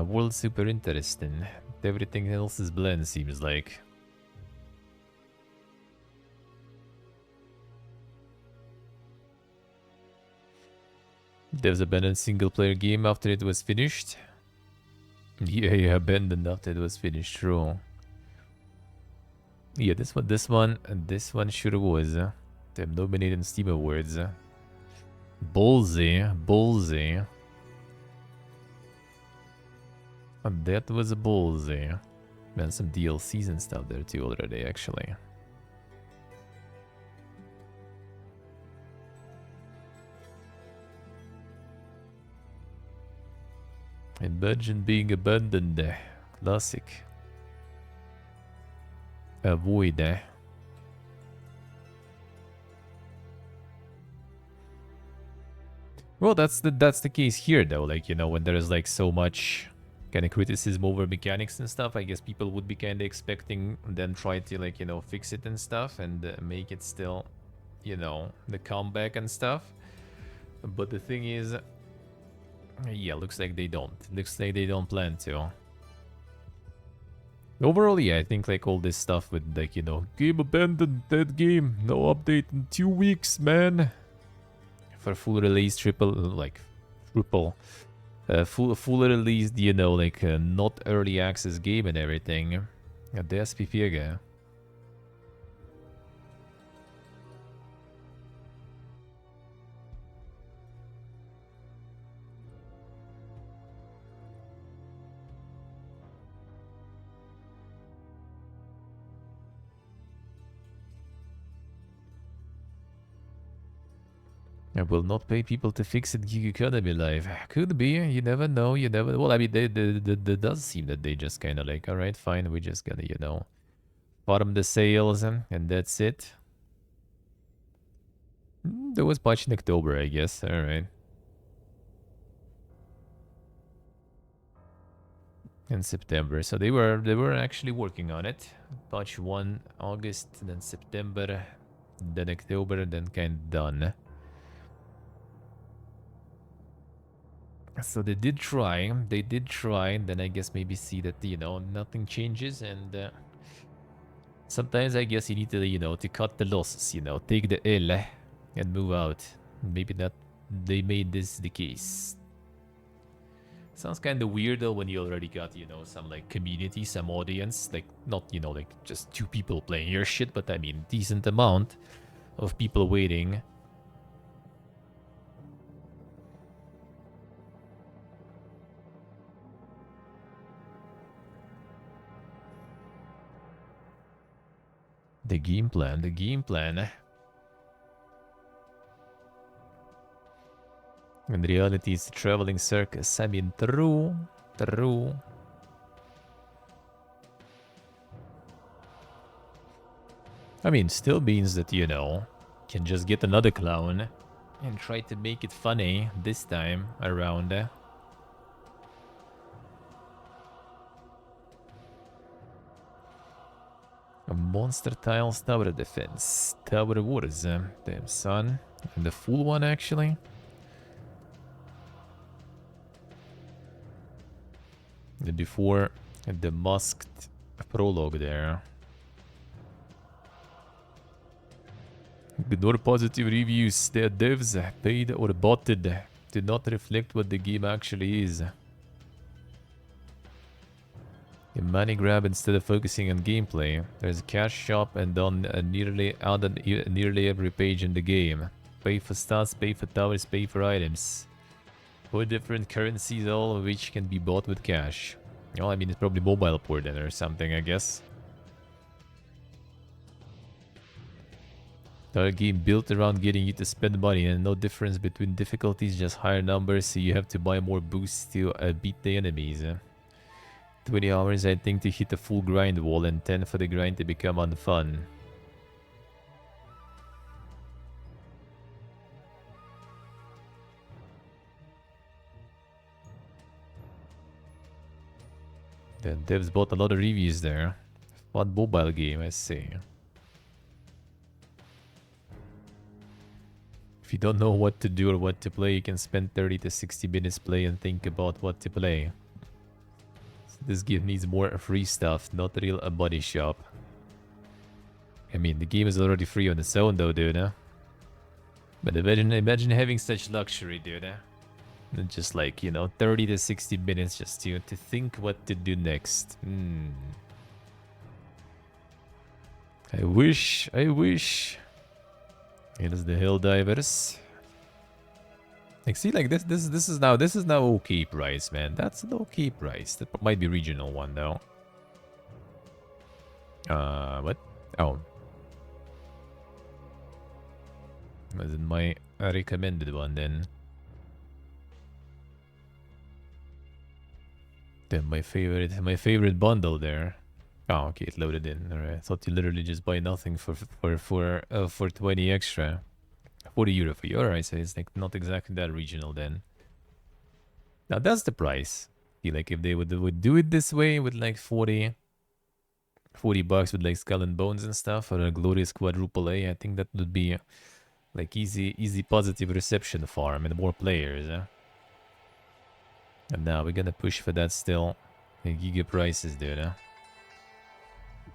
World super interesting. Everything else is bland, seems like. Devs abandoned single player game after it was finished. Yeah, abandoned after it was finished. True. Yeah, this one sure was. Them nominated in Steam Awards. Ballsy. And that was a ballsy. Man, some DLCs and stuff there too already, actually. Imagine being abandoned. Classic. Avoid. Well, that's the case here though. Like, you know, when there is like so much kind of criticism over mechanics and stuff, I guess people would be kind of expecting then try to like, you know, fix it and stuff and make it still, you know, the comeback and stuff. But the thing is, yeah, looks like they don't. Looks like they don't plan to. Overall, yeah, I think like all this stuff with like, you know, game abandoned, dead game, no update in 2 weeks, man. For full release, triple release, you know, like not early access game and everything. Det är SPPG. I will not pay people to fix it. Gig Economy Live. Could be. You never know. You never. Well, I mean, they does seem that they just kind of like, all right, fine. We just gotta, you know, bottom the sales and that's it. There was patch in October, I guess. All right. In September, so they were actually working on it. Patch 1 August, then September, then October, then kind of done. So they did try, and then I guess maybe see that, you know, nothing changes, and sometimes I guess you need to, you know, to cut the losses, you know, take the L and move out. Maybe that they made this the case. Sounds kind of weird though when you already got, you know, some like community, some audience, like not, you know, like just 2 people playing your shit, but I mean decent amount of people waiting. The game plan. In reality, it's a traveling circus. I mean, true. I mean, still means that, you know, can just get another clown and try to make it funny this time around. A monster tiles tower defense. Tower wars. Damn, son. And the full one, actually. Before the masked prologue there. Ignore positive reviews. Their devs, paid or botted, do not reflect what the game actually is. A money grab instead of focusing on gameplay. There's a cash shop and on nearly every page in the game. Pay for stats, pay for towers, pay for items. 4 different currencies, all of which can be bought with cash. Well, I mean, it's probably mobile port then or something, I guess. A game built around getting you to spend money, and no difference between difficulties, just higher numbers, so you have to buy more boosts to beat the enemies. 20 hours, I think, to hit the full grind wall, and 10 for the grind to become unfun. The devs bought a lot of reviews there. Fun mobile game, I see. If you don't know what to do or what to play, you can spend 30 to 60 minutes play and think about what to play. This game needs more free stuff, not real a body shop. I mean, the game is already free on its own though, dude, huh? But imagine having such luxury, dude, huh? And just like, 30 to 60 minutes just to think what to do next. I wish. Here's the Hill Divers. Like, see, like this is now okay price, man. That's an okay price. That might be regional one though. What? Oh, wasn't my recommended one then. Then my favorite bundle there. Oh, okay, it loaded in. Alright, I thought you literally just buy nothing for 20 extra. 40 euro for you. Alright, so it's like not exactly that regional then. Now that's the price. Feel like if they would do it this way with like 40 bucks with like Skull and Bones and stuff, or a glorious quadruple A, I think that would be like easy positive reception farm and more players. And now we're gonna push for that still. The giga prices, dude.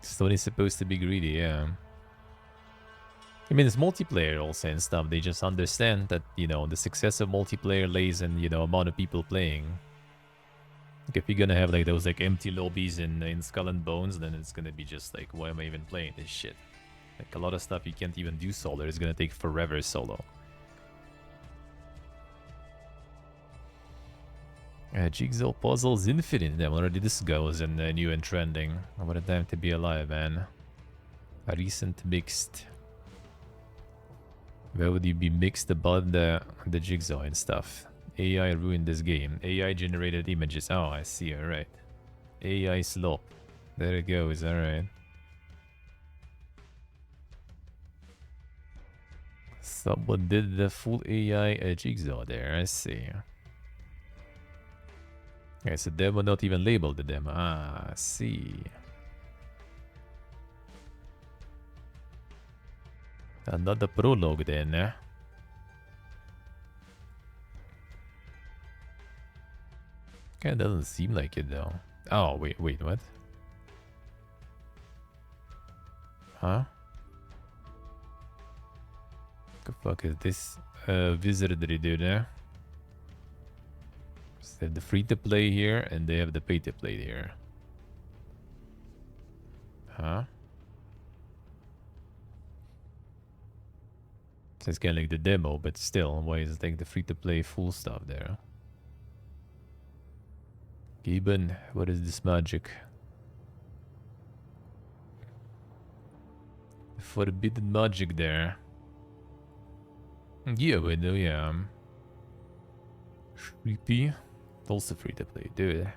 Sony's supposed to be greedy, yeah. I mean, it's multiplayer also and stuff. They just understand that, the success of multiplayer lays in, amount of people playing. Like, if you're gonna have, like, those, like, empty lobbies in Skull and Bones, then it's gonna be just, like, why am I even playing this shit? Like, a lot of stuff you can't even do solo. It's gonna take forever solo. Jigsaw Puzzles Infinite. Damn, already this goes in new and trending. What a time to be alive, man. A recent mixed. Where would you be mixed about the jigsaw and stuff? AI ruined this game. AI generated images. Oh, I see. Alright. AI slop. There it goes. Alright. Someone did the full AI jigsaw there. I see. Okay, so demo not even labeled the demo. Ah, I see. Another prologue then, eh? Kinda doesn't seem like it though. Oh, wait, what? Huh? What the fuck is this? Wizardry, dude, eh? So they have the free-to-play here, and they have the pay-to-play here. Huh? So it's kind of like the demo, but still, why is it like the free-to-play full stuff there? Gibbon, what is this magic? Forbidden magic there. Yeah, we know, yeah. Creepy. Also free to play, dude.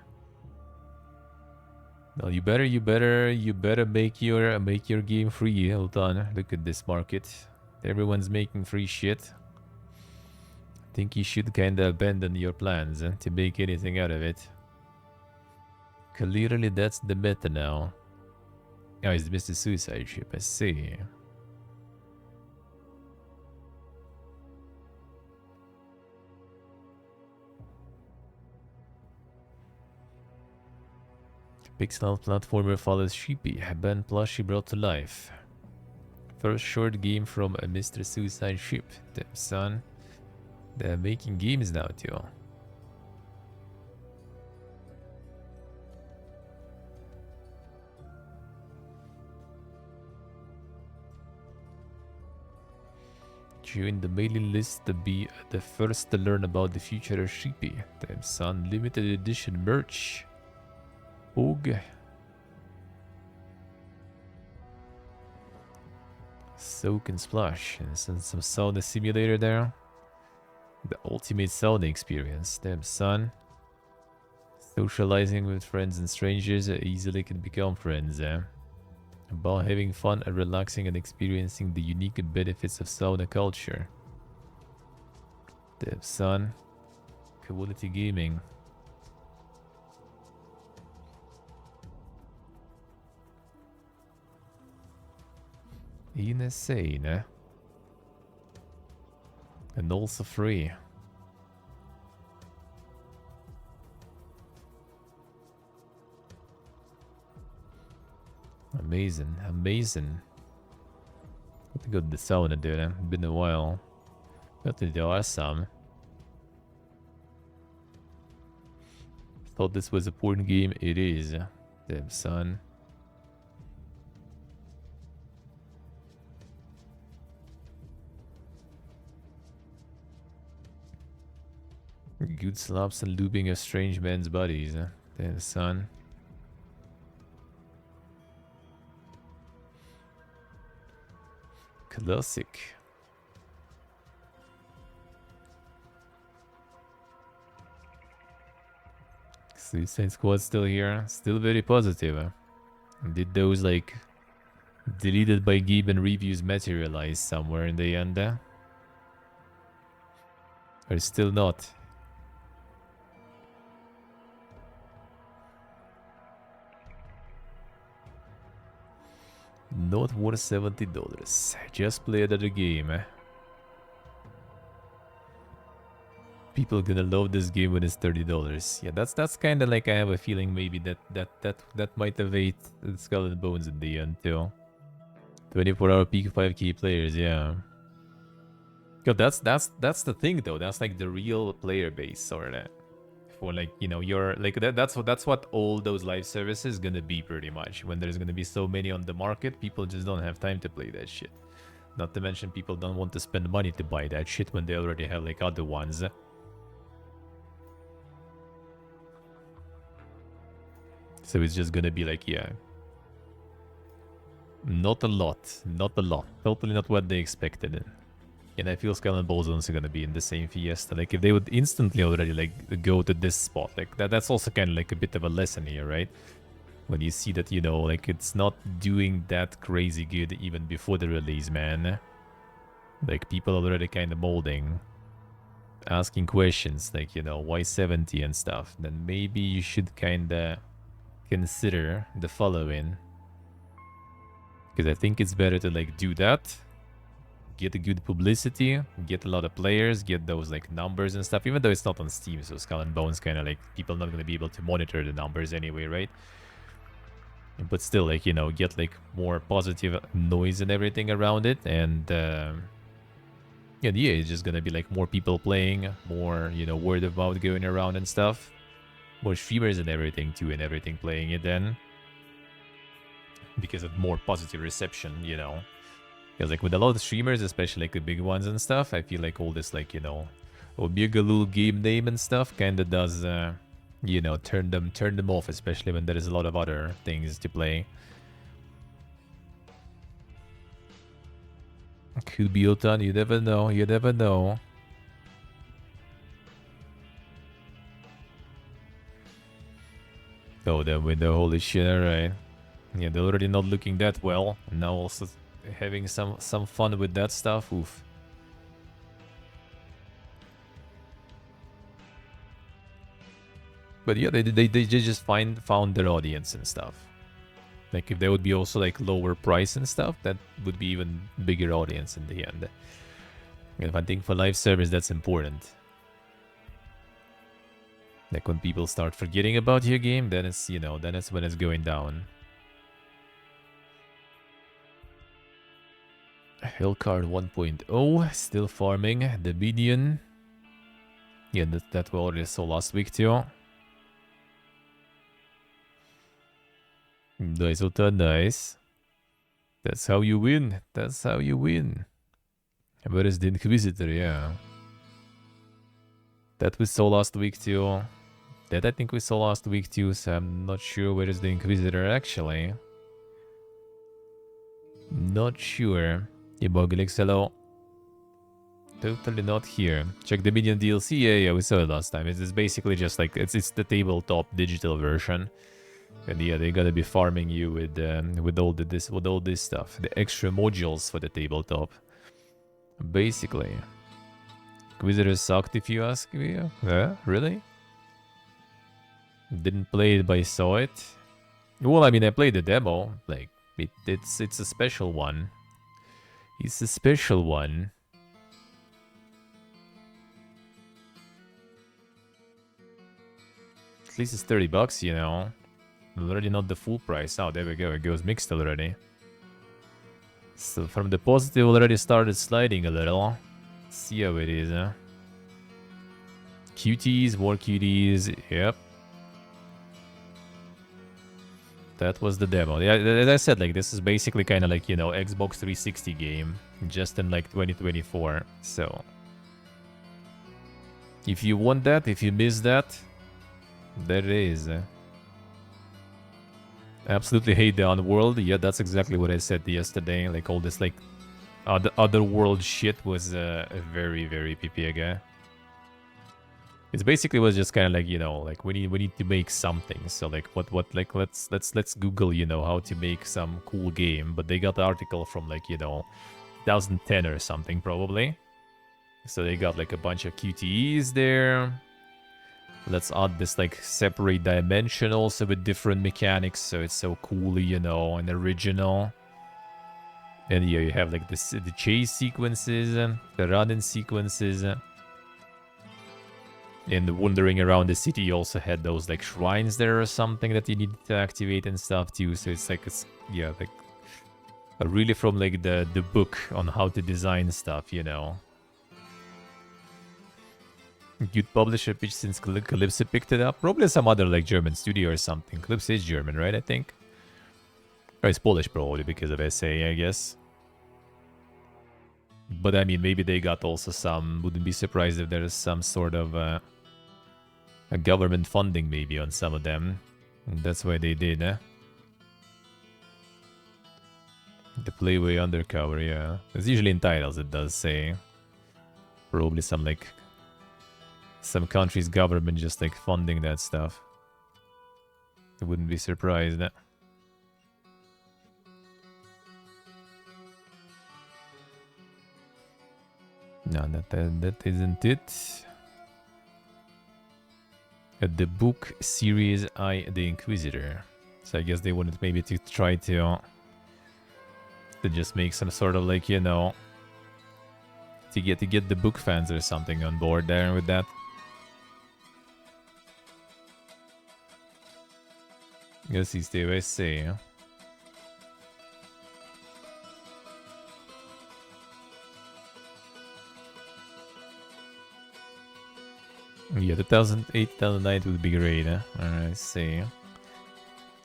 No, you better make your game free. Hold on, look at this market. Everyone's making free shit. I think you should kinda abandon your plans to make anything out of it. Clearly, that's the meta now. Oh, it's Mr. Suicide Ship. I see. Pixel platformer follows Sheepy, Ben plushie brought to life. First short game from a Mr. Suicide Ship. Damn, son. They're making games now, too. Join the mailing list to be the first to learn about the future of Sheepy. Damn, son. Limited edition merch. Oog. Soak and splash. And some sauna simulator there. The ultimate sauna experience. Damn, son. Socializing with friends and strangers easily can become friends, about having fun and relaxing and experiencing the unique benefits of sauna culture. Damn, son. Quality gaming. Insane, eh? And also free. Amazing, amazing. Got to go to the sauna, dude. Been a while. Got to do some. Thought this was a porn game. It is. Damn, son. Good slaps and looping a strange man's bodies. Damn, son. Classic. Suicide Squad still here. Still very positive. Did those, like, deleted by Gibbon reviews materialize somewhere in the end? Or still not? Not worth $70. Just play another game. People gonna love this game when it's $30. Yeah, that's kind of like, I have a feeling maybe that might evade Skull and Bones in the end too. 24-hour peak 5k players, yeah. Yo, that's the thing though. That's like the real player base, sort of. For like, you know, you're like that's what all those live services gonna be pretty much. When there's gonna be so many on the market, people just don't have time to play that shit. Not to mention people don't want to spend money to buy that shit when they already have like other ones. So it's just gonna be like, yeah. Not a lot. Not a lot. Totally not what they expected. And I feel Skull and Bones is also gonna be in the same Fiesta. Like, if they would instantly already, like, go to this spot, like, that's also kind of like a bit of a lesson here, right? When you see that, you know, like, it's not doing that crazy good even before the release, man. Like, people already kind of molding. Asking questions, like, you know, why 70 and stuff. Then maybe you should kind of consider the following. Because I think it's better to, like, do that. Get a good publicity, get a lot of players, get those, like, numbers and stuff. Even though it's not on Steam, so Skull and Bones kind of, like, people not going to be able to monitor the numbers anyway, right? But still, like, you know, get, like, more positive noise and everything around it. And, yeah, it's just going to be, like, more people playing, more, you know, word of mouth going around and stuff. More streamers and everything, too, and everything playing it then. Because of more positive reception, you know. Because, like, with a lot of streamers, especially, like, the big ones and stuff, I feel like all this, like, you know, Omega little game name and stuff kind of does, you know, turn them off, especially when there is a lot of other things to play. Could be Otan, you never know, you never know. Oh, that window, holy shit, alright. Yeah, they're already not looking that well. And now also having some fun with that stuff, oof. But yeah, they just found their audience and stuff. Like, if there would be also, like, lower price and stuff, that would be even bigger audience in the end. And I think for live service, that's important. Like, when people start forgetting about your game, then it's, you know, then it's when it's going down. Hellcard 1.0, still farming the minion. Yeah, that we already saw last week too. Nice, Ota, nice. That's how you win. That's how you win. Where is the Inquisitor? Yeah. That we saw last week too. That I think we saw last week too, so I'm not sure where is the Inquisitor actually. Not sure. Iboglix, hello. Totally not here. Check the Minion DLC. Yeah, we saw it last time. It's basically just like it's the tabletop digital version, and yeah, they gotta be farming you with all this stuff, the extra modules for the tabletop. Basically, Inquisitor sucked if you ask me. Yeah, really? Didn't play it, but I saw it. Well, I mean, I played the demo. Like, it's a special one. It's a special one. At least it's $30, you know. Already not the full price. Oh, there we go. It goes mixed already. So from the positive already started sliding a little. Let's see how it is, huh? QTs, more QTs. Yep. That was the demo. Yeah, as I said, like, this is basically kind of like, you know, Xbox 360 game. Just in, like, 2024. So, if you want that, if you miss that, there it is. Absolutely hate the Unworld. Yeah, that's exactly what I said yesterday. Like, all this, like, other world shit was very, very PPA. It basically was just kind of like, you know, like we need to make something. So like what like let's Google, you know, how to make some cool game. But they got the article from like, you know, 2010 or something probably. So they got like a bunch of QTEs there. Let's add this like separate dimension also with different mechanics. So it's so cool, you know, and original. And yeah, you have like this the chase sequences, the running sequences. And wandering around the city, you also had those like shrines there or something that you needed to activate and stuff too. So it's like, yeah, like really from like the book on how to design stuff, you know. You'd publish a pitch since Calypso picked it up. Probably some other like German studio or something. Calypso is German, right? I think. Or it's Polish probably because of SA, I guess. But I mean, maybe they got also some. Wouldn't be surprised if there's some sort of a government funding maybe on some of them. And that's why they did, eh? The Playway Undercover, yeah. It's usually in titles, it does say. Probably some like some country's government just like funding that stuff. I wouldn't be surprised. No, that isn't it. The book series I the Inquisitor. So I guess they wanted maybe to try to just make some sort of like, you know, to get the book fans or something on board there with that. Guess see, stay by say. Yeah, 2008, 2009 would be great, huh? Alright, see.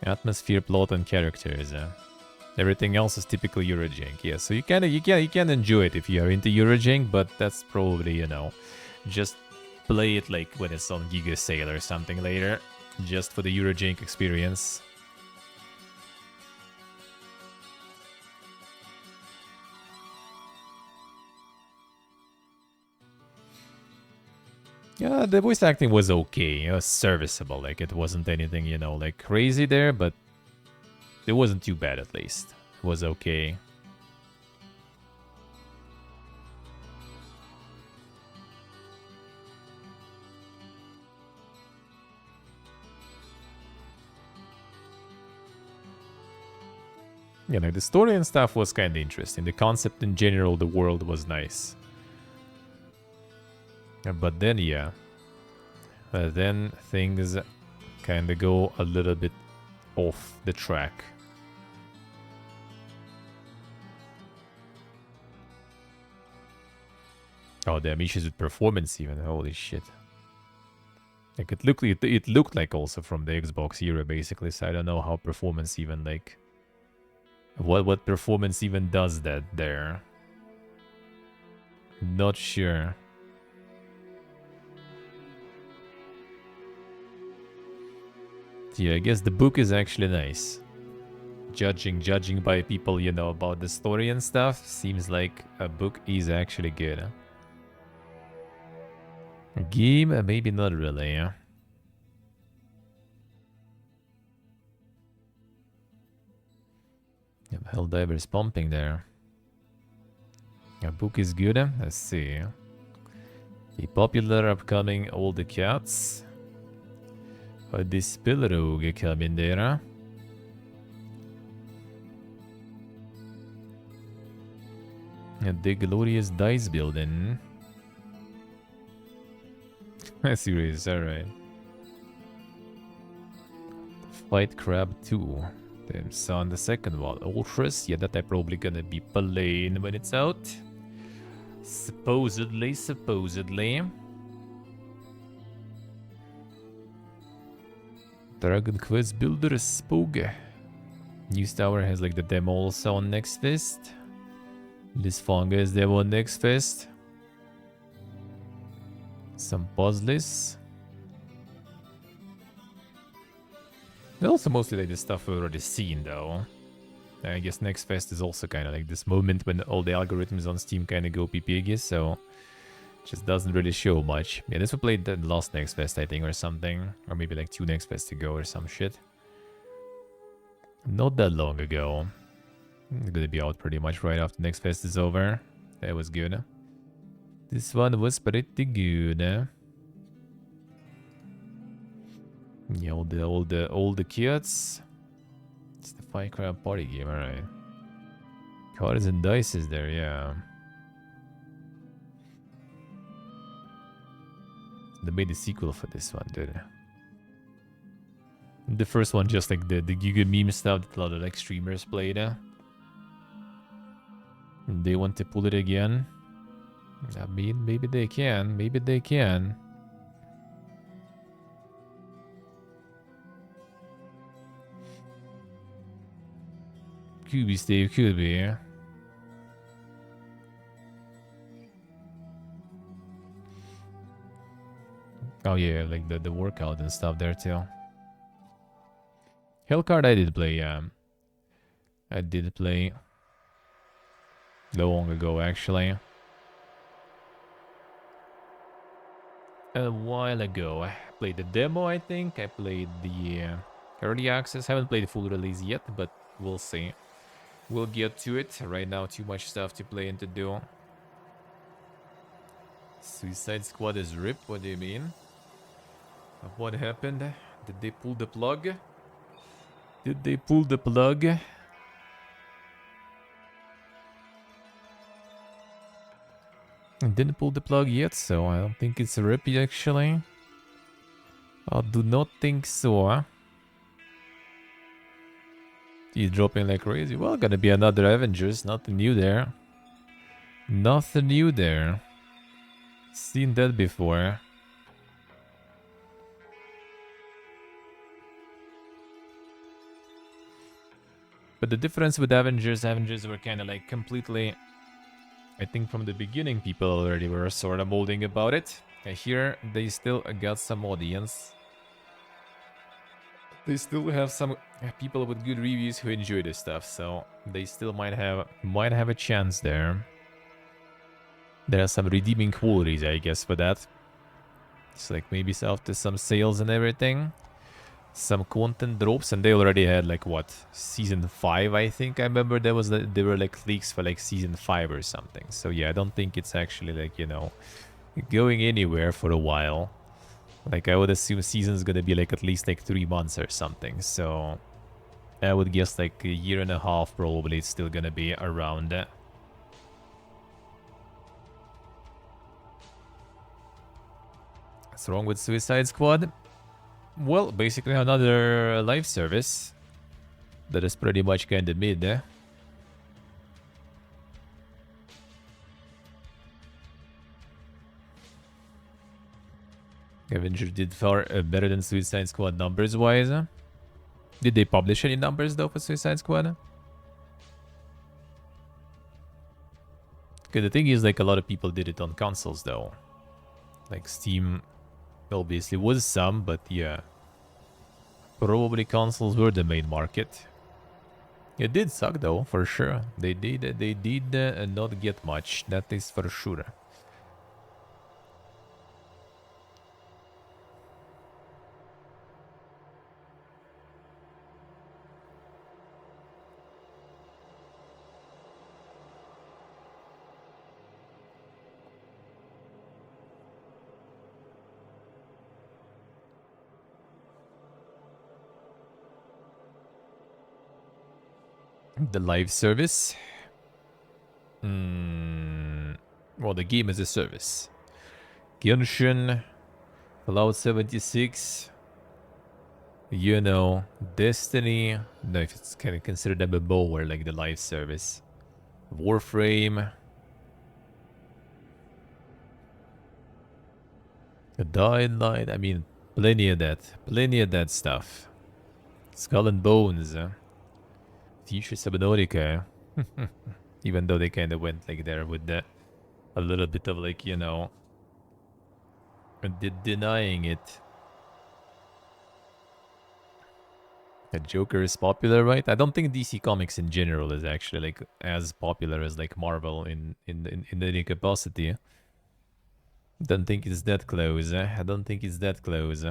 Atmosphere, plot, and characters. Everything else is typical Eurojank. Yeah, so you can enjoy it if you are into Eurojank, but that's probably, you know, just play it like when it's on Giga Sale or something later, just for the Eurojank experience. Yeah, the voice acting was okay. It was serviceable. Like, it wasn't anything, you know, like crazy there, but it wasn't too bad at least. It was okay. Yeah, like the story and stuff was kind of interesting. The concept in general, the world was nice. But then, yeah. Then things kind of go a little bit off the track. Oh, damn, issues with performance even. Holy shit. Like, it looked like also from the Xbox era, basically. So I don't know how performance even, like... What performance even does that there. Not sure. Yeah, I guess the book is actually nice. Judging by people, you know, about the story and stuff, seems like a book is actually good. Huh? A game? Maybe not really, yeah. Yeah, Helldiver's pumping there. A book is good, huh? Let's see. The popular upcoming All the Cats. The Spillrogue coming there, huh? The Glorious Dice Building. Serious, alright. Fight Crab 2. Then on the second one. Ultras. Yeah, that I'm probably gonna be playing when it's out. Supposedly. Dragon Quest Builder Spoge. News Tower has like the demo also on Next Fest. This Fungus demo on Next Fest. Some puzzles. They're also mostly like the stuff we've already seen though. I guess Next Fest is also kind of like this moment when all the algorithms on Steam kind of go pee so just doesn't really show much. Yeah, this we played the last Next Fest I think or something. Or maybe like 2 Next Fests ago or some shit. Not that long ago. It's gonna be out pretty much right after Next Fest is over. That was good. This one was pretty good. Yeah, all the kids. It's the Fight Crab party game, alright. Cards and dice is there, yeah. They made a sequel for this one, dude. The first one just like the Giga meme stuff that a lot of like streamers played. They want to pull it again. I mean, maybe they can. Maybe they can. Could be, Steve. Could be. Oh yeah, like the workout and stuff there too. Hellcard I did play, yeah. I did play long ago actually. A while ago. I played the demo, I think. I played the early access. Haven't played the full release yet, but we'll see. We'll get to it. Right now, too much stuff to play and to do. Suicide Squad is ripped? What do you mean? What happened? Did they pull the plug? Did they pull the plug? Didn't pull the plug yet, so I don't think it's a rip actually. I do not think so. He's dropping like crazy. Well, gonna be another Avengers. Nothing new there. Nothing new there. Seen that before. But the difference with Avengers were kind of like completely... I think from the beginning people already were sort of molding about it. And here they still got some audience. They still have some people with good reviews who enjoy this stuff, so they still might have a chance there. There are some redeeming qualities, I guess, for that. It's like maybe after some sales and everything, some content drops, and they already had like what, season 5, I think. I remember there were like leaks for like season 5 or something. So yeah, I don't think it's actually like, you know, going anywhere for a while. Like I would assume season's gonna be like at least like 3 months or something. So I would guess like a year and a half probably it's still gonna be around that. What's wrong with Suicide Squad? Well, basically another live service that is pretty much kind of mid, eh? Avenger did far better than Suicide Squad numbers-wise. Did they publish any numbers though for Suicide Squad? Okay, the thing is like a lot of people did it on consoles though. Like Steam obviously was some, but yeah. Probably consoles were the main market. It did suck though, for sure. They did not get much, that is for sure. The live service? Well, the game is a service. Genshin, Fallout 76. You know, Destiny. No, if it's kind of considered a MMO or like the live service. Warframe. A Dying Light. I mean, plenty of that. Plenty of that stuff. Skull and Bones. Future Subnautica. Even though they kind of went like there with the, a little bit of like, you know, denying it. The Joker is popular, right? I don't think DC Comics in general is actually like as popular as like Marvel in any capacity. Don't think it's that close. I don't think it's that close.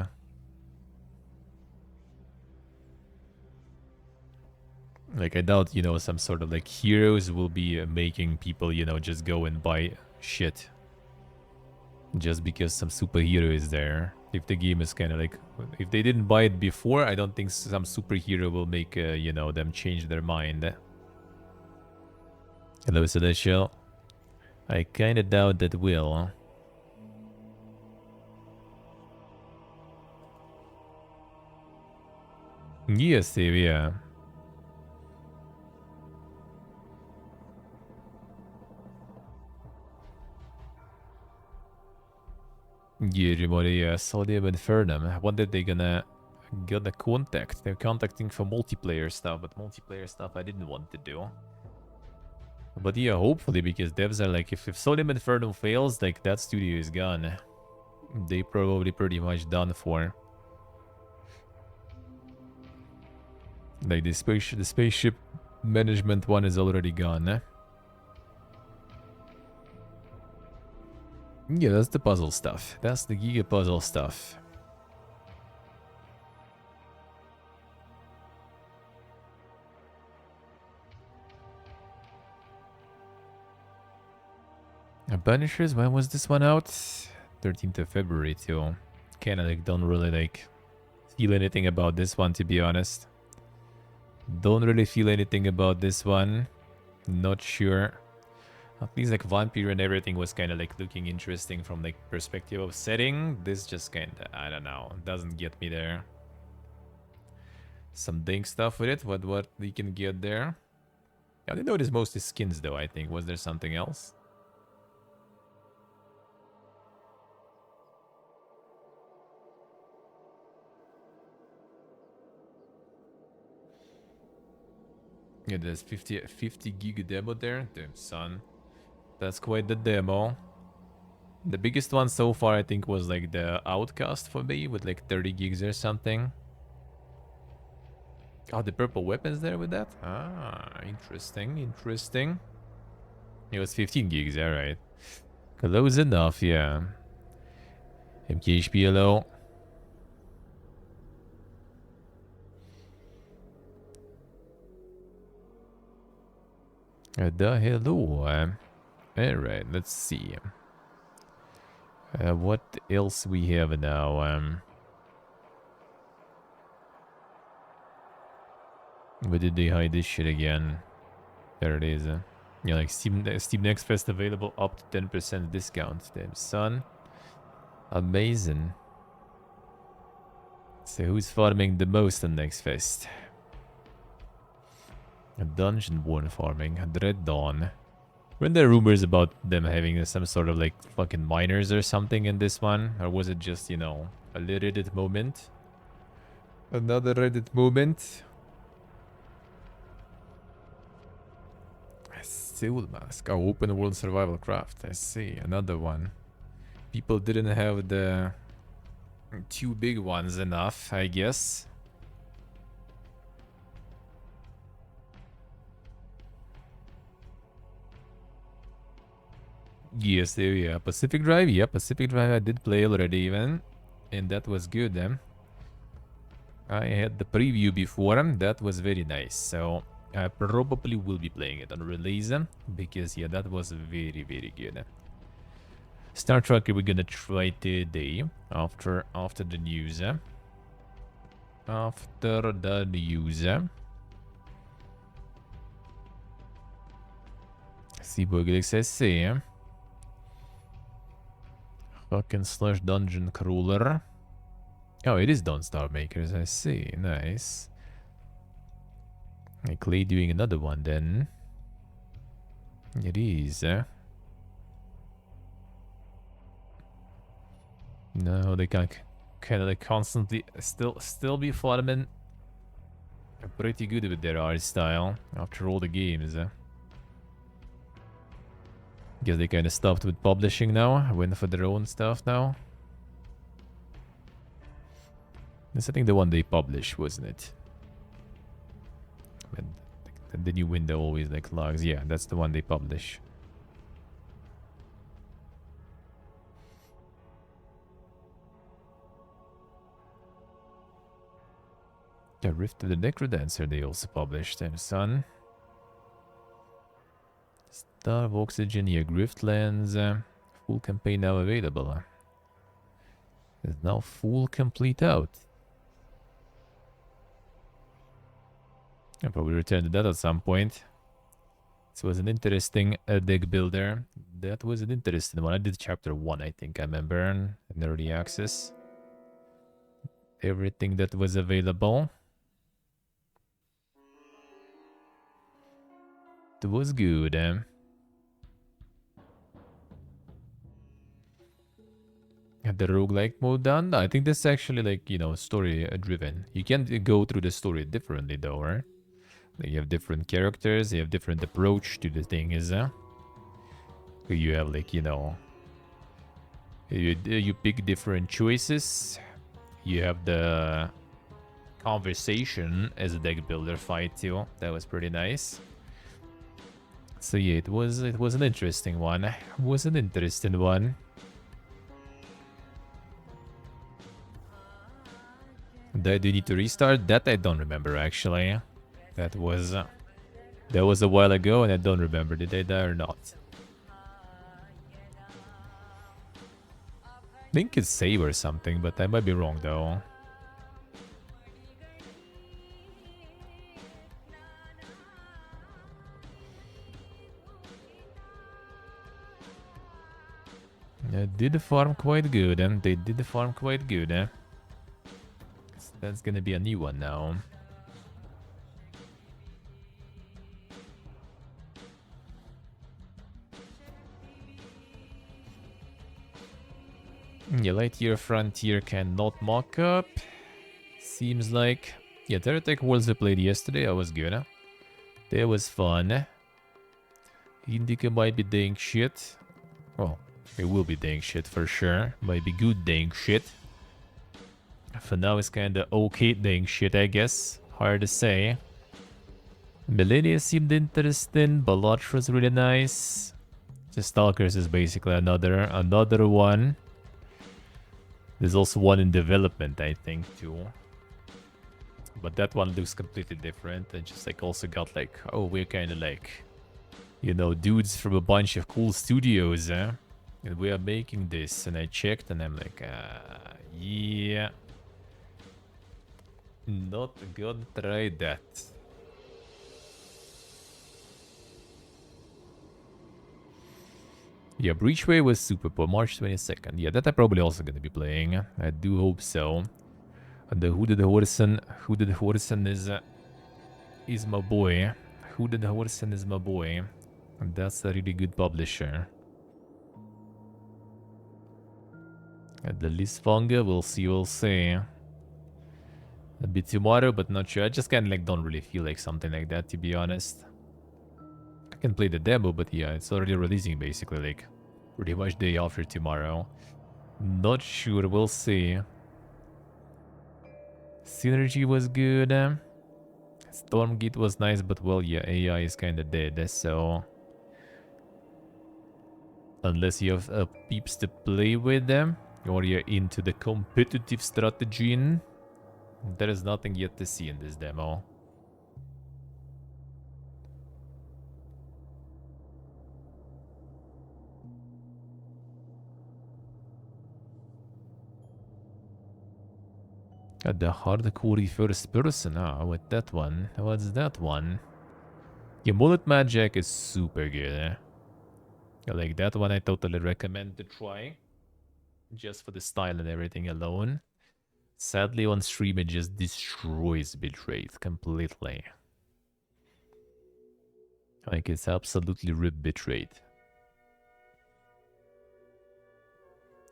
Like I doubt, you know, some sort of like heroes will be making people, you know, just go and buy shit just because some superhero is there. If the game is kind of like, if they didn't buy it before, I don't think some superhero will make, you know, them change their mind. Hello, Celestial. I kind of doubt that will. Yes, Steve, yeah. Yeah, Remori, yeah, saw them and Fernum. I wonder they gonna get a contact. They're contacting for multiplayer stuff, but multiplayer stuff I didn't want to do. But yeah, hopefully, because devs are like, if Sodium Inferno fails, like, that studio is gone. They probably pretty much done for. Like, the spaceship management one is already gone. Yeah, that's the puzzle stuff. That's the Giga puzzle stuff. Banishers, when was this one out? 13th of February too. Kinda like don't really like feel anything about this one, to be honest. Don't really feel anything about this one. Not sure. At least like Vampire and everything was kind of like looking interesting from like perspective of setting. This just kind of, I don't know, doesn't get me there. Some dink stuff with it. What we can get there? I didn't notice mostly skins though, I think. Was there something else? Yeah, there's 50 gig demo there. Damn, son. That's quite the demo. The biggest one so far, I think, was like the Outcast for me with like 30 gigs or something. Oh, the purple weapons there with that? Ah, interesting, interesting. It was 15 gigs, alright. Close enough, yeah. MKHPLO. The hello. Alright, let's see. What else we have now? Where did they hide this shit again? There it is. Yeah, like Steam Next Fest available up to 10% discount. Damn, son. Amazing. So who's farming the most on Next Fest? Dungeonborn farming. Dread Dawn. Weren't there rumors about them having some sort of like fucking miners or something in this one? Or was it just, you know, a little Reddit moment? Another Reddit moment? Soul Mask. Oh, open world survival craft. I see. Another one. People didn't have the two big ones enough, I guess. Yes, there we are. Pacific Drive. Yeah, Pacific Drive I did play already even. And that was good then. I had the preview before. That was very nice. So I probably will be playing it on release. Because yeah, that was very, very good. Star Trek we're gonna try today. After the news. After the news. Seaborg XSC. Fucking slash dungeon crawler. Oh, it is Don't Starve Makers, I see. Nice. Like Clay doing another one then. It is, No, they can kind of like constantly still be farming. Pretty good with their art style after all the games. Guess they kind of stopped with publishing now. Went for their own stuff now. That's I think the one they published, wasn't it? When the new window always like logs. Yeah, that's the one they publish. Yeah, Rift of the Necrodancer they also published. And son. Star of Oxygen here, Griftlands. Full campaign now available. Is now full complete out. I'll probably return to that at some point. This was an interesting deck builder. That was an interesting one. I did chapter 1, I think I remember, in early access. Everything that was available. It was good. Have the roguelike mode done? I think this is actually like, you know, story driven. You can go through the story differently though, right? Like you have different characters, you have different approach to the thing, is you have like, you know, you pick different choices. You have the conversation as a deck builder fight too. That was pretty nice. So yeah, it was an interesting one. It was an interesting one. Do you need to restart? That I don't remember actually. That was a while ago and I don't remember. Did I die or not? I think it's save or something, but I might be wrong though. They did farm quite good, and they did the farm quite good, eh? So that's gonna be a new one now. Yeah, Lightyear Frontier cannot mock up. Seems like. Yeah, Terratech Worlds I played yesterday. That was good, huh? That was fun. Indica might be dang shit. Well, it will be dang shit for sure. Might be good dang shit. For now, it's kinda okay dang shit, I guess. Hard to say. Millennia seemed interesting. Balotra's really nice. The Stalkers is basically another one. There's also one in development, I think, too. But that one looks completely different. And just like also got like, oh, we're kind of like, you know, dudes from a bunch of cool studios, eh? And we are making this. And I checked and I'm like, yeah. Not gonna try that. Yeah, Breachway was super for March 22nd. Yeah, that I'm probably also gonna be playing. I do hope so. And the Hooded Horsen is my boy. Hooded Horsen is my boy. And that's a really good publisher. And the Lisfonga, we'll see, we'll see. A bit tomorrow, but not sure. I just kind of like don't really feel like something like that, to be honest. I can play the demo, but yeah, it's already releasing basically, like pretty much day after tomorrow. Not sure, we'll see. Synergy was good. Stormgate was nice, but well, yeah, AI is kind of dead, so... Unless you have peeps to play with them, or you're into the competitive strategy, there is nothing yet to see in this demo. Got the hardcore first person, with that one. What's that one? Yeah, Bullet Magic is super good. Like that one I totally recommend to try. Just for the style and everything alone. Sadly, on stream, it just destroys bitrate completely. Like, it's absolutely ripped bitrate.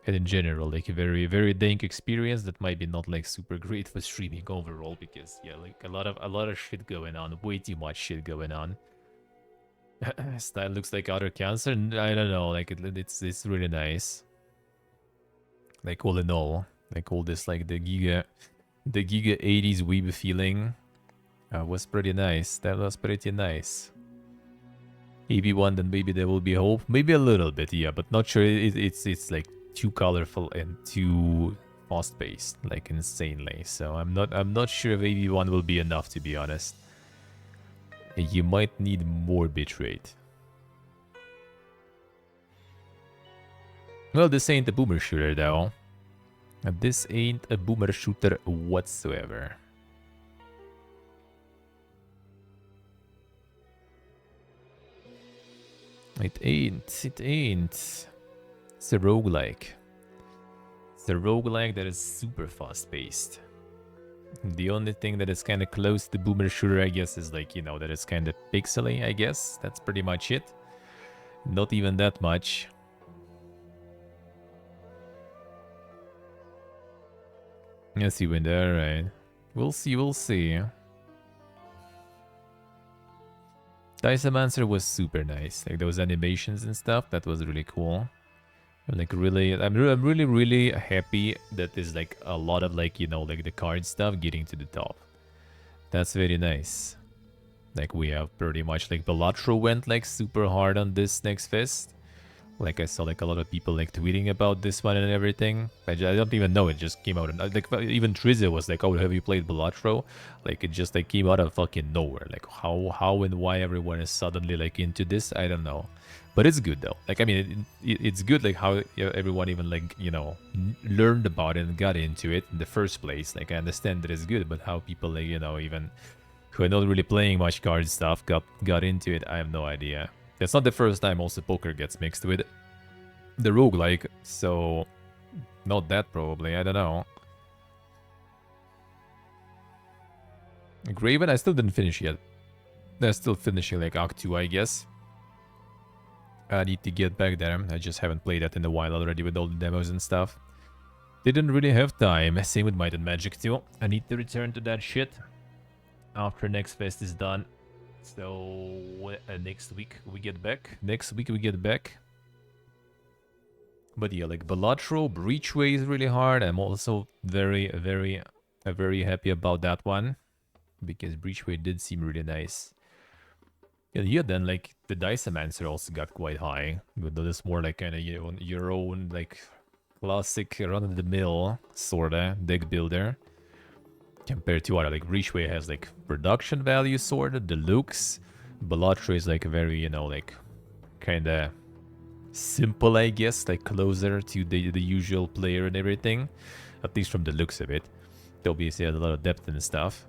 And in general, like a very, very dank experience that might be not like super great for streaming overall because yeah, like a lot of shit going on, way too much shit going on. Style looks like utter cancer. I don't know, like it's really nice. Like all in all, like all this like the Giga 80s weeb feeling was pretty nice. That was pretty nice. EB1, then maybe there will be hope. Maybe a little bit, yeah, but not sure. It's like too colorful and too fast-paced, like insanely. So I'm not sure if EB1 will be enough, to be honest. You might need more bitrate. Well, this ain't a boomer shooter though. This ain't a boomer shooter whatsoever. It ain't. It ain't. It's a roguelike. It's a roguelike that is super fast-paced. The only thing that is kind of close to boomer shooter, I guess, is like, you know, that it's kind of pixely, I guess. That's pretty much it. Not even that much. Yes, you went there, right? We'll see, we'll see. Dicemancer was super nice. Like those animations and stuff, that was really cool. Like really, I'm really happy that there's like a lot of like, you know, like the card stuff getting to the top. That's very nice. Like we have pretty much like Balatro went like super hard on this next fest. Like I saw like a lot of people like tweeting about this one and everything. I don't even know, it just came out. And like even Trizia was like, "Oh, have you played Balatro?" Like it just like came out of fucking nowhere. Like how and why everyone is suddenly like into this, I don't know. But it's good though. Like I mean, it's good like how everyone even like, you know, learned about it and got into it in the first place. Like I understand that it's good, but how people like, you know, even who are not really playing much card stuff got into it, I have no idea. That's not the first time also poker gets mixed with the roguelike, so not that probably, I don't know. Graven, I still didn't finish yet. They're still finishing like Act 2, I guess. I need to get back there. I just haven't played that in a while already with all the demos and stuff. Didn't really have time. Same with Might and Magic too. I need to return to that shit after next fest is done. So next week we get back. But yeah, like Balatro, Breachway is really hard. I'm also very happy about that one. Because Breachway did seem really nice. And yeah, then like the Dicemancer also got quite high. But that is more like kind of your own like classic run-of-the-mill sorta deck builder. Compared to other, like Breachway has like production value sorta, the looks. Balatro is like a very, you know, like kinda simple, I guess, like closer to the usual player and everything. At least from the looks of it. Obviously has a lot of depth and stuff.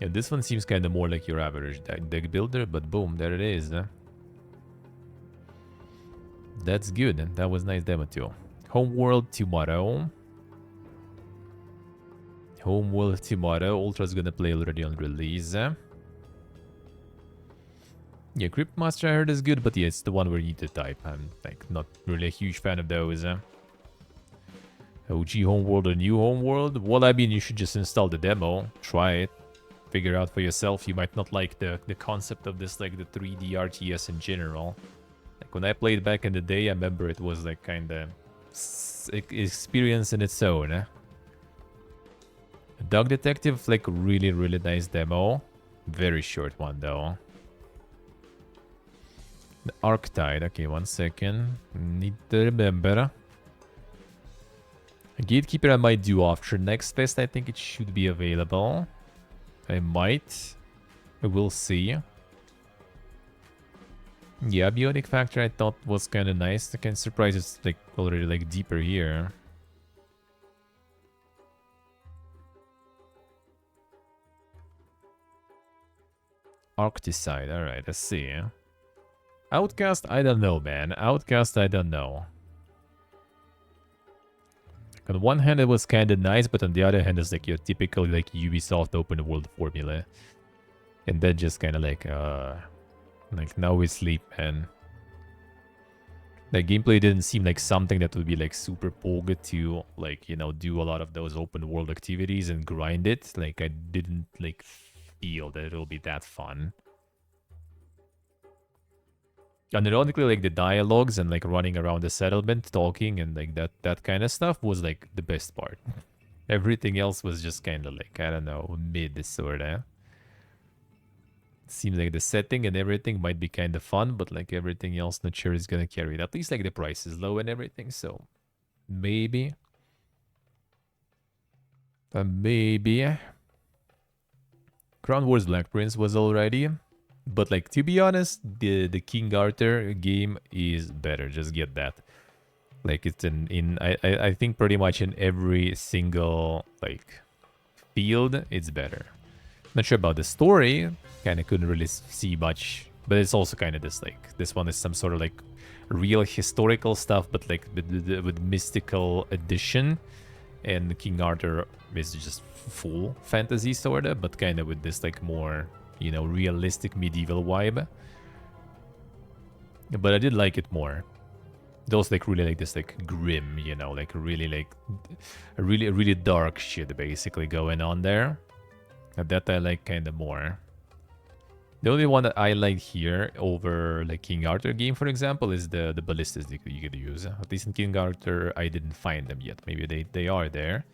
Yeah, this one seems kind of more like your average deck builder, but boom, there it is. That's good, and that was nice demo too. Homeworld tomorrow. Ultra's gonna play already on release. Yeah, Cryptmaster I heard is good, but yeah, it's the one where you need to type. I'm like not really a huge fan of those. OG Homeworld or new Homeworld? Well, I mean, you should just install the demo, try it, figure out for yourself. You might not like the concept of this, like the 3D RTS in general. Like when I played back in the day, I remember it was like kind of experience in its own. Dog Detective, like really nice demo. Very short one though. The Arctide, okay, 1 second. Need to remember. Gatekeeper I might do after next fest. I think it should be available. I might. We'll see. Yeah, Bionic Factor I thought was kind of nice. I can surprise it's like already like deeper here. Arcticide, alright, let's see. Outcast, I don't know, man. Outcast, I don't know. On one hand, it was kind of nice, but on the other hand, it's like your typical like Ubisoft open world formula. And then just kind of like now we sleep, man. The gameplay didn't seem like something that would be like super poga to like, you know, do a lot of those open world activities and grind it. Like I didn't like feel that it'll be that fun. And ironically, like the dialogues and like running around the settlement, talking and like that kind of stuff was like the best part. Everything else was just kind of like, I don't know, mid sorta. Seems like the setting and everything might be kind of fun, but like everything else, not sure is gonna carry it. At least like the price is low and everything, so maybe. Maybe. Crown Wars Black Prince was already. But like to be honest, the King Arthur game is better. Just get that. Like it's I think pretty much in every single like field it's better. Not sure about the story. Kind of couldn't really see much, but it's also kind of this like this one is some sort of like real historical stuff, but like with mystical addition. And King Arthur is just full fantasy sorta, but kind of with this like more, you know, realistic medieval vibe. But I did like it more. Those like really like this like grim, you know, like really like a really dark shit basically going on there. That I like kind of more. The only one that I like here over like King Arthur game, for example, is the ballistas that you could use. At least in King Arthur, I didn't find them yet. Maybe they are there.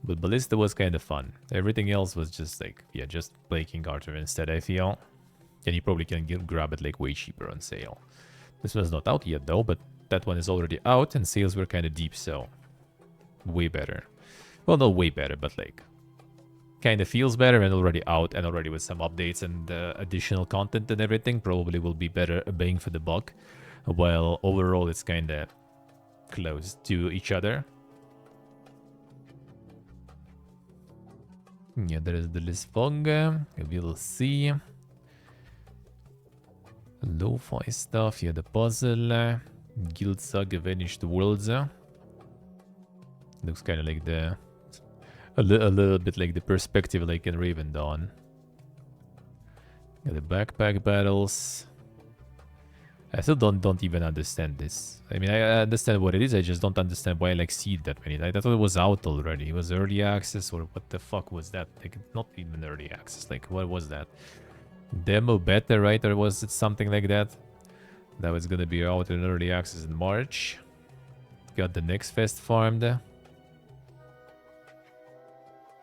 But ballista was kind of fun. Everything else was just like, yeah, just play King Arthur instead, I feel. And you probably can grab it like way cheaper on sale. This one's not out yet though, but that one is already out and sales were kind of deep, so way better. Well, not way better, but like kind of feels better and already out and already with some updates and additional content and everything probably will be better bang for the buck. While overall it's kind of close to each other. Yeah, there is the Lisfong. We'll see. Lo-fi stuff. Yeah, the puzzle. Guild Saga Vanished Worlds. Looks kind of like the... A little bit like the perspective like in Raven Dawn. Yeah, the backpack battles. I still don't even understand this. I mean, I understand what it is. I just don't understand why I like see it that many. I thought it was out already. It was early access or what the fuck was that? Like, not even early access. Like, what was that? Demo beta, right? Or was it something like that? That was gonna be out in early access in March. Got the next fest farmed.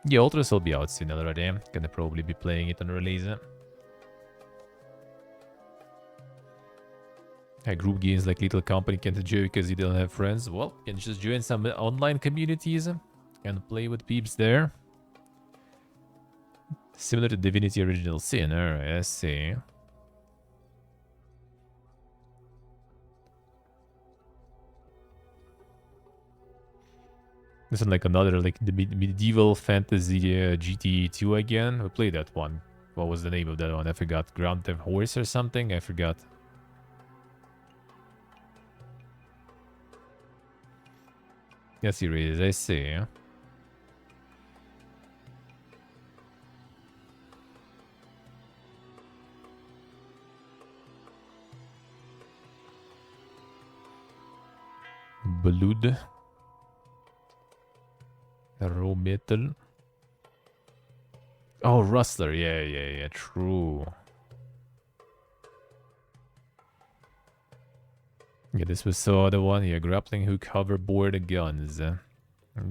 Yeah, Ultras will be out soon already. Gonna probably be playing it on release. Group games like Little Company can't enjoy because you don't have friends. Well, you can just join some online communities and play with peeps there. Similar to Divinity Original Sin. Alright, I see. This is like another like the medieval fantasy GT2 again. We played that one. What was the name of that one? I forgot. Ground Theft Horse or something? I forgot. Yeah, series, I see. Blood. Raw metal. Oh, Rustler. Yeah, true. Yeah, this was so other one. Yeah, grappling hook, hoverboard, guns.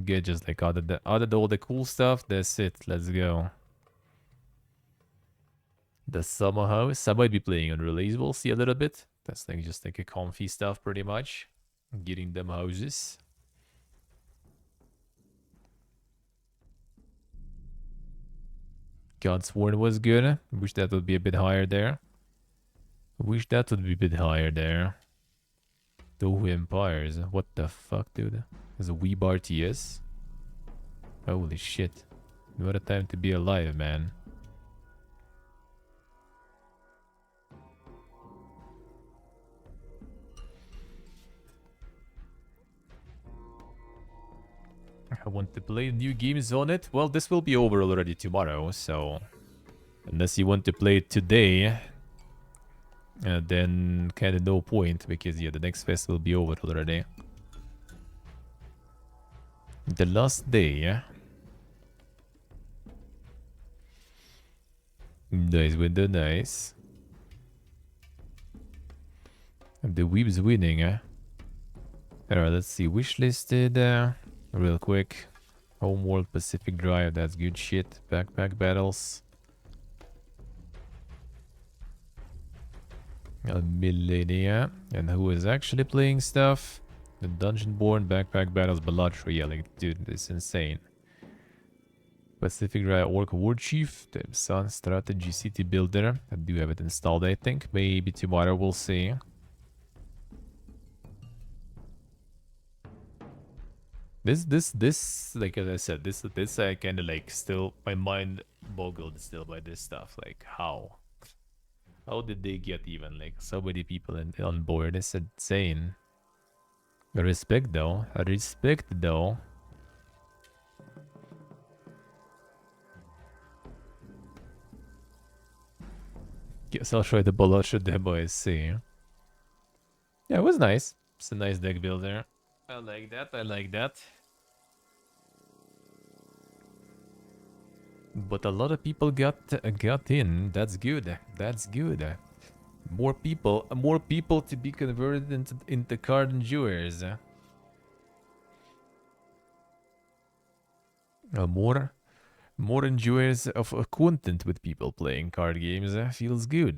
Get just like out of all the cool stuff. That's it. Let's go. The summer house. I might be playing on release. We'll see a little bit. That's like just like a comfy stuff, pretty much. Getting them houses. Godsworn was good. Wish that would be a bit higher there. Wish that would be a bit higher there. Two Empires. What the fuck, dude? There's a Weeb RTS. Holy shit. What a time to be alive, man. I want to play new games on it. Well, this will be over already tomorrow, so unless you want to play it today, then kind of no point, because yeah, the next fest will be over already. The last day, yeah. Nice window, nice. And the weeb's winning, eh? Alright, let's see. Wishlisted, real quick. Homeworld Pacific Drive, that's good shit. Backpack battles. Millennia. And who is actually playing stuff? The Dungeon-born Backpack Battles Balatro. Yeah, like, dude, this is insane. Pacific Drive Orc War Chief. The Sun Strategy City Builder. I do have it installed, I think. Maybe tomorrow, we'll see. This, like as I said, this I kind of like still, my mind boggled still by this stuff. Like, how did they get even like so many people on board? It's insane. Respect though. Guess I'll try the Balocha demo and see. Yeah, it was nice. It's a nice deck builder. I like that. But a lot of people got in. That's good. More people to be converted into card enjoyers. More enjoyers of content with people playing card games. Feels good.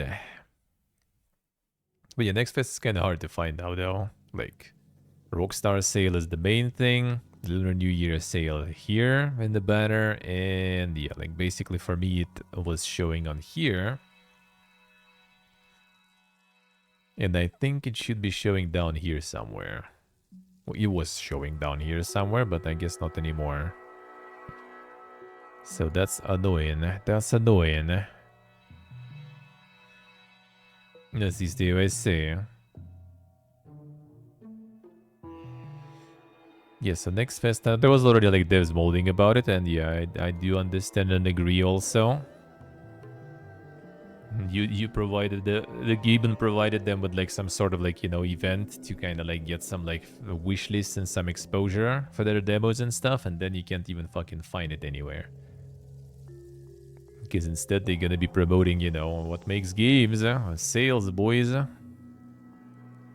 But yeah, next fest is kind of hard to find out though. Like, Rockstar sale is the main thing. Lunar New Year sale here in the banner. And yeah, like basically for me it was showing on here. And I think it should be showing down here somewhere. Well, it was showing down here somewhere, but I guess not anymore. So that's annoying. Let's see what I say. Yeah, so next fest, there was already like devs molding about it, and yeah, I do understand and agree also. You provided the Gibbon provided them with like some sort of like, you know, event to kind of like get some like wish lists and some exposure for their demos and stuff, and then you can't even fucking find it anywhere. Because instead they're gonna be promoting, you know, what makes games, sales, boys.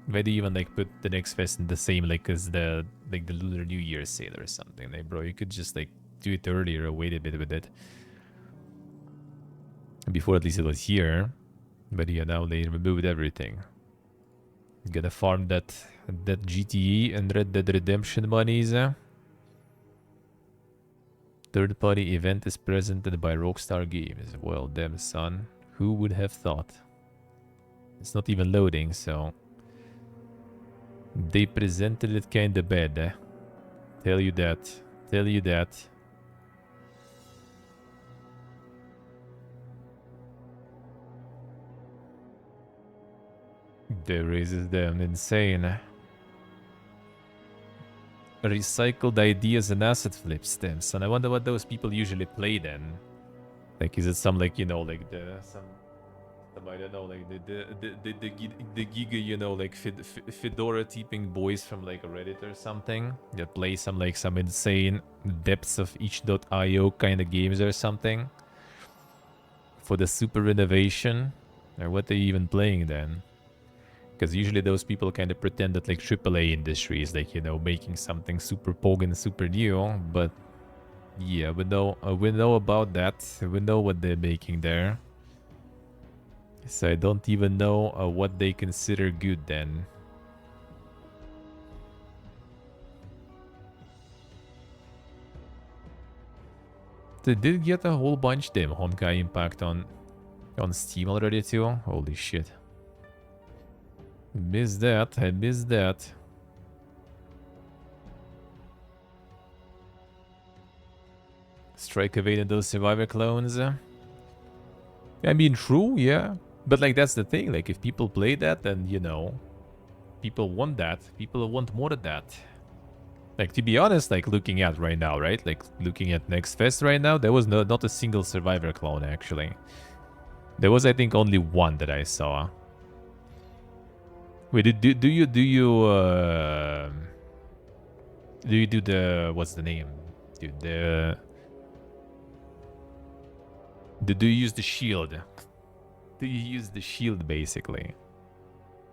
Maybe even like put the next fest in the same like as the Lunar New Year sale or something. Like, bro, you could just like do it earlier or wait a bit with it. Before at least it was here. But yeah, now they removed everything. You gotta farm that GTE and Red Dead Redemption monies. Third party event is presented by Rockstar Games. Well, damn son. Who would have thought? It's not even loading, so they presented it kinda bad. Tell you that. They raises them insane. Recycled ideas and asset flips, damn son. I wonder what those people usually play then. Like, is it some like, you know, like some I don't know, like the giga, you know, like Fedora tipping boys from like Reddit or something that play some like some insane depths of itch.io kind of games or something for the super renovation, or what are you even playing then? Because usually those people kind of pretend that like AAA industry is like, you know, making something super poggin, super new, but yeah, we know about that. We know what they're making there. So I don't even know what they consider good then. They did get a whole bunch, damn, Honkai Impact on Steam already too. Holy shit. I missed that. Strike evaded those Survivor clones. I mean, true, yeah. But like, that's the thing. Like, if people play that, then, you know, people want that. People want more of that. Like, to be honest, like, looking at right now, right? Like, looking at Next Fest right now, there was not a single Survivor clone, actually. There was, I think, only one that I saw. Wait, do you do the... What's the name? Dude, do you use the shield? Do you use the shield, basically?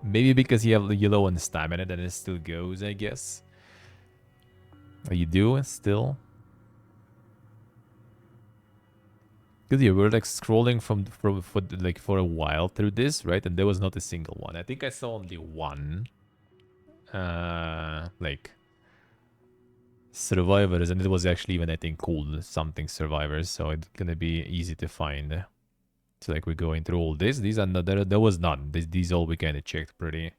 Maybe because you have yellow on stamina, then it still goes, I guess. Oh, you do still? Because yeah, we're like scrolling for a while through this, right? And there was not a single one. I think I saw only one. Like survivors, and it was actually even, I think, called something survivors, so it's gonna be easy to find. So like we're going through all this. These are not there was none. These all we kind of checked pretty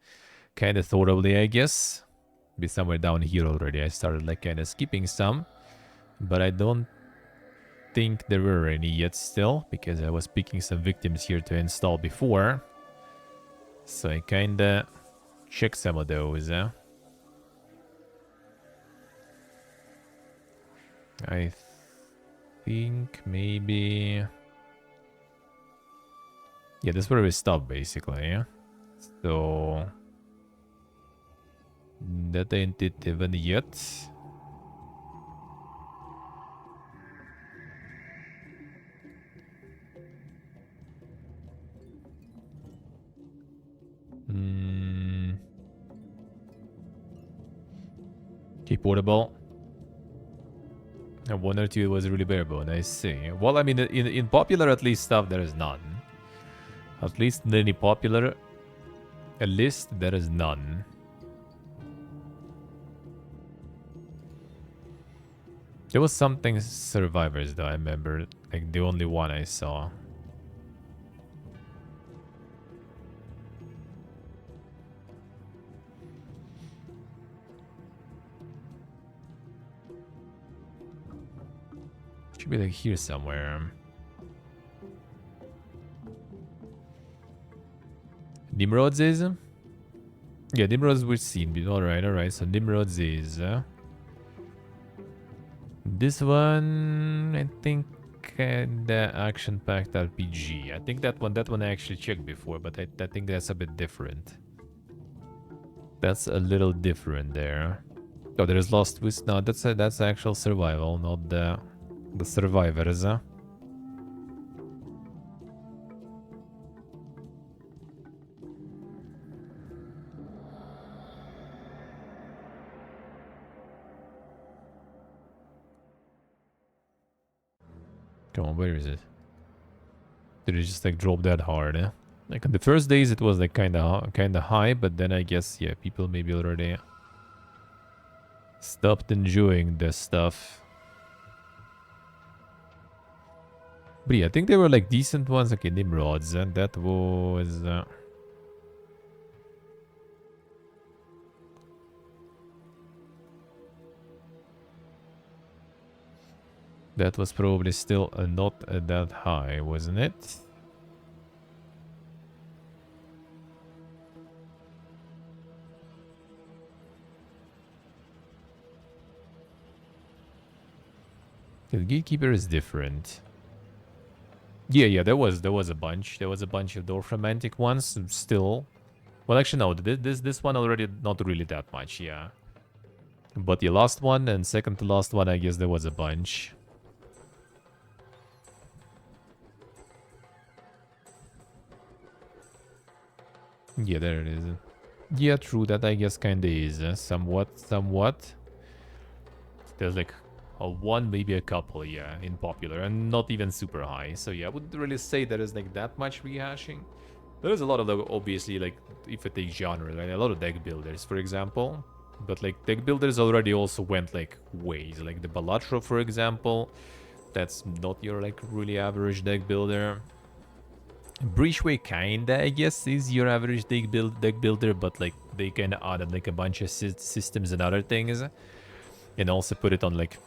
kind of thoroughly, I guess. Be somewhere down here already. I started like kind of skipping some, but I don't think there were any yet still, because I was picking some victims here to install before. So I kinda check some of those. I think maybe... Yeah, that's where we stop, basically. Yeah? So... That ain't it even yet. Okay, portable. And one or two was really barebone, I see. Well, I mean, in popular at least stuff, there is none. At least in any popular list, there is none. There was something survivors, though, I remember. Like, the only one I saw. Should be like here somewhere. Nimrod's is? Yeah, Nimrod's we've seen. Alright. So Nimrod's is... This one, I think, the action-packed RPG. I think that one I actually checked before, but I think that's a bit different. That's a little different there. Oh, there's Lost West. No, that's actual survival, not the survivors. Come on, where is it? Did it just like drop that hard? Like on the first days, it was like kind of high, but then I guess yeah, people maybe already stopped enjoying this stuff. But yeah, I think they were like decent ones. Okay, Nimrods, and that was... That was probably still not that high, wasn't it? The Gatekeeper is different. Yeah, there was a bunch. There was a bunch of Dorfromantic ones still. Well, actually, no. This one already not really that much, yeah. But the last one and second to last one, I guess there was a bunch. Yeah, there it is. Yeah, true. That I guess kinda is. Somewhat. There's like a one, maybe a couple, yeah, in popular, and not even super high. So yeah, I wouldn't really say there is like that much rehashing. There is a lot of, obviously, like, if I take genre, like a lot of deck builders, for example. But like deck builders already also went like ways. Like the Balatro, for example. That's not your like really average deck builder. Breachway kinda, I guess, is your average deck builder, but like they kinda added like a bunch of systems and other things, and also put it on like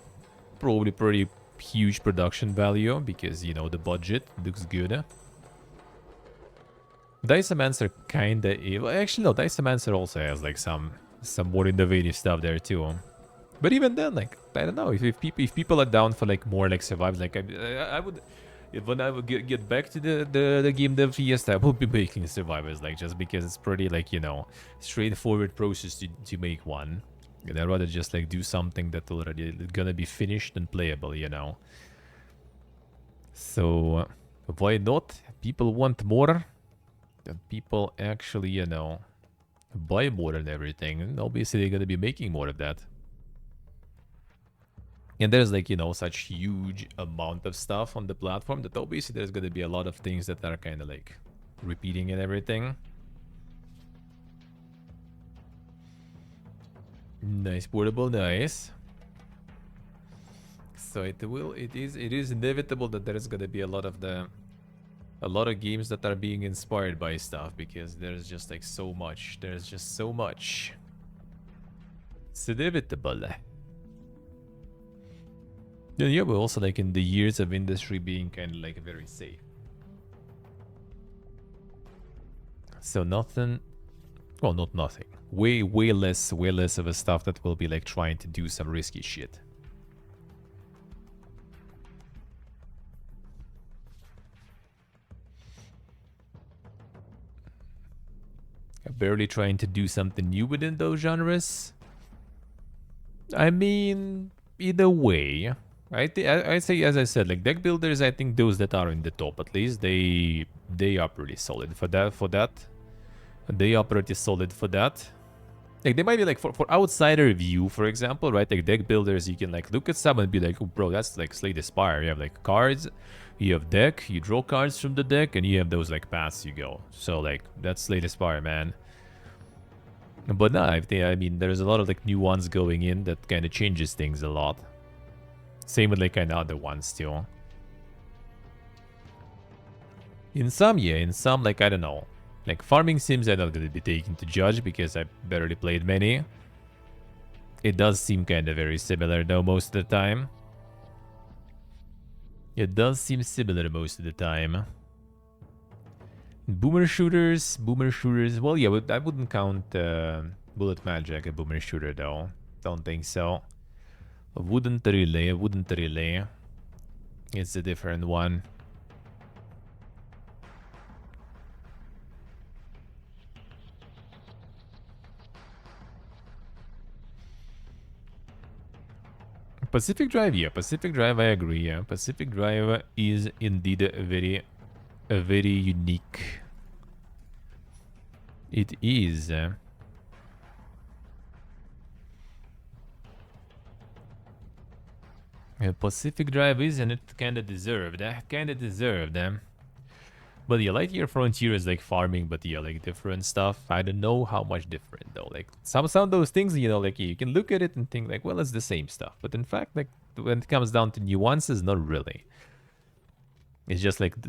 probably pretty huge production value because, you know, the budget looks good. Dicemancer kinda... Well, actually, no, Dicemancer also has like some more innovative stuff there too. But even then, like, I don't know, if people are down for like more like survival, like I would, when I would get back to the game dev fiesta, I will be making survivors, like, just because it's pretty like, you know, straightforward process to make one. And I'd rather just like do something that already gonna be finished and playable, you know. So why not? People want more. And people actually, you know, buy more and everything. And obviously they're gonna be making more of that. And there's like, you know, such huge amount of stuff on the platform that obviously there's gonna be a lot of things that are kind of like repeating and everything. Nice portable, nice. So it is inevitable that there's gonna be a lot of games that are being inspired by stuff, because there's just like so much. There's just so much. It's inevitable. Yeah, but also like in the years of industry being kind of like very safe. So nothing, well, not nothing. Way less of a stuff that will be like trying to do some risky shit. Barely trying to do something new within those genres. I mean, either way, I say, as I said, like deck builders, I think those that are in the top at least, they are pretty solid for that. They are pretty solid for that. Like they might be like for outsider view, for example, right? Like deck builders, you can like look at some and be like, oh, bro, that's like Slay the Spire. You have like cards, you have deck, you draw cards from the deck, and you have those like paths you go. So like that's Slay the Spire, man. But no, I mean, there's a lot of like new ones going in that kind of changes things a lot. Same with like kind of other ones too. In some, yeah, in some, like, I don't know. Like farming sims, I'm not going to be taken to judge because I barely played many. It does seem kind of very similar though most of the time. It does seem similar most of the time. Boomer shooters, well, yeah, I wouldn't count Bullet Magic a boomer shooter though. Don't think so. Wouldn't really. It's a different one. Pacific Drive, yeah, Pacific Drive, I agree, yeah. Pacific Drive is indeed a very unique. It is. Pacific Drive is, and it kind of deserved. But yeah, Lightyear Frontier is like farming, but yeah, like different stuff. I don't know how much different though. Like some of those things, you know, like you can look at it and think like, well, it's the same stuff. But in fact, like when it comes down to nuances, not really. It's just like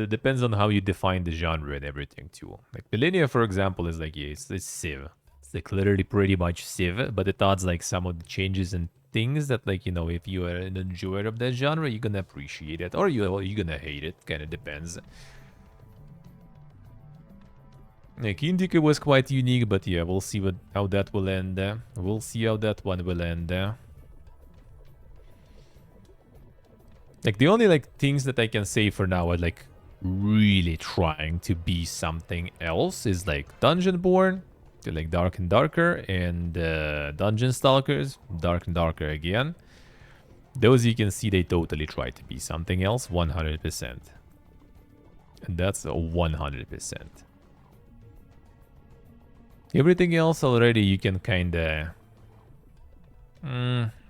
depends on how you define the genre and everything too. Like Millennia, for example, is like, yeah, it's Civ. It's like literally pretty much Civ, but it adds like some of the changes and things that, like, you know, if you are an enjoyer of that genre, you're gonna appreciate it, or you're gonna hate it. Kind of depends. Like Indica was quite unique, but yeah, we'll see how that will end. We'll see how that one will end. Like the only like things that I can say for now are like really trying to be something else is like Dungeonborn, to like Dark and Darker, and Dungeon Stalkers, Dark and Darker again. Those you can see they totally try to be something else, 100%. And that's a 100%. Everything else already you can kinda,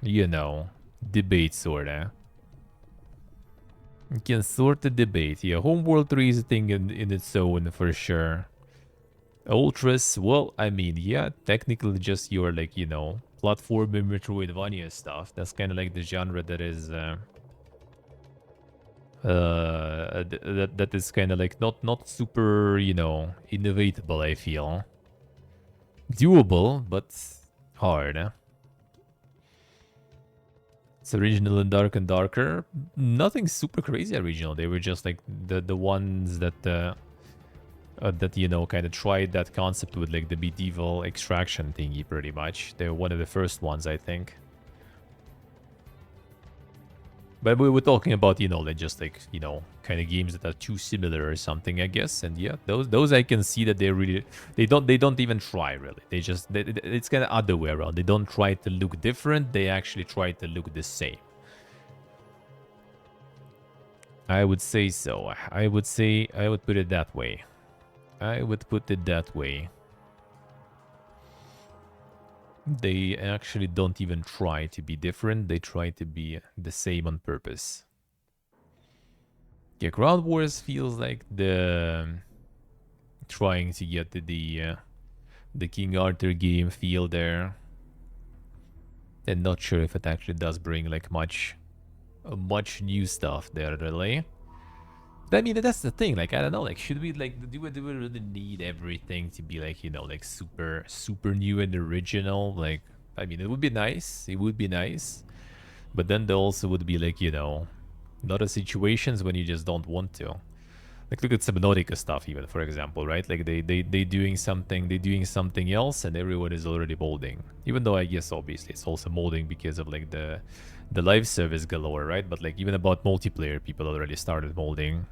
you know, debate sorta. You can sorta debate. Yeah, Homeworld 3 is a thing in its own for sure. Ultras, well, I mean, yeah, technically just your, like, you know, platformer Metroidvania stuff. That's kind of like the genre that is that is kind of like not super, you know, innovatable, I feel. Doable, but hard. It's original and darker. Nothing super crazy original. They were just like the ones that that, you know, kind of tried that concept with like the medieval extraction thingy pretty much. They're one of the first ones, I think. But we were talking about, like just like, kind of games that are too similar or something, I guess. And yeah, those I can see that they don't even try really. It's kind of other way around. They don't try to look different. They actually try to look the same. I would say so. I would put it that way. I would put it that way. They actually don't even try to be different. They try to be the same on purpose. Yeah, Ground Wars feels like the trying to get the King Arthur game feel there. And not sure if it actually does bring like much new stuff there, really. I mean, that's the thing. Like, I don't know. Like, should we do we really need everything to be like like super new and original? Like, I mean, it would be nice. It would be nice, but then there also would be like a lot of situations when you just don't want to. Like, look at Subnautica stuff, even for example, right? Like they doing something else, and everyone is already molding. Even though I guess obviously it's also molding because of like the live service galore, right? But like even about multiplayer, people already started molding.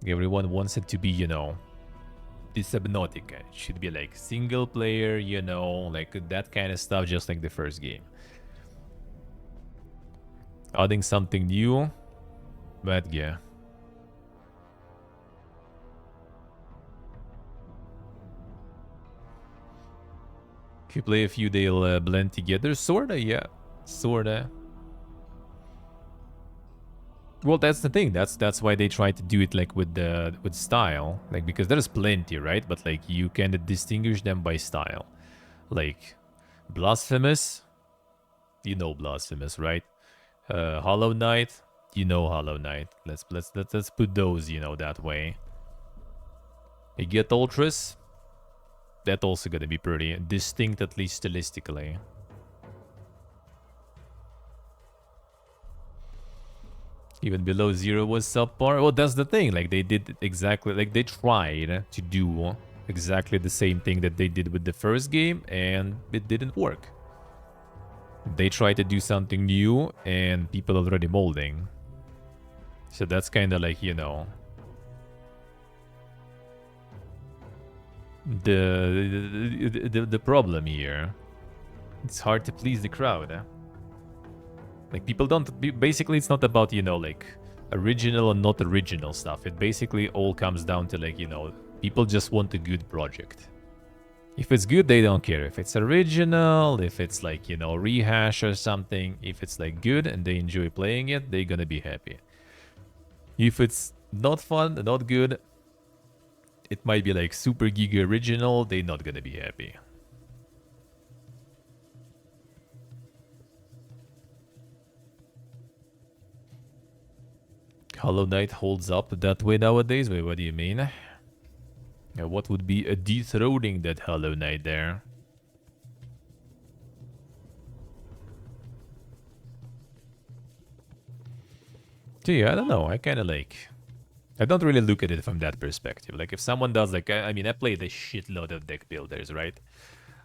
Everyone wants it to be, the Subnautica. It should be like single player, like that kind of stuff, just like the first game. Adding something new, but yeah. If you play a few, they'll blend together. Sorta, yeah. Sorta. Well, that's the thing. That's why they try to do it like with style, like because there's plenty, right? But like you kind of distinguish them by style. Like Blasphemous, Blasphemous, right? Hollow Knight, Hollow Knight. Let's put those, that way. You get Ultras. That's also gonna be pretty distinct, at least stylistically. Even Below Zero was subpar. Well, that's the thing. Like, they did exactly... Like, they tried to do exactly the same thing that they did with the first game, and it didn't work. They tried to do something new, and people already molding. So that's kind of like, the problem here. It's hard to please the crowd. Like, people don't... Basically, it's not about, like, original and not original stuff. It basically all comes down to, like, people just want a good project. If it's good, they don't care. If it's original, if it's, like, rehash or something, if it's, like, good and they enjoy playing it, they're gonna be happy. If it's not fun, not good, it might be, like, super giga original, they're not gonna be happy. Hollow Knight holds up that way nowadays? Wait, what do you mean? What would be a dethroning that Hollow Knight there? So yeah, I don't know. I kind of like... I don't really look at it from that perspective. Like, if someone does, like... I mean, I played a shitload of deck builders, right?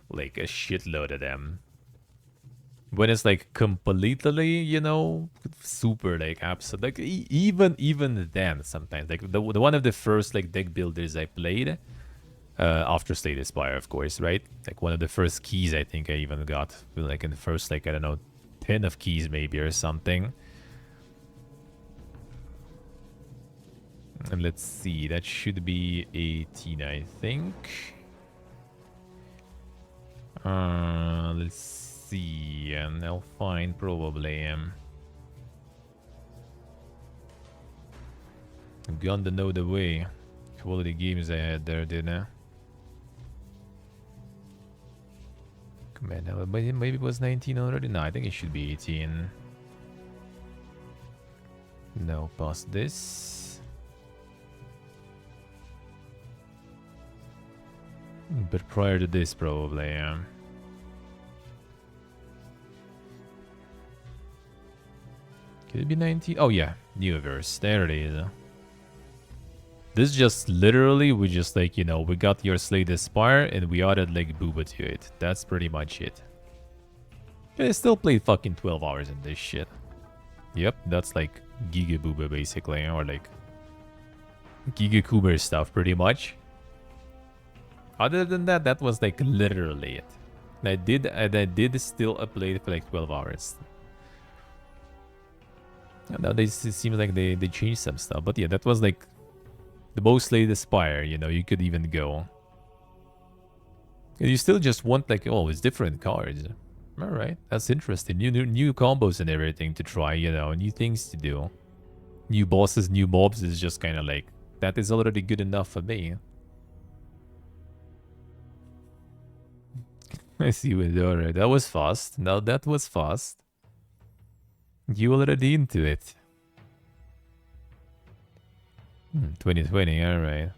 Like, a shitload of them. When it's like completely, super like absolute, like even then sometimes, like the one of the first like deck builders I played, after Slay the Spire, of course, right? Like one of the first keys I think I even got, like in the first like I don't know 10 of keys maybe or something. And let's see, that should be 18, I think. Let's see, and I'll find probably I'm gonna know the way. Quality games I had there, didn't I? Man, maybe it was 19 already. No, I think it should be 18. No, past this. But prior to this, probably, yeah. Could it be 19? Oh yeah, Neoverse. There it is. This just literally, we just like, we got your Slay the Spire and we added like Booba to it. That's pretty much it. I still played fucking 12 hours in this shit. Yep, that's like Gigabooba basically, or like Gigakuber stuff pretty much. Other than that, that was like literally it. And I did still play it for like 12 hours. And nowadays it seems like they changed some stuff. But yeah, that was like the most latest Spire, you know, you could even go. And you still just want like, oh, it's different cards. Alright, that's interesting. New combos and everything to try, you know, new things to do. New bosses, new mobs is just kind of like, that is already good enough for me. I see what, alright, that was fast. Now that was fast. You already into it. 2020, alright.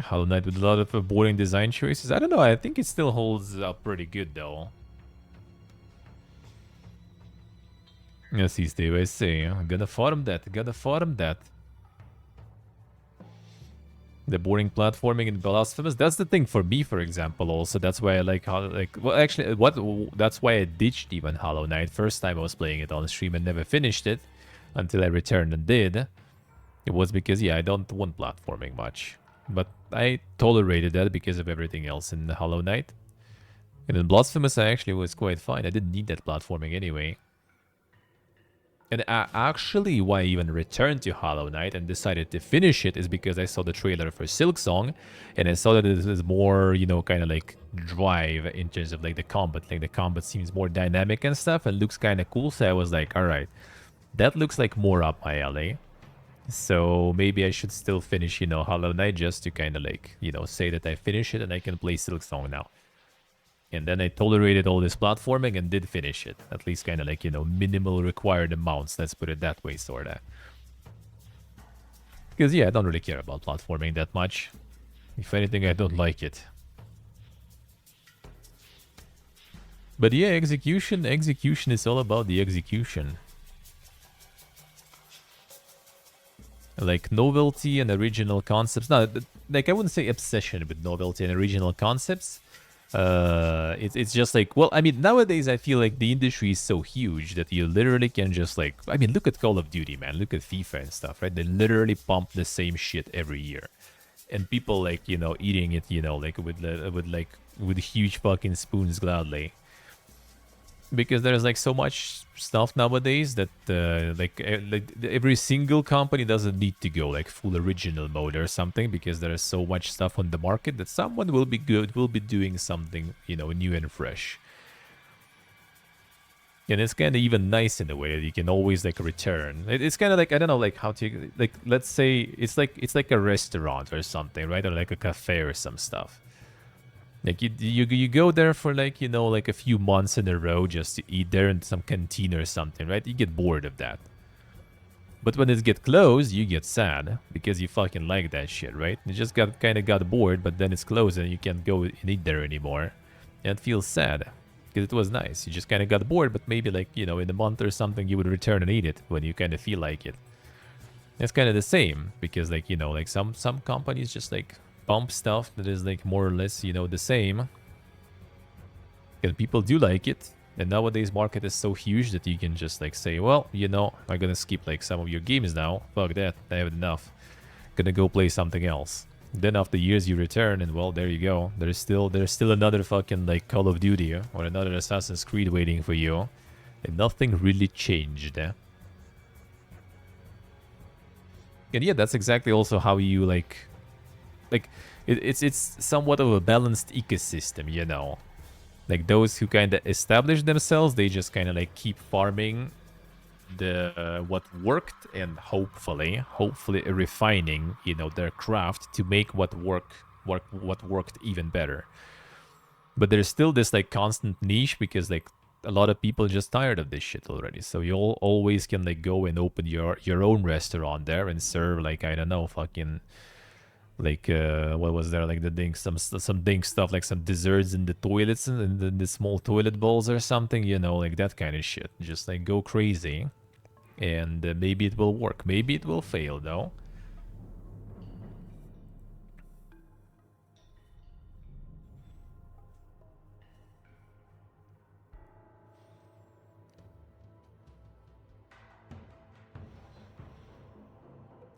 Hollow Knight with a lot of boring design choices. I don't know, I think it still holds up pretty good though. Yes, he's Dave, I say. I'm gonna farm that, The boring platforming in Blasphemous, that's the thing for me, for example, also. That's why I like how, like, well, actually, that's why I ditched even Hollow Knight. First time I was playing it on stream and never finished it until I returned and did. It was because, yeah, I don't want platforming much. But I tolerated that because of everything else in the Hollow Knight. And in Blasphemous, I actually was quite fine. I didn't need that platforming anyway. And actually, why I even returned to Hollow Knight and decided to finish it is because I saw the trailer for Silksong, and I saw that it was more, you know, kind of like drive in terms of like the combat. Like the combat seems more dynamic and stuff, and looks kind of cool. So I was like, all right, that looks like more up my alley. So maybe I should still finish, you know, Hollow Knight just to kind of like, you know, say that I finished it and I can play Silksong now. And then I tolerated all this platforming and did finish it. At least kind of like, you know, minimal required amounts. Let's put it that way, sort of. Because, yeah, I don't really care about platforming that much. If anything, I don't like it. But yeah, execution is all about the execution. Like novelty and original concepts. No, like I wouldn't say obsession with novelty and original concepts. It's just like, well, I mean, nowadays I feel like the industry is so huge that you literally can just like, I mean, look at Call of Duty, man. Look at FIFA and stuff, right? They literally pump the same shit every year. And people like, you know, eating it, you know, like with huge fucking spoons gladly. Because there's like so much stuff nowadays that like every single company doesn't need to go like full original mode or something, because there's so much stuff on the market that someone will be doing something, you know, new and fresh. And it's kind of even nice in a way that you can always like return. It's kind of like, I don't know, like how to, like, let's say it's like a restaurant or something, right? Or like a cafe or some stuff. Like you go there for like, you know, like a few months in a row just to eat there in some canteen or something, right? You get bored of that. But when it gets closed, you get sad because you fucking like that shit, right? You just kind of got bored, but then it's closed and you can't go and eat there anymore. And it feels sad because it was nice. You just kind of got bored, but maybe like, you know, in a month or something, you would return and eat it when you kind of feel like it. It's kind of the same because like, you know, like some companies just like pump stuff that is like more or less, you know, the same. And people do like it. And nowadays market is so huge that you can just like say, well, you know, I'm gonna skip like some of your games now. Fuck that, I have enough. Gonna go play something else. Then after years you return and well, there you go. There's still another fucking like Call of Duty or another Assassin's Creed waiting for you. And nothing really changed. And yeah, that's exactly also how you like it's somewhat of a balanced ecosystem, you know. Like those who kind of establish themselves, they just kind of like keep farming the what worked and hopefully refining, you know, their craft to make what worked even better. But there's still this like constant niche because like a lot of people just tired of this shit already. So you always can like go and open your own restaurant there and serve like, I don't know, fucking Like, what was there? Like the dink, some dink stuff, like some desserts in the toilets and in the small toilet bowls or something, you know, like that kind of shit. Just like go crazy, and maybe it will work. Maybe it will fail though.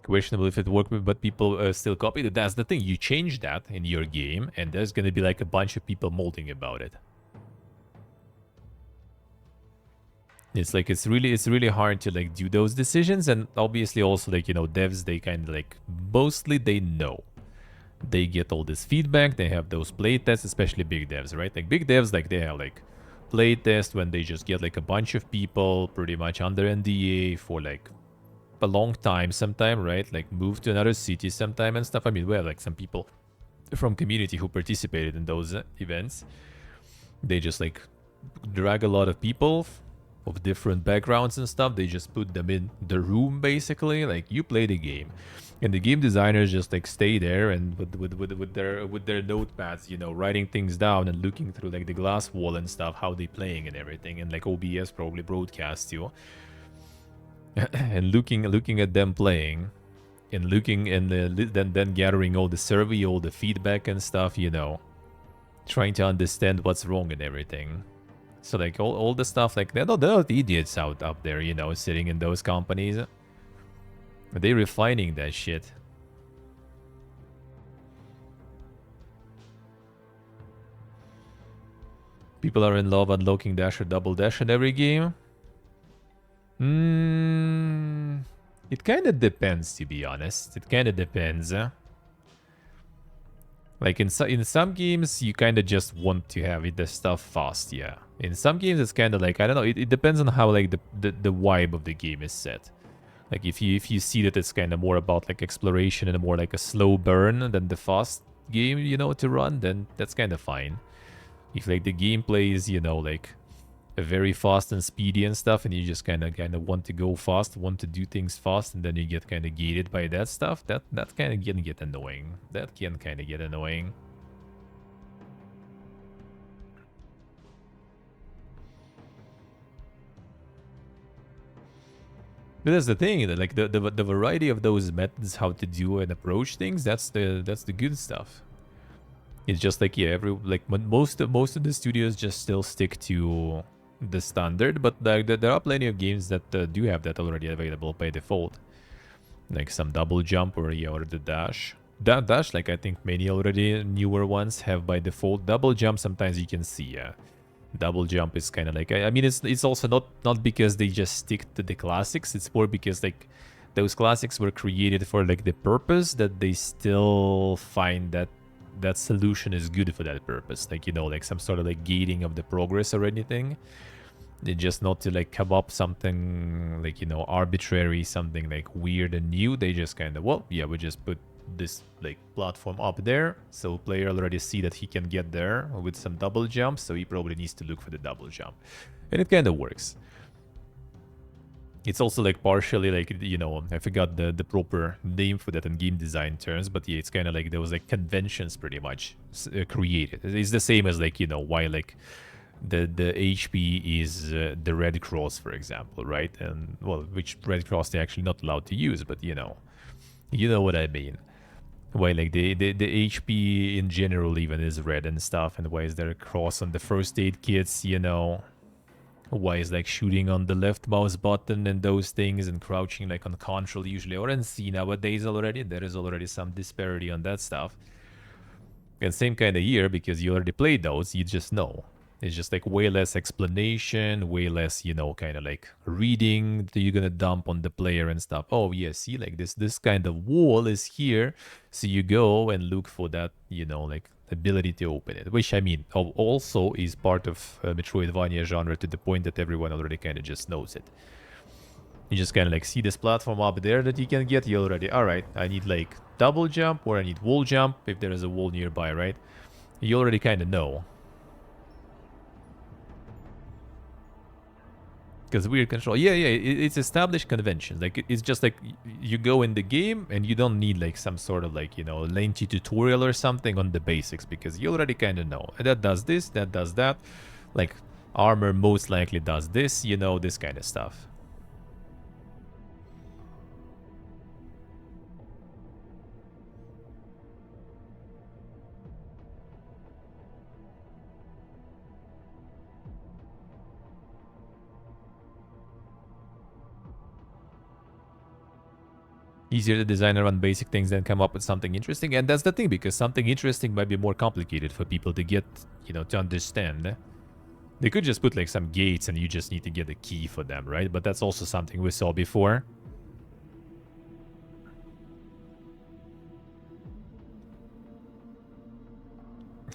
Questionable if it worked, but people still copied it. That's the thing. You change that in your game, and there's gonna be like a bunch of people molding about it. It's like it's really hard to like do those decisions, and obviously also like, you know, devs, they kind of like mostly they know. They get all this feedback, they have those playtests, especially big devs, right? Like big devs, like they have like playtest when they just get like a bunch of people pretty much under NDA for like a long time sometime, right? Like move to another city sometime and stuff. I mean, we have like some people from community who participated in those events. They just like drag a lot of people of different backgrounds and stuff. They just put them in the room basically. Like you play the game, and the game designers just like stay there and with their notepads, you know, writing things down and looking through like the glass wall and stuff, how they playing and everything, and like OBS probably broadcasts you, and looking at them playing, and looking and then gathering all the survey, all the feedback and stuff, you know, trying to understand what's wrong and everything. So like all the stuff, like they're not idiots out up there, you know, sitting in those companies. They're refining that shit. People are in love unlocking dash or double dash in every game. It kind of depends, to be honest. It kind of depends. Like in some games, you kind of just want to have the stuff fast, yeah. In some games, it's kind of like, I don't know, it depends on how like the vibe of the game is set. Like if you see that it's kind of more about like exploration and more like a slow burn than the fast game, you know, to run, then that's kind of fine. If like the gameplay is, you know, like very fast and speedy and stuff, and you just kind of want to go fast, want to do things fast, and then you get kind of gated by that stuff, that kind of can get annoying. That can kind of get annoying. But that's the thing, that like the variety of those methods, how to do and approach things, that's the good stuff. It's just like, yeah, most of the studios just still stick to the standard, but there are plenty of games that do have that already available by default, like some double jump or the dash. That dash, like I think many already newer ones have by default. Double jump sometimes you can see, yeah. Double jump is kind of like, I mean, it's also not because they just stick to the classics. It's more because like those classics were created for like the purpose that they still find that solution is good for that purpose. Like, you know, like some sort of like gating of the progress or anything. They just not to like come up something like, you know, arbitrary, something like weird and new. They just kind of, well, yeah, we just put this like platform up there, so player already see that he can get there with some double jumps, so he probably needs to look for the double jump, and it kind of works. It's also like partially like, you know, I forgot the proper name for that in game design terms, but yeah, it's kind of like there was like conventions pretty much created. It's the same as like, you know, why like the HP is the Red Cross, for example, right? And well, which Red Cross they're actually not allowed to use, but you know what I mean. Why like the HP in general even is red and stuff, and why is there a cross on the first aid kits, you know? Why is like shooting on the left mouse button and those things, and crouching like on control usually, or in C nowadays already, there is already some disparity on that stuff. And same kind of here, because you already played those, you just know. It's just like way less explanation, way less, you know, kind of like reading that you're gonna dump on the player and stuff. Oh yeah, see, like this kind of wall is here, so you go and look for that, you know, like ability to open it. Which I mean, also is part of Metroidvania genre, to the point that everyone already kind of just knows it. You just kind of like see this platform up there that you can get. You already, all right, I need like double jump, or I need wall jump if there is a wall nearby, right? You already kind of know. Because weird control. Yeah, yeah, it's established conventions. Like, it's just like you go in the game and you don't need like some sort of like, you know, lengthy tutorial or something on the basics because you already kind of know. That does this, that does that. Like, armor most likely does this, you know, this kind of stuff. Easier to design around basic things than come up with something interesting. And that's the thing, because something interesting might be more complicated for people to get, you know, to understand. They could just put like some gates and you just need to get a key for them, right? But that's also something we saw before.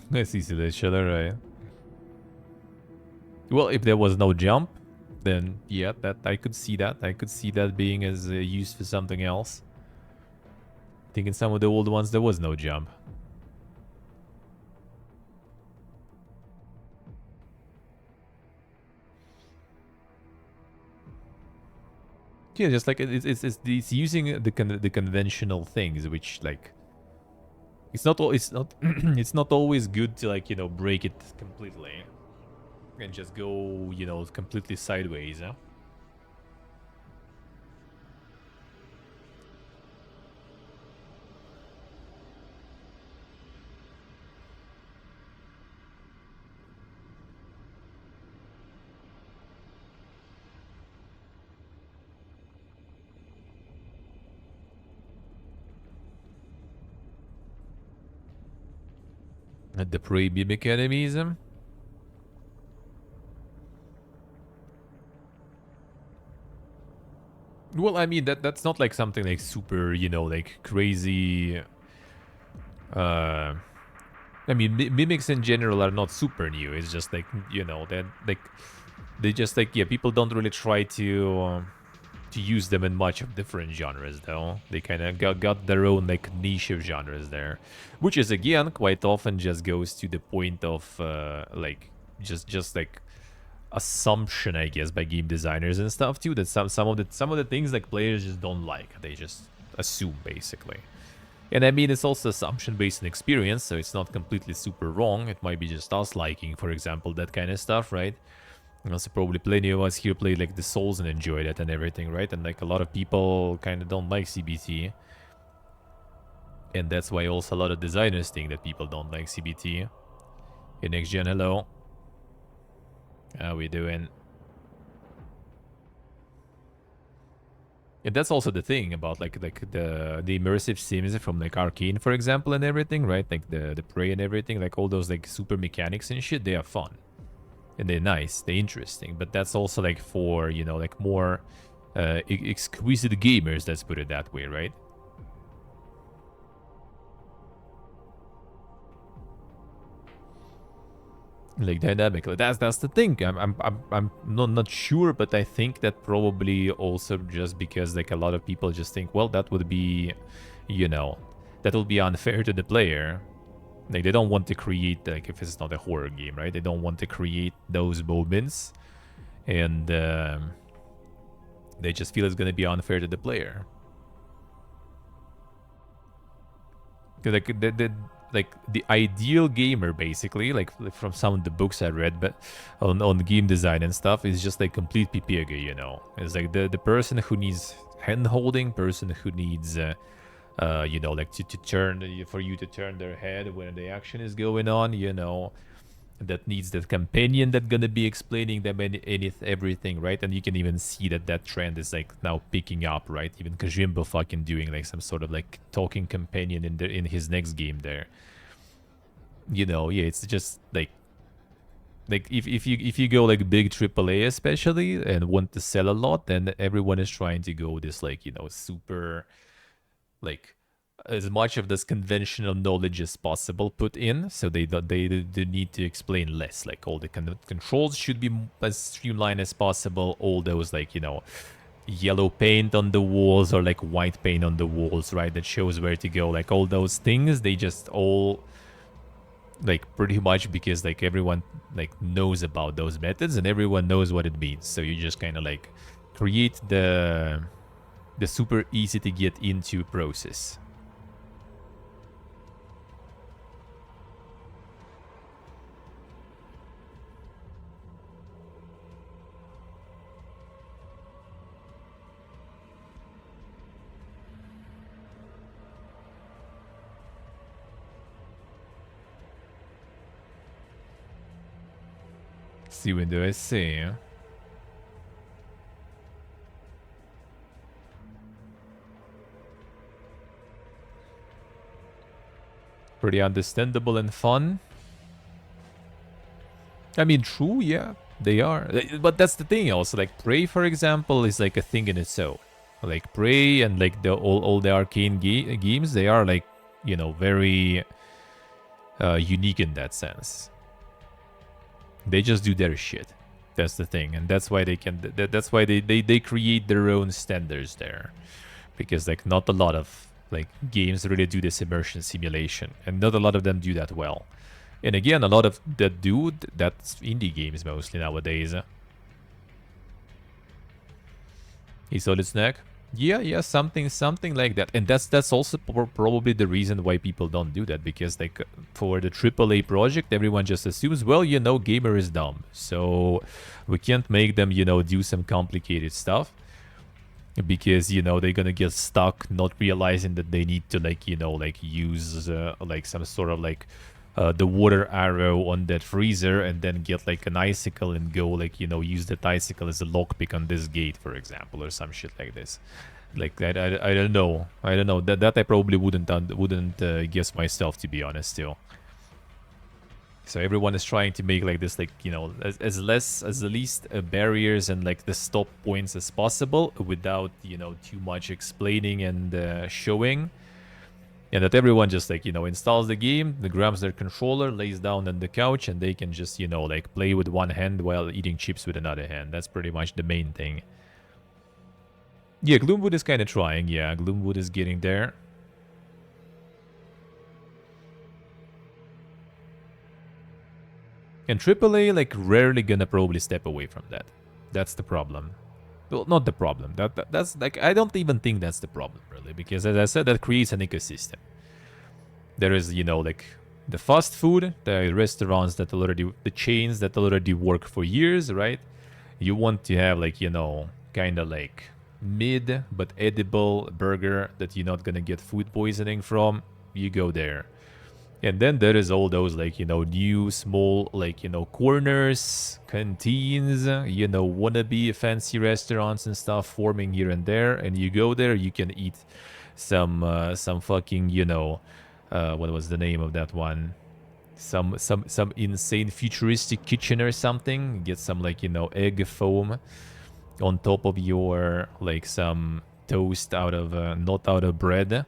Let's see each other, right? Well, if there was no jump, then yeah, that I could see that. I could see that being as used for something else. I think in some of the old ones there was no jump. Yeah, just like it's using the conventional things, which like it's not it's not always good to like, you know, break it completely and just go, you know, completely sideways. Huh? The pre-mimic enemies. Well, I mean that's not like something like super, you know, like crazy. I mean, mimics in general are not super new. It's just like, you know, that like they just like, yeah, people don't really try to use them in much of different genres though. They kind of got their own like niche of genres there, which is again quite often just goes to the point of like just like assumption, I guess, by game designers and stuff too, that some of the things like players just don't like. They just assume basically. And I mean, it's also assumption based on experience, so it's not completely super wrong. It might be just us liking, for example, that kind of stuff, right? And also probably plenty of us here play like the Souls and enjoy that and everything, right? And like a lot of people kind of don't like CBT. And that's why also a lot of designers think that people don't like CBT. Hey, next gen, hello. How we doing? And that's also the thing about like the immersive sims from like Arcane, for example, and everything, right? Like the Prey and everything, like all those like super mechanics and shit, they are fun. And they're nice, they're interesting. But that's also like for, you know, like more exquisite gamers, let's put it that way, right? Like dynamically, that's the thing. I'm not sure, but I think that probably also just because like a lot of people just think, well, that would be, you know, that will be unfair to the player. Like they don't want to create, like, if it's not a horror game, right? They don't want to create those moments, and they just feel it's gonna be unfair to the player. Like the ideal gamer, basically, like from some of the books I read, but on game design and stuff, is just like complete PPG, you know. It's like the person who needs hand holding, person who needs you know, like to turn, for you to turn their head when the action is going on, you know, that needs that companion that's gonna be explaining them everything, right? And you can even see that trend is like now picking up, right? Even Kojimbo fucking doing like some sort of like talking companion in his next game there. You know, yeah, it's just like if you go like big AAA especially and want to sell a lot, then everyone is trying to go this like, you know, super like as much of this conventional knowledge as possible put in, so they need to explain less. Like all the controls should be as streamlined as possible. All those like, you know, yellow paint on the walls or like white paint on the walls, right? That shows where to go. Like all those things, they just all Like pretty much because like everyone like knows about those methods and everyone knows what it means. So you just kind of like create the super easy to get into process. See window I see. Pretty understandable and fun. I mean, true, yeah, they are. But that's the thing also. Like Prey, for example, is like a thing in itself. Like Prey and like the all the arcane games, they are like, you know, very unique in that sense. They just do their shit. That's the thing, and that's why they can. That's why they create their own standards there, because like not a lot of like games really do this immersion simulation, and not a lot of them do that well. And again, a lot of that do that's indie games mostly nowadays. He Solid Snack. Yeah, yeah, something like that. And that's also probably the reason why people don't do that, because like for the AAA project, everyone just assumes, well, you know, gamer is dumb, so we can't make them, you know, do some complicated stuff, because you know they're gonna get stuck not realizing that they need to like, you know, like use like some sort of like the water arrow on that freezer and then get like an icicle and go like, you know, use that icicle as a lockpick on this gate, for example, or some shit like this. Like I don't know. I don't know. That I probably wouldn't guess myself, to be honest, still. So everyone is trying to make like this, like, you know, as the least barriers and like the stop points as possible without, you know, too much explaining and showing. And that everyone just like, you know, installs the game, grabs their controller, lays down on the couch, and they can just, you know, like play with one hand while eating chips with another hand. That's pretty much the main thing. Yeah, Gloomwood is kind of trying. Yeah, Gloomwood is getting there. And AAA, like, rarely gonna probably step away from that. That's the problem. Well, not the problem. That's like, I don't even think that's the problem, really, because as I said, that creates an ecosystem. There is, you know, like the fast food, the restaurants that already, the chains that already work for years, right? You want to have like, you know, kind of like mid but edible burger that you're not gonna get food poisoning from. You go there. And then there is all those like, you know, new small like, you know, corners, canteens, you know, wannabe fancy restaurants and stuff forming here and there. And you go there, you can eat some fucking, you know, what was the name of that one? Some insane futuristic kitchen or something. Get some like, you know, egg foam on top of your like some toast out of not out of bread,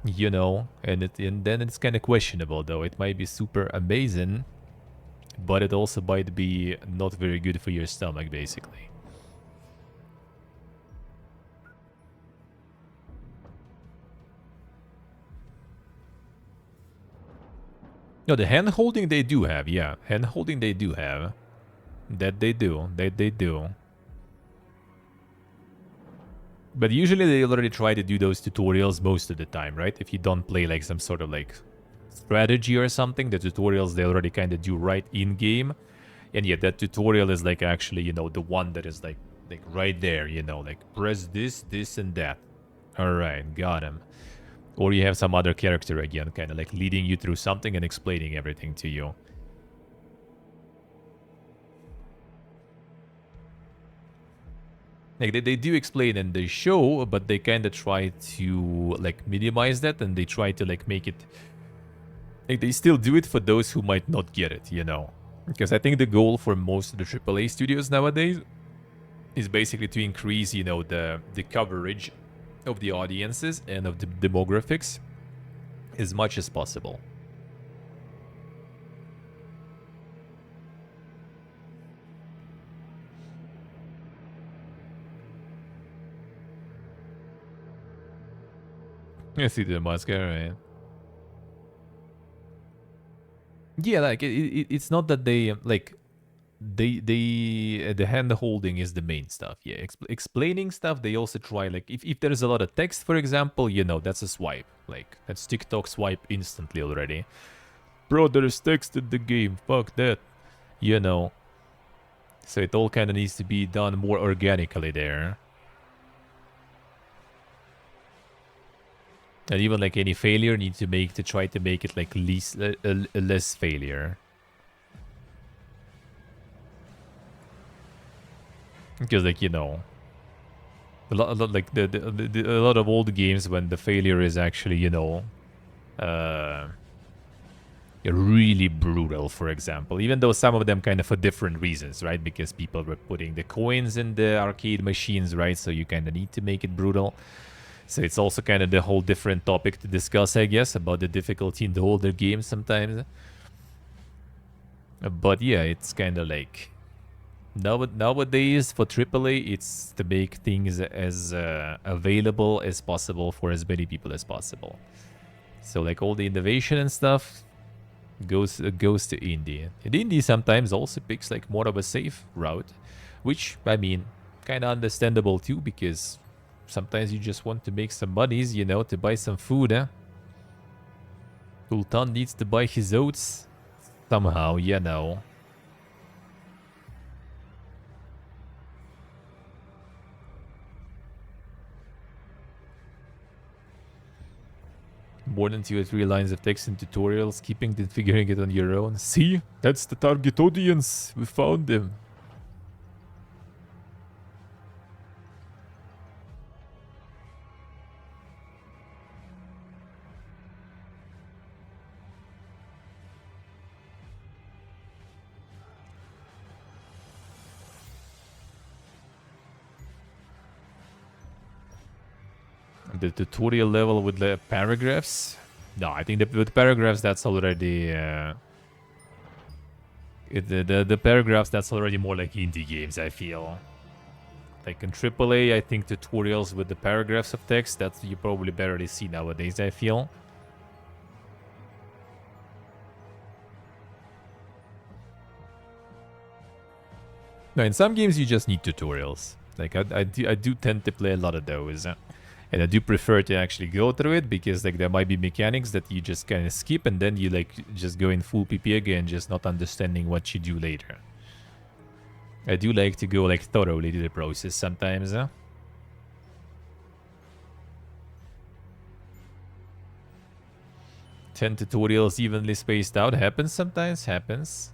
you know, and then it's kind of questionable though. It might be super amazing, but it also might be not very good for your stomach, basically. No, the hand holding they do have, yeah. Hand holding they do have. That they do. They do. But usually they already try to do those tutorials most of the time, right? If you don't play like some sort of like strategy or something, the tutorials they already kind of do right in game. And yet that tutorial is like actually, you know, the one that is like right there, you know, like press this and that. All right, got him. Or you have some other character again, kind of like leading you through something and explaining everything to you. Like they do explain in the show, but they kind of try to like minimize that, and they try to like make it like they still do it for those who might not get it, you know. Because I think the goal for most of the AAA studios nowadays is basically to increase, you know, the coverage of the audiences and of the demographics as much as possible. I see the mask, right? Yeah, like it's not that they like the hand holding is the main stuff. Yeah, explaining stuff. They also try like if there's a lot of text, for example, that's a swipe. Like that's TikTok swipe instantly already. Bro, there's text in the game. Fuck that. You know. So it all kind of needs to be done more organically there. And even like any failure needs to try to make it like least a less failure. Because like a lot like a lot of old games when the failure is actually uh really brutal, for example, even though some of them kind of for different reasons, right? Because people were putting the coins in the arcade machines, right? So you kind of need to make it brutal. So it's also kind of the whole different topic to discuss, I guess, about the difficulty in the older games sometimes. But yeah, it's kind of like nowadays for AAA, it's to make things as available as possible for as many people as possible. So like all the innovation and stuff goes to indie. And indie sometimes also picks like more of a safe route, which I mean, kind of understandable too, because sometimes you just want to make some monies, to buy some food, eh? Sultan needs to buy his oats somehow, More than 2 or 3 lines of text in tutorials, keeping and figuring it on your own. See? That's the target audience. We found them. The tutorial level with the paragraphs? No, I think with paragraphs, that's already... the paragraphs, that's already more like indie games, I feel. Like in AAA, I think tutorials with the paragraphs of text, that's you probably barely see nowadays, I feel. No, in some games you just need tutorials. Like I do tend to play a lot of those. And I do prefer to actually go through it because like there might be mechanics that you just kind of skip and then you like just go in full PP again, just not understanding what you do later. I do like to go like thoroughly to the process sometimes. 10 tutorials evenly spaced out happens sometimes, happens.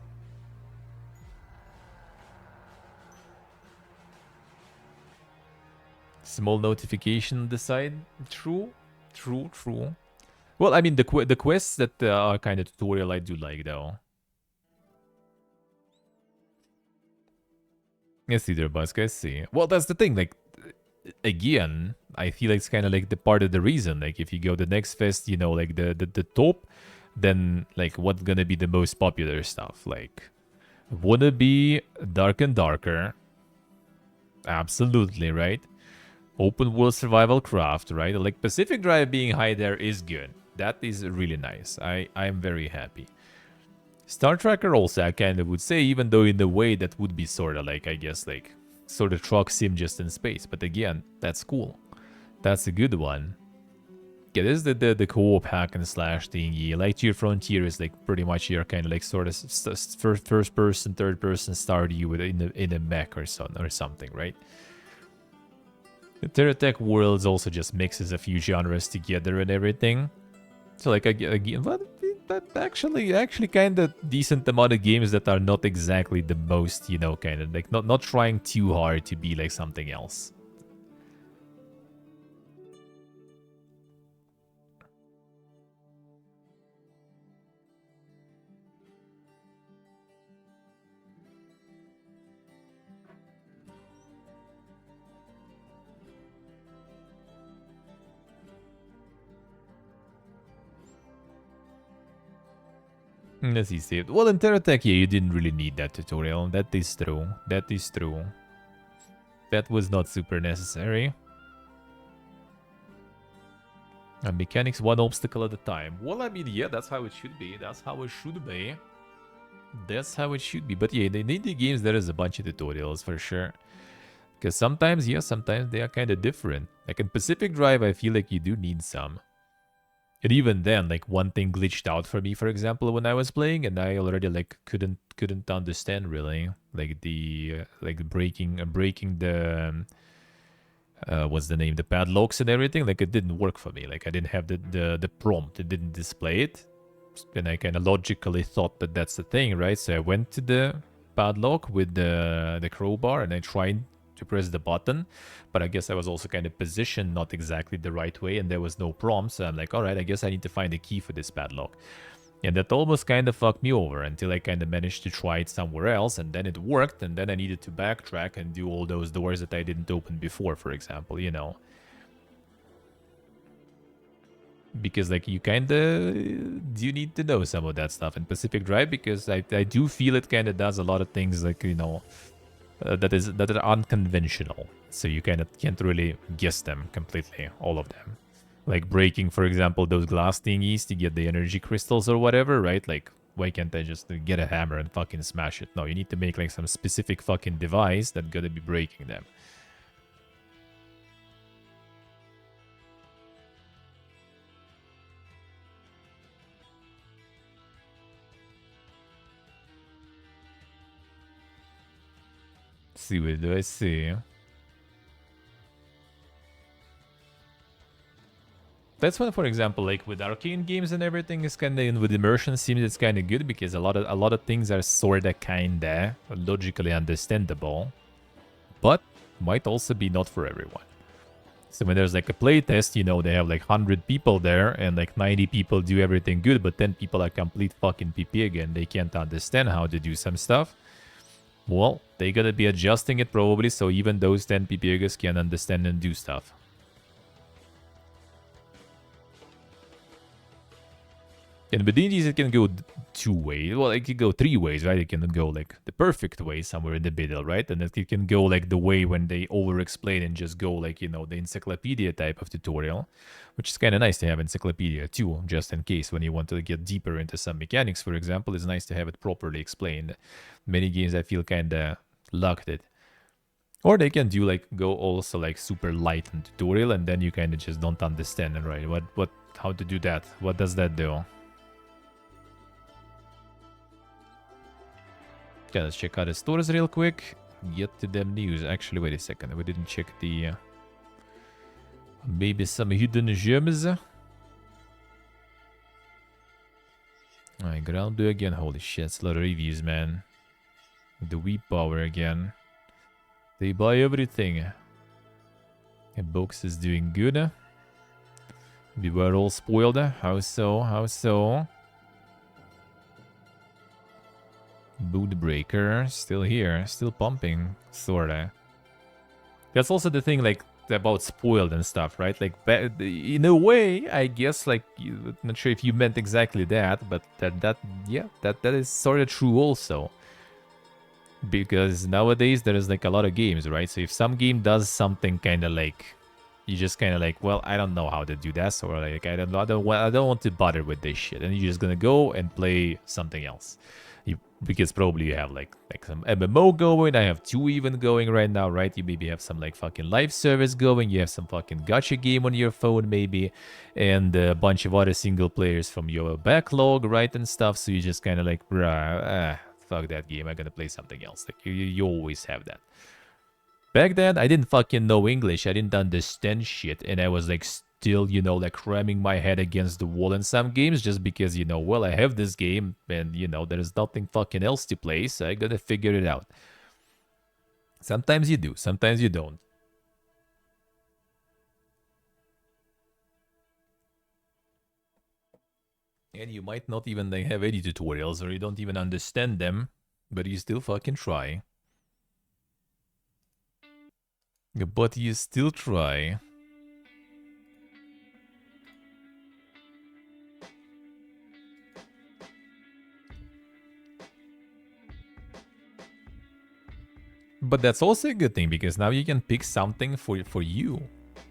Small notification on the side. True, true, true. Well, I mean, the quests that are kind of tutorial I do like, though. I see there, Busk, I see. Well, that's the thing, like, again, I feel like it's kind of like the part of the reason. Like, if you go the next fest, like the top, then, like, what's gonna be the most popular stuff? Like, wanna be Dark and Darker. Absolutely, right? Open world survival craft, right? Like Pacific Drive being high there is good. That is really nice. I'm very happy. Star Tracker also, I kind of would say, even though in a way that would be sort of like, I guess, like, sort of truck sim just in space. But again, that's cool. That's a good one. Yeah, this is the co-op hack and slash thingy. Lightyear Frontier is like pretty much your kind of like sort of first person, third person Stardew with in a mech or something, right? The Terratech Worlds also just mixes a few genres together and everything. So like again, that actually kind of decent amount of games that are not exactly the most, kind of like not trying too hard to be like something else. Let's see, saved. Well, in Terratech, yeah, you didn't really need that tutorial. That is true. That is true. That was not super necessary. And mechanics one obstacle at a time. Well, I mean, yeah, that's how it should be. That's how it should be. That's how it should be. But yeah, in indie games, there is a bunch of tutorials for sure. Because sometimes, yeah, sometimes they are kind of different. Like in Pacific Drive, I feel like you do need some. And even then, like one thing glitched out for me, for example, when I was playing, and I already like couldn't understand really, like the like breaking the what's the name, the padlocks and everything. Like it didn't work for me. Like I didn't have the prompt. It didn't display it, and I kind of logically thought that that's the thing, right? So I went to the padlock with the crowbar and I tried to press the button, but I guess I was also kind of positioned not exactly the right way, and there was no prompt. So I'm like, all right, I guess I need to find a key for this padlock. And that almost kind of fucked me over until I kind of managed to try it somewhere else, and then it worked, and then I needed to backtrack and do all those doors that I didn't open before, for example, you know. Because like you kind of do need to know some of that stuff in Pacific Drive, because I do feel it kind of does a lot of things like, you know, that are unconventional. So you kind of can't really guess them completely, all of them. Like breaking, for example, those glass thingies to get the energy crystals or whatever, right? Like, why can't I just get a hammer and fucking smash it? No, you need to make like some specific fucking device that gotta be breaking them. See, what do I see? That's when, for example, like with arcade games and everything, is kind of with immersion seems it's kind of good because a lot of things are sorta kinda logically understandable, but might also be not for everyone. So when there's like a playtest, you know, they have like 100 people there and like 90 people do everything good, but 10 people are complete fucking PP again. They can't understand how to do some stuff. Well, they gotta be adjusting it probably so even those 10 PPGs can understand and do stuff. And with indies, it can go two ways. Well, it can go three ways, right? It can go like the perfect way somewhere in the middle, right? And it can go like the way when they over-explain and just go like, you know, the encyclopedia type of tutorial, which is kind of nice to have encyclopedia too, just in case when you want to get deeper into some mechanics, for example, it's nice to have it properly explained. Many games I feel kind of lacked it. Or they can do like go also like super light in tutorial and then you kind of just don't understand, right? How to do that? What does that do? Okay, let's check out the stores real quick. Get to them news. Actually, wait a second. We didn't check the... maybe some hidden gems. Alright, Ground again. Holy shit, it's a lot of reviews, man. The Wii Power again. They buy everything. And Box is doing good. We were all spoiled. How so? How so? Bootbreaker, still here, still pumping, sorta. That's also the thing, like, about spoiled and stuff, right? Like, in a way, I guess, like, not sure if you meant exactly that, but that is sort of true also. Because nowadays, there is, like, a lot of games, right? So if some game does something kind of like, you just kind of like, well, I don't know how to do that, so like, I don't want to bother with this shit, and you're just gonna go and play something else. Because probably you have like some MMO going. I have 2 even going right now, right? You maybe have some like fucking live service going. You have some fucking gacha game on your phone maybe, and a bunch of other single players from your backlog, right, and stuff. So you just kind of like, bruh, fuck that game. I'm gonna play something else. Like you always have that. Back then, I didn't fucking know English. I didn't understand shit, and I was like still, you know, like ramming my head against the wall in some games just because, you know, well, I have this game and, you know, there's nothing fucking else to play, so I gotta figure it out. Sometimes you do, sometimes you don't. And you might not even like, have any tutorials or you don't even understand them, but you still fucking try. But you still try. But that's also a good thing, because now you can pick something for you.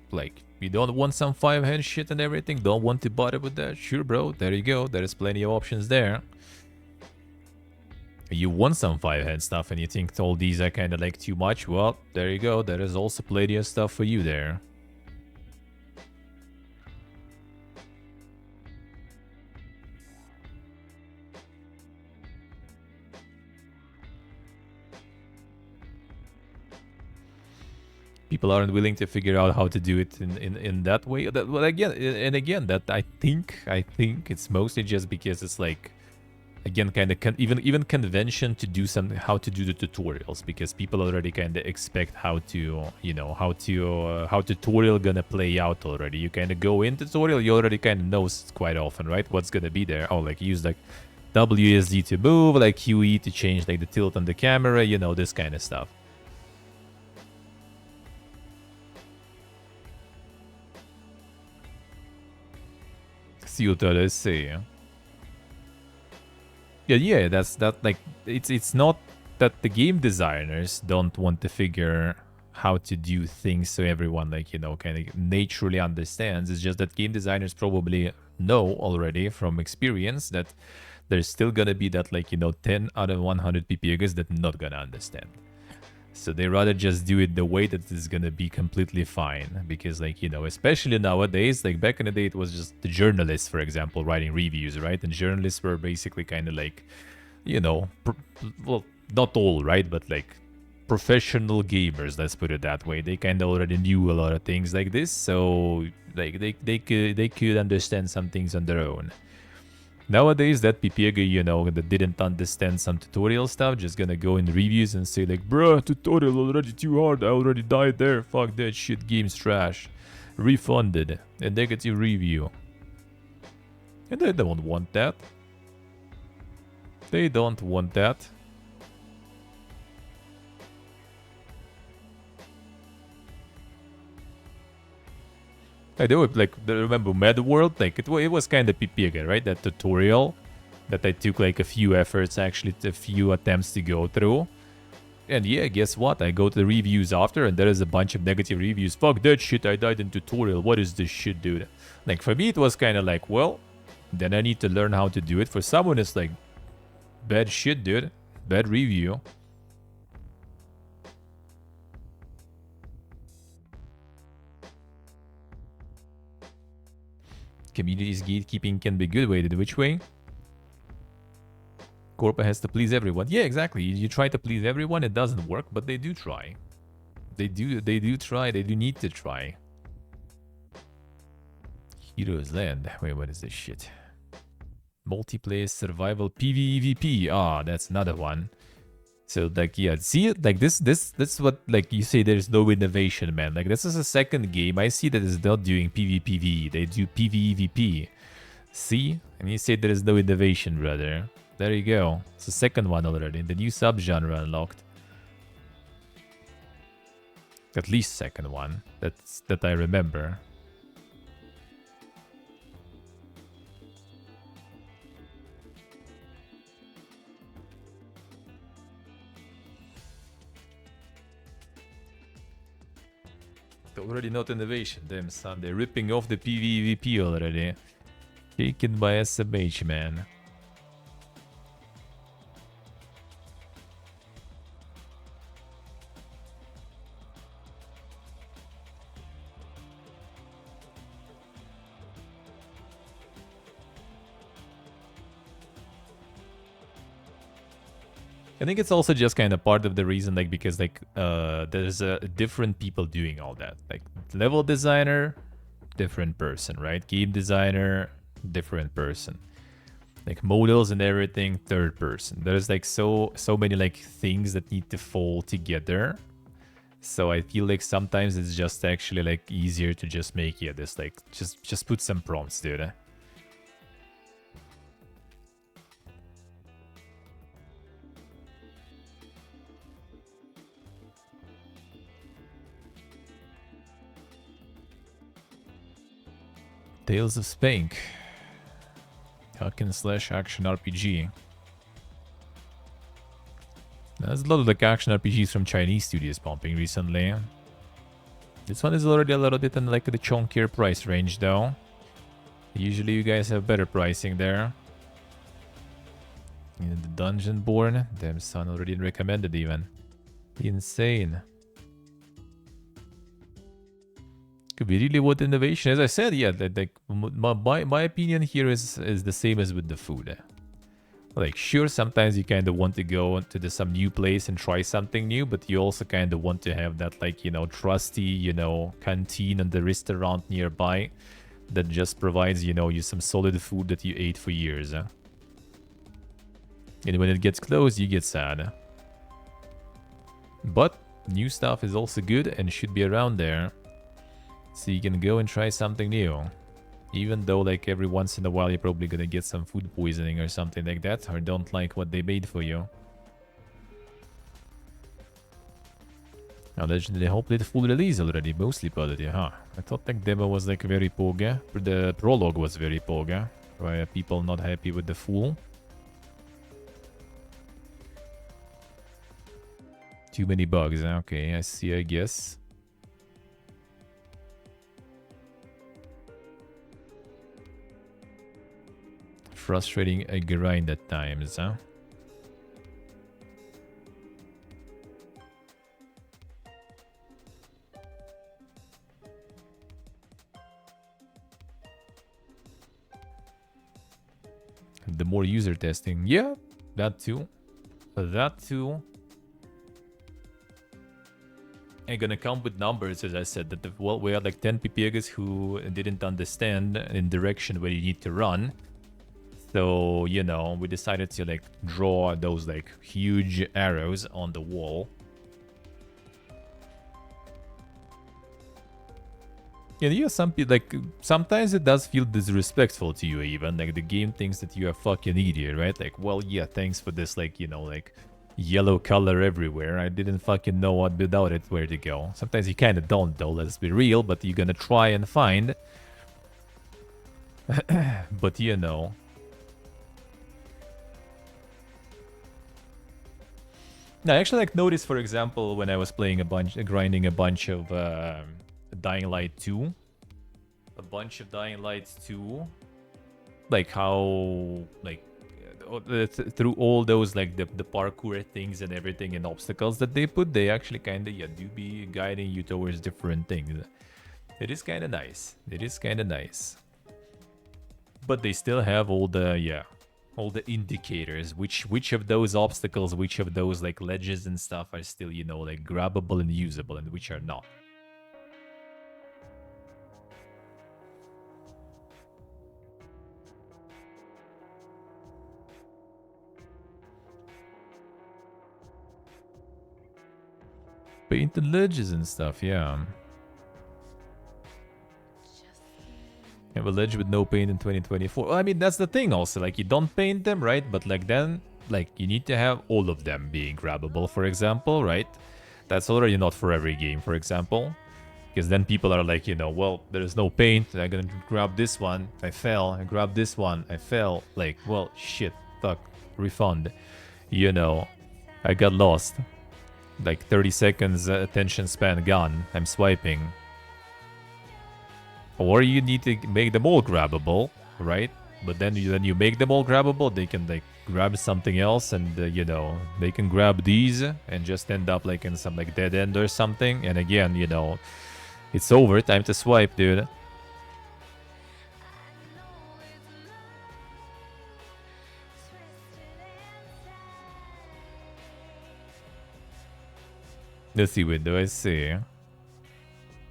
Like, you don't want some 5-hand shit and everything, don't want to bother with that? Sure, bro, there you go, there's plenty of options there. You want some 5-hand stuff and you think all these are kind of like too much, well, there you go. There is also plenty of stuff for you there. People aren't willing to figure out how to do it in that way. Well, again, that I think it's mostly just because it's like, again, kind of even convention to do some how to do the tutorials, because people already kind of expect how to, you know, how tutorial gonna play out already. You kind of go in tutorial, you already kind of know quite often, right, what's gonna be there. Oh, like use like WSD to move, like QE to change like the tilt on the camera, you know, this kind of stuff. See what I say. Yeah, that's that. Like, it's not that the game designers don't want to figure how to do things so everyone, like, you know, kind of naturally understands. It's just that game designers probably know already from experience that there's still gonna be that, like, you know, 10 out of 100 PPGers that not gonna understand. So they rather just do it the way that is gonna be completely fine. Because, like, you know, especially nowadays, like back in the day, it was just the journalists, for example, writing reviews, right? And journalists were basically kind of like, you know, well, not all, right? But like professional gamers, let's put it that way. They kind of already knew a lot of things like this. So like they could understand some things on their own. Nowadays, that PPG, you know, that didn't understand some tutorial stuff, just gonna go in reviews and say like, bruh, tutorial already too hard, I already died there, fuck that shit, game's trash. Refunded. A negative review. And they don't want that. They don't want that. I do it, like, remember Mad World? Like, it was kind of PPG, right? That tutorial that I took like a few efforts, actually, a few attempts to go through. And yeah, guess what? I go to the reviews after and there is a bunch of negative reviews. Fuck that shit, I died in tutorial. What is this shit, dude? Like, for me, it was kind of like, well, then I need to learn how to do it. For someone, it's like, bad shit, dude. Bad review. Community's gatekeeping can be good. Wait, which way? Corpa has to please everyone. Yeah, exactly. You try to please everyone, it doesn't work, but they do try. They do try. They do need to try. Heroes Land. Wait, what is this shit? Multiplayer survival PvEVP. Ah, that's another one. So, like, yeah, see, like, this what, like, you say there's no innovation, man. Like, this is a second game. I see that it's not doing PvPvE. They do PvEVP. See? And you say there is no innovation, brother. There you go. It's the second one already. The new subgenre unlocked. At least second one. That I remember. Already not innovation, damn son. They're ripping off the PvEVP already. Taken by SMH, man. I think it's also just kind of part of the reason, like, because, like, there's different people doing all that. Like, level designer, different person, right? Game designer, different person. Like, models and everything, third person. There's, like, so many, like, things that need to fall together. So I feel like sometimes it's just actually, like, easier to just make, yeah, this, like, just put some prompts, dude. Tales of Spank. Hack and slash action RPG. There's a lot of like action RPGs from Chinese studios pumping recently. This one is already a little bit in like the chunkier price range though. Usually you guys have better pricing there. In the dungeon born. Damn son, already recommended even. Insane. Could be really what innovation. As I said, yeah, like my opinion here is the same as with the food. Like, sure, sometimes you kind of want to go to some new place and try something new, but you also kind of want to have that, like, you know, trusty, you know, canteen and the restaurant nearby that just provides, you know, you some solid food that you ate for years. And when it gets closed, you get sad. But new stuff is also good and should be around there. So you can go and try something new. Even though, like, every once in a while you're probably gonna get some food poisoning or something like that, or don't like what they made for you. Now, Legendary Hope did full release already, mostly probably, huh? I thought like demo was like very poga. The prologue was very poga. Why are people not happy with the full? Too many bugs, okay, I see, I guess. Frustrating a grind at times, huh? The more user testing, yeah, that too. That too. Ain't gonna come with numbers, as I said, that well, we had like 10 PPGs who didn't understand in direction where you need to run. So, you know, we decided to like draw those like huge arrows on the wall. Yeah, some people like sometimes it does feel disrespectful to you even. Like the game thinks that you're a fucking idiot, right? Like, well, yeah, thanks for this, like, you know, like yellow color everywhere. I didn't fucking know what without it where to go. Sometimes you kinda don't though, let's be real, but you're gonna try and find. But you know. Now, I actually like noticed, for example, when I was playing grinding a bunch of Dying Light 2. A bunch of Dying Light 2. Like how, like, through all those, like, the parkour things and everything and obstacles that they put, they actually kind of, yeah, do be guiding you towards different things. It is kind of nice. It is kind of nice. But they still have all the, yeah, all the indicators, which of those obstacles, which of those like ledges and stuff are still, you know, like grabbable and usable and which are not. Painted ledges and stuff, yeah. Have a ledge with no paint in 2024. Well, I mean, that's the thing also. Like, you don't paint them, right? But, like, then, like, you need to have all of them being grabbable, for example, right? That's already not for every game, for example. Because then people are like, you know, well, there's no paint. I'm gonna grab this one. I fell. I grabbed this one. I fell. Like, well, shit. Fuck. Refund. You know, I got lost. Like, 30 seconds attention span gone. I'm swiping. Or you need to make them all grabbable, right? But then you make them all grabbable, they can like grab something else and, you know, they can grab these and just end up like in some like dead end or something. And again, you know, it's over. Time to swipe, dude. Let's see, window, I see.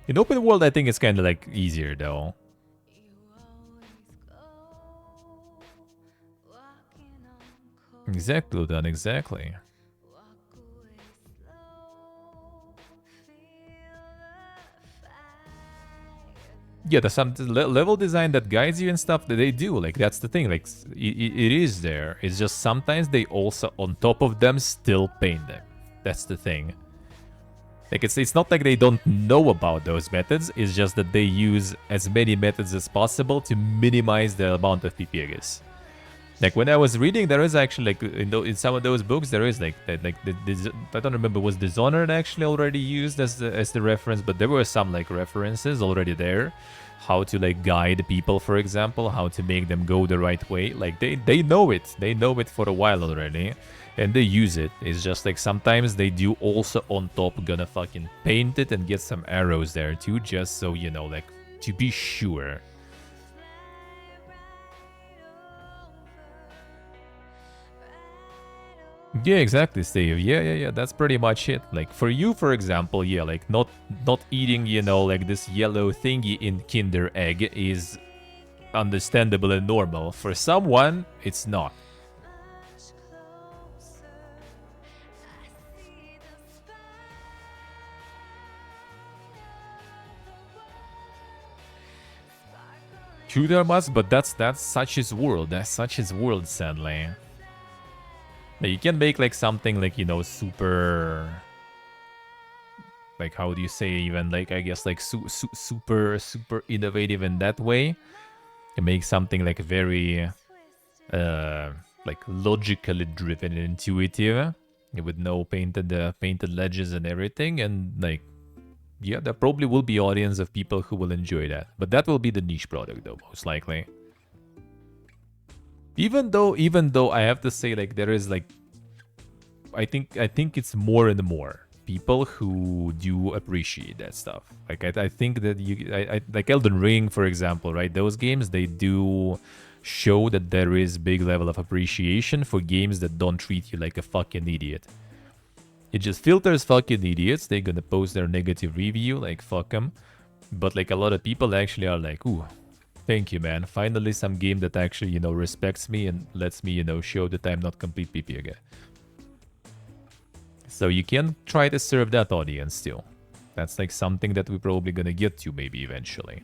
In open world, I think it's kind of like easier though. Exactly, done exactly. Yeah, there's some level design that guides you and stuff that they do. Like, that's the thing. Like, it is there. It's just sometimes they also, on top of them, still paint them. That's the thing. Like, it's not like they don't know about those methods. It's just that they use as many methods as possible to minimize the amount of PPGs. Like, when I was reading, there is actually, like, in some of those books, there is, like, I don't remember, was Dishonored actually already used as the reference, but there were some, like, references already there how to like guide people, for example, how to make them go the right way. Like they know it. They know it for a while already. And they use it. It's just like sometimes they do also on top gonna fucking paint it and get some arrows there too, just so, you know, like to be sure. Yeah, exactly, Steve. Yeah. That's pretty much it. Like for you, for example, yeah, like not eating, you know, like this yellow thingy in Kinder Egg is understandable and normal. For someone, it's not. True, there must, but that's such his world. That's such his world, sadly. Like, you can make like something like, you know, super, like, how do you say, even like, I guess like super innovative in that way. You make something like very like logically driven and intuitive, with no painted ledges and everything. And like, yeah, there probably will be audience of people who will enjoy that, but that will be the niche product though, most likely. Even though I have to say, like, there is like, I think it's more and more people who do appreciate that stuff. Like I think that I like Elden Ring, for example, right? Those games, they do show that there is big level of appreciation for games that don't treat you like a fucking idiot. It just filters fucking idiots. They're gonna post their negative review, like fuck them. But like a lot of people actually are like, ooh, thank you, man. Finally, some game that actually, you know, respects me and lets me, you know, show that I'm not complete PP again. So you can try to serve that audience still. That's like something that we're probably gonna get to maybe eventually.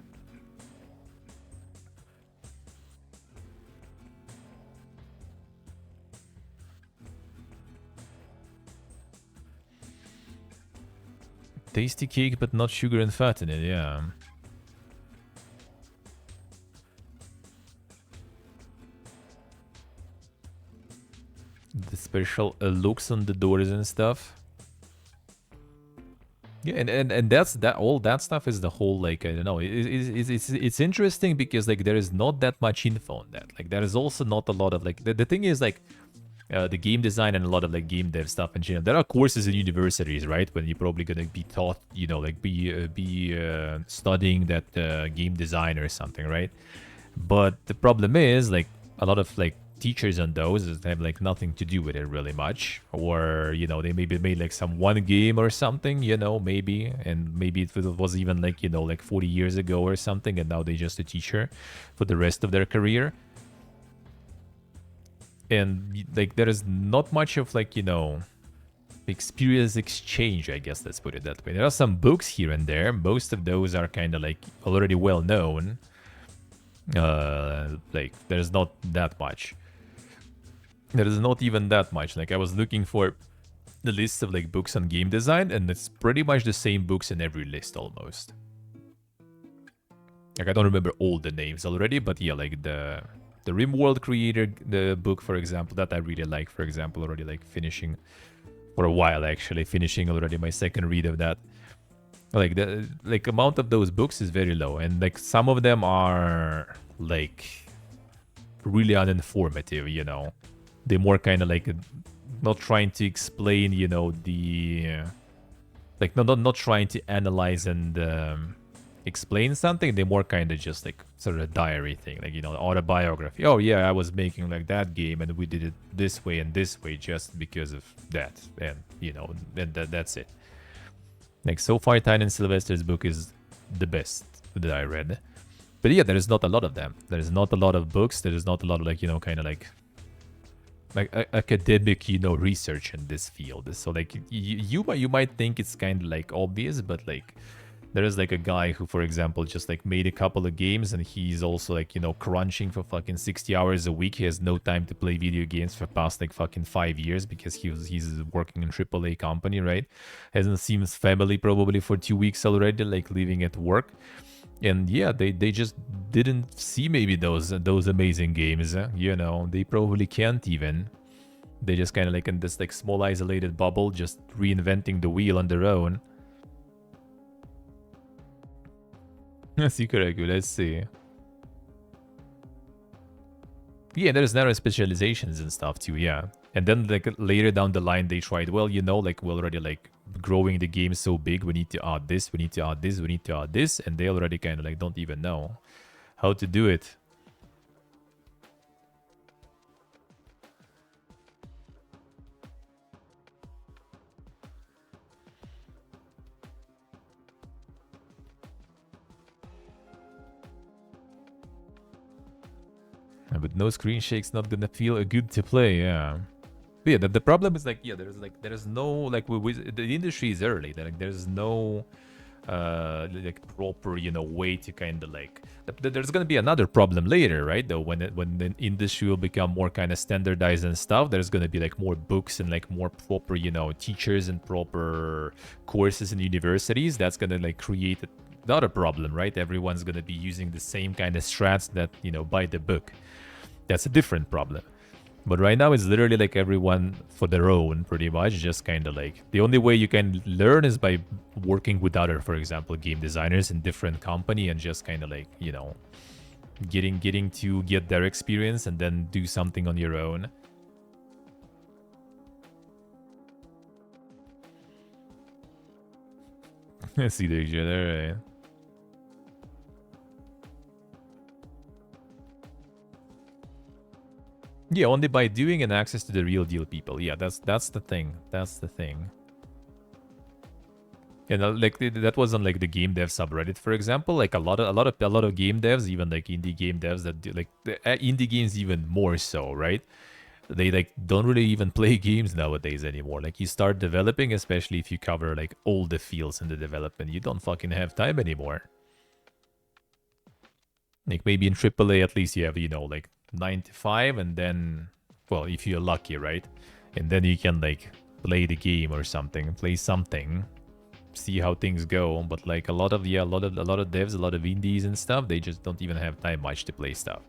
Tasty cake, but not sugar and fat in it, yeah. The special looks on the doors and stuff. Yeah, and that's that. All that stuff is the whole, like, I don't know. It's interesting because like there is not that much info on that. Like there is also not a lot of like the thing is like the game design and a lot of like game dev stuff in general. There are courses in universities, right? When you're probably gonna be taught, you know, like be studying that game design or something, right? But the problem is like a lot of like teachers on those have like nothing to do with it really much, or you know, they maybe made like some one game or something, you know, maybe, and maybe it was even like, you know, like 40 years ago or something, and now they're just a teacher for the rest of their career. And like there is not much of like, you know, experience exchange, I guess, let's put it that way. There are some books here and there. Most of those are kind of like already well known. Like there's not that much. There is not even that much. Like I was looking for the list of like books on game design, and it's pretty much the same books in every list almost. Like I don't remember all the names already, but yeah, like the RimWorld creator, the book, for example, that I really like, for example, already like finishing for a while, actually finishing already my second read of that. Like the like amount of those books is very low, and like some of them are like really uninformative, you know. They're more kind of like not trying to explain, you know, the like not trying to analyze and explain something. They're more kind of just like sort of a diary thing, like, you know, autobiography. Oh yeah, I was making like that game and we did it this way and this way just because of that, and you know, and that's it. Like so far, Tynan Sylvester's book is the best that I read. But yeah, there is not a lot of them. There is not a lot of books. There is not a lot of like, you know, kind of like academic, you know, research in this field. So like you might think it's kind of like obvious, but like there is like a guy who, for example, just like made a couple of games, and he's also like, you know, crunching for fucking 60 hours a week. He has no time to play video games for past like fucking 5 years because he's working in AAA company, right? Hasn't seen his family probably for 2 weeks already, like living at work. And yeah, they just didn't see maybe those amazing games, you know. They probably can't even. They just kind of like in this like small isolated bubble, just reinventing the wheel on their own. Sikuraku, let's see. Yeah, there's narrow specializations and stuff too, yeah. And then like later down the line they tried, well, you know, like we're already like growing the game so big, we need to add this, we need to add this, we need to add this, and they already kind of like don't even know how to do it. But no screen shake's not gonna feel good to play, yeah. But yeah, the problem is like, yeah, there's no like the industry is early. Like there's no like proper, you know, way to kind of like there's gonna be another problem later, right? Though when the industry will become more kind of standardized and stuff, there's gonna be like more books and like more proper, you know, teachers and proper courses in universities. That's gonna like create another problem, right? Everyone's gonna be using the same kind of strats that, you know, by the book. That's a different problem. But right now it's literally like everyone for their own, pretty much. Just kind of like the only way you can learn is by working with other, for example, game designers in different company and just kind of like, you know, getting to get their experience and then do something on your own. See each other, right? Yeah, only by doing and access to the real deal people. Yeah, that's the thing. That's the thing. And like that was on like the game dev subreddit, for example. Like a lot of game devs, even like indie game devs that do like the indie games even more so, right? They like don't really even play games nowadays anymore. Like you start developing, especially if you cover like all the fields in the development, you don't fucking have time anymore. Like maybe in AAA at least you have, you know, like 9 to 5, and then, well, if you're lucky, right? And then you can like play the game or something, play something, see how things go. But like a lot of devs, a lot of indies and stuff, they just don't even have time much to play stuff.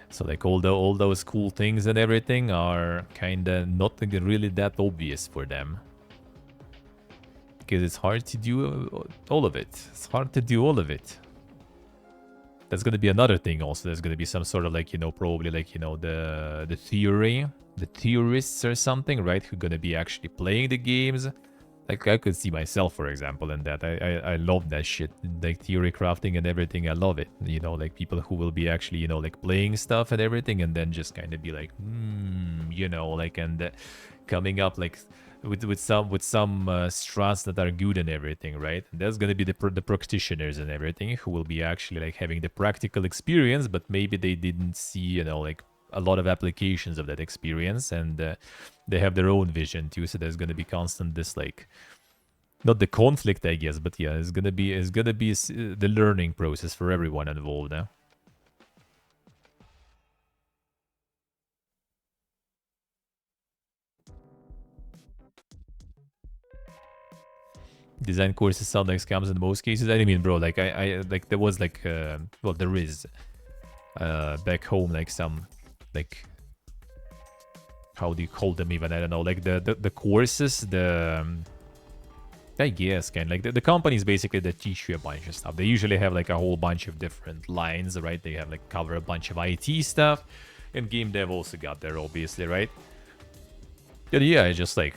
So like all those cool things and everything are kind of not really that obvious for them, because it's hard to do all of it. It's hard to do all of it. That's going to be another thing also. There's going to be some sort of like, you know, probably like, you know, the theorists or something, right? Who are going to be actually playing the games. Like I could see myself, for example, in that. I love that shit. Like theory crafting and everything. I love it. You know, like people who will be actually, you know, like playing stuff and everything, and then just kind of be like, you know, like, and coming up like with some strats that are good and everything, right? And that's gonna be the practitioners and everything who will be actually like having the practical experience, but maybe they didn't see, you know, like a lot of applications of that experience, and they have their own vision too. So there's gonna be constant this like, not the conflict, I guess, but yeah, it's gonna be the learning process for everyone involved. Design courses sound like scams in most cases. I mean, bro, like I like there was like well, there is back home like some like, how do you call them even? I don't know, like the courses, I guess kind of like the companies basically that teach you a bunch of stuff. They usually have like a whole bunch of different lines, right? They have like cover a bunch of IT stuff, and game dev also got there, obviously, right? But yeah, I just like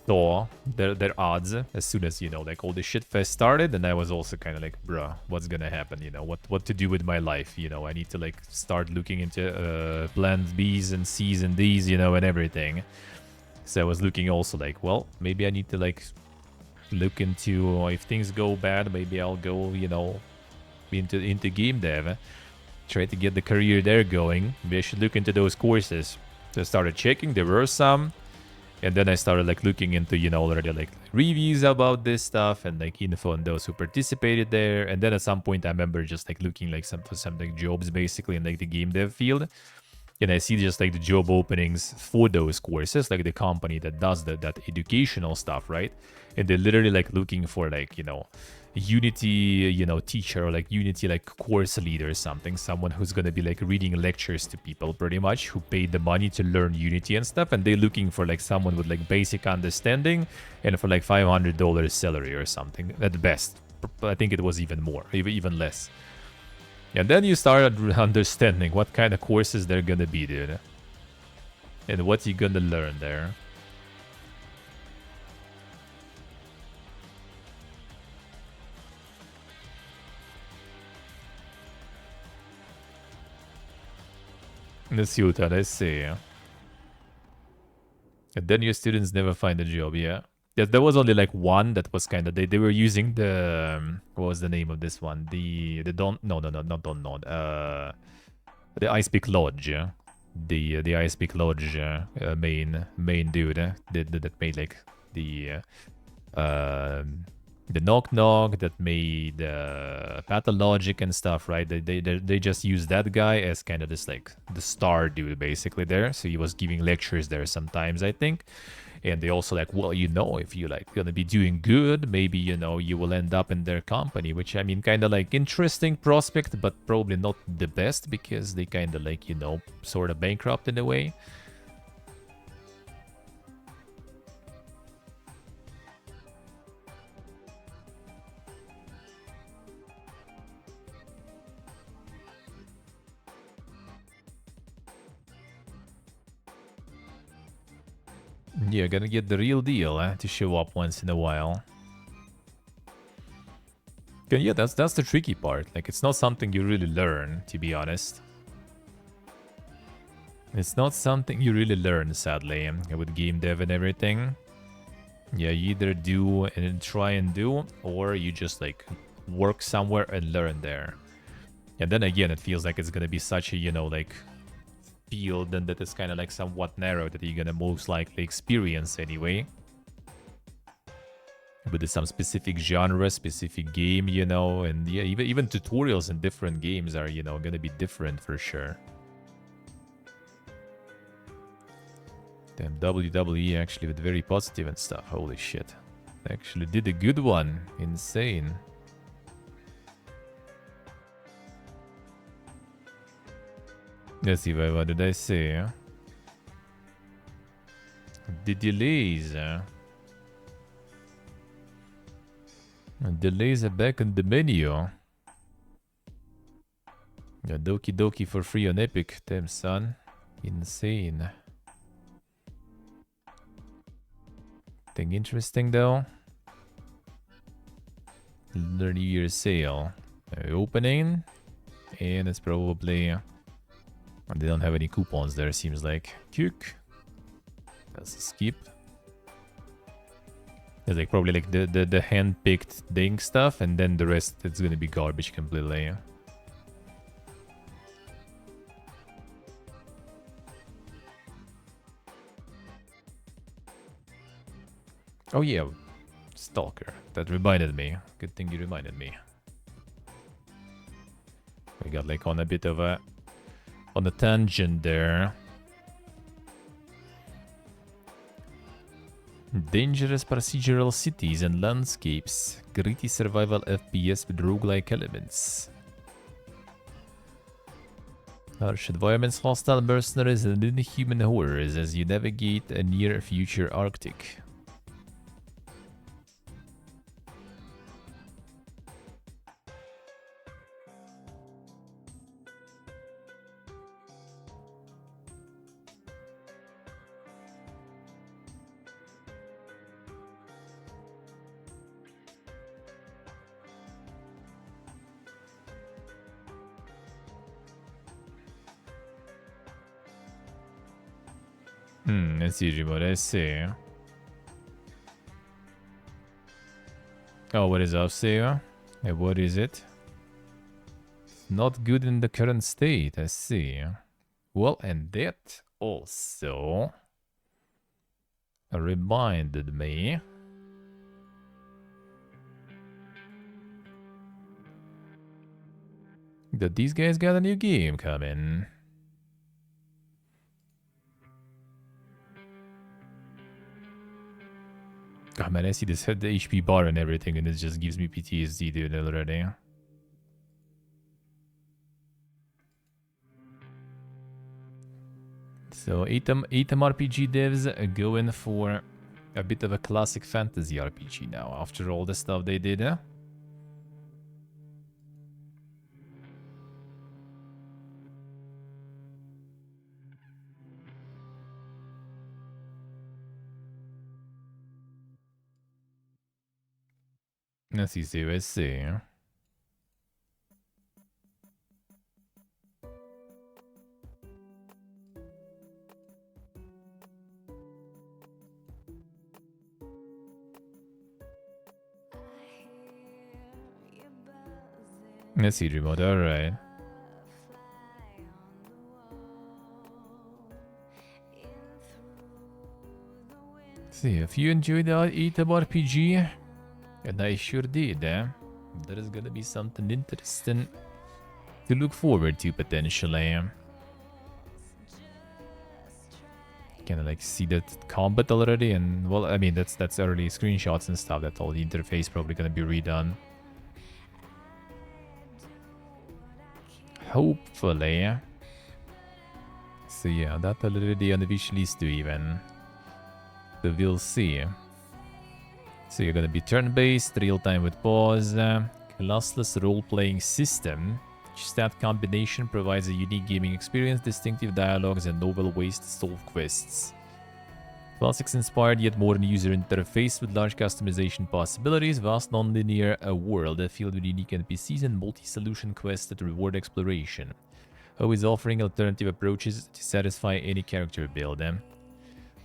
saw their odds as soon as, you know, like all the shit fest started, and I was also kind of like, bruh, what's gonna happen? You know, what to do with my life? You know, I need to like start looking into plans B's and C's and D's, you know, and everything. So I was looking also like, well, maybe I need to like look into, if things go bad, maybe I'll go, you know, into game dev, try to get the career there going. Maybe I should look into those courses. So I started checking, there were some. And then I started like looking into, you know, already like reviews about this stuff and like info on those who participated there. And then at some point I remember just like looking like some like jobs basically in like the game dev field. And I see just like the job openings for those courses, like the company that does that educational stuff, right? And they're literally like looking for like, you know, Unity, you know, teacher, or like Unity like course leader or something, someone who's gonna be like reading lectures to people pretty much who paid the money to learn Unity and stuff, and they're looking for like someone with like basic understanding and for like $500 salary or something at best. I think it was even more, even less. And then you start understanding what kind of courses they're gonna be, dude. And what you gonna learn there. Let's see what I say. And then your students never find a job, yeah. Yeah, there was only like one that was kind of they were using the what was the name of this one? The don't no no no not don't know the Ice Peak Lodge, yeah? The Ice Peak Lodge main dude that made like the knock knock that made pathologic and stuff, right? They just used that guy as kind of this like the star dude basically there. So he was giving lectures there sometimes, I think. And they also like, well, you know, if you like gonna be doing good, maybe you know you will end up in their company, which I mean, kind of like interesting prospect, but probably not the best because they kind of like, you know, sort of bankrupt in a way. Yeah, gonna get the real deal to show up once in a while. Yeah, that's the tricky part. Like, it's not something you really learn, to be honest. It's not something you really learn, sadly, with game dev and everything. Yeah, you either do and try and do, or you just like work somewhere and learn there. And then again, it feels like it's gonna be such a, you know, like field and that is kind of like somewhat narrow that you're gonna most likely experience anyway. With some specific genre, specific game, you know, and yeah, even tutorials in different games are, you know, gonna be different for sure. Damn, WWE actually with very positive and stuff. Holy shit. Actually did a good one. Insane. Let's see, what did I say? The delays. Delays are back on the menu. Yeah, Doki Doki for free on Epic. Damn, son. Insane. Thing interesting, though. The New Year's sale. Opening. And it's probably... they don't have any coupons there, seems like. Cook. That's a skip. It's like probably like the hand-picked ding stuff, and then the rest it's gonna be garbage completely. Oh yeah, Stalker. That reminded me. Good thing you reminded me. We got like on a bit of a tangent there. Dangerous procedural cities and landscapes. Gritty survival FPS with roguelike elements. Harsh environments, hostile mercenaries, and inhuman horrors as you navigate a near-future Arctic. Let's see what I see. Oh, what is up, Sega? What is it? Not good in the current state, I see. Well, and that also reminded me that these guys got a new game coming. God, man, I see this the HP bar and everything, and it just gives me PTSD, dude, already. So, Atom RPG devs are going for a bit of a classic fantasy RPG now, after all the stuff they did, Sì, sì, sì. Sì, remote, alright. See, if you enjoyed the Etab RPG, and I sure did, there is gonna be something interesting to look forward to potentially. Can I like see that combat already? And well, I mean that's early screenshots and stuff. That all the interface probably gonna be redone. Hopefully. So yeah, that already on the wish list too even. So we'll see. So you're gonna be turn-based, real-time with pause, classless role-playing system. Each stat combination provides a unique gaming experience, distinctive dialogues, and novel ways to solve quests. Classics inspired yet modern user interface with large customization possibilities, vast non-linear world filled with unique NPCs and multi-solution quests that reward exploration. Always offering alternative approaches to satisfy any character build.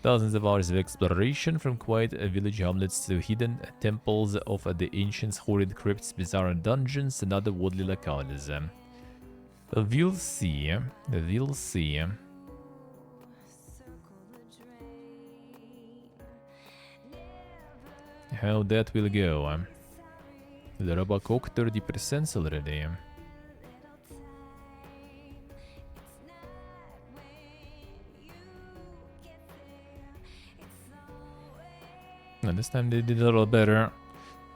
Thousands of hours of exploration from quiet village hamlets to hidden temples of the ancients, horrid crypts, bizarre dungeons, and other worldly locales. We'll see. We'll see. How that will go. The Robocock 30% already. And this time they did a little better.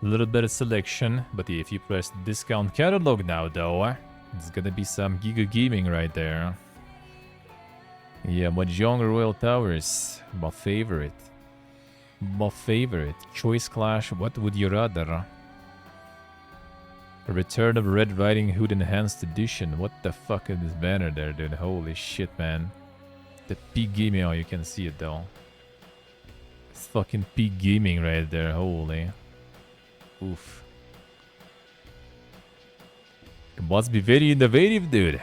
A little better selection. But if you press the discount catalog now though, it's gonna be some Giga Gaming right there. Yeah, Mahjong Royal Towers. My favorite. My favorite. Choice Clash, what would you rather? Return of Red Riding Hood Enhanced Edition. What the fuck is this banner there, dude? Holy shit, man. The peak gaming, oh, you can see it though. It's fucking peak gaming right there, holy. Oof. It must be very innovative, dude.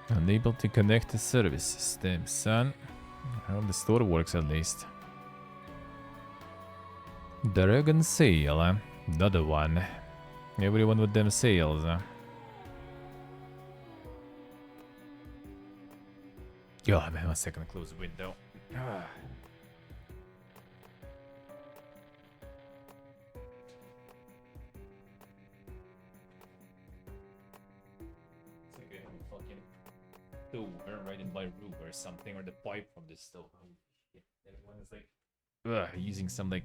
Unable to connect the service system, son. How the store works at least. Dragon Sail, another one. Everyone with them sails. Oh man, 1 second, close the window. It's like I have a fucking stove right in my room or something, or the pipe from the stove. Holy shit. Everyone is like, using some like,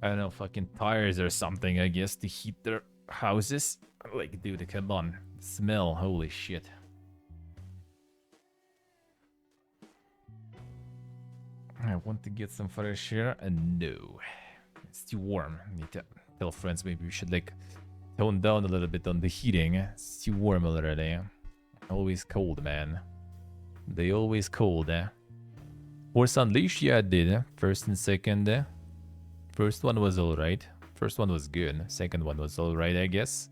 I don't know, fucking tires or something, I guess, to heat their houses. Like, dude, come on. Smell, holy shit. I want to get some fresh air, and no. It's too warm. I need to tell friends maybe we should, like, tone down a little bit on the heating. It's too warm already. Always cold, man. They always cold, eh? Force Unleashed, yeah, I did. First and second. First one was alright. First one was good. Second one was alright, I guess.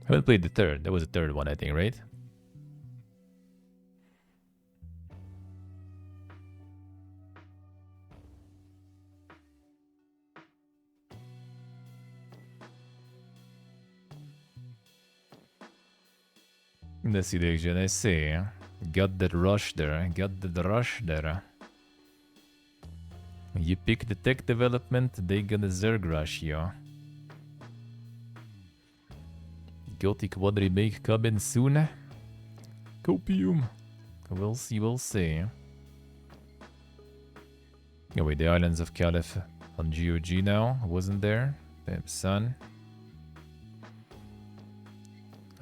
I haven't played the third. There was a third one, I think, right? Let's see the action. I see. Got that rush there. Got the rush there. You pick the tech development, they gonna Zerg rush you. Gothic 1 remake coming soon. Copium. We'll see, we'll see. Oh wait, the Islands of Caliph on GOG now. Wasn't there? Damn, son.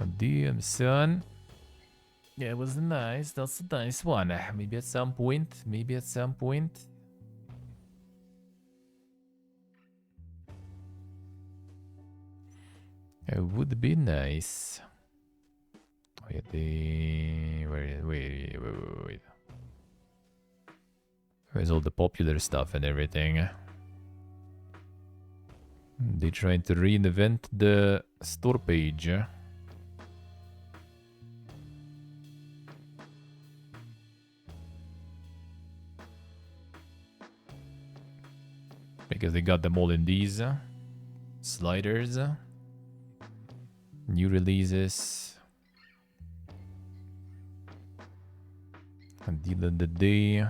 Oh, damn, son. Yeah, it was nice. That's a nice one. Maybe at some point. Maybe at some point. It would be nice. Oh, yeah, wait. Where's all the popular stuff and everything? They trying to reinvent the store page. Because they got them all in these sliders. New releases. And deal of the day.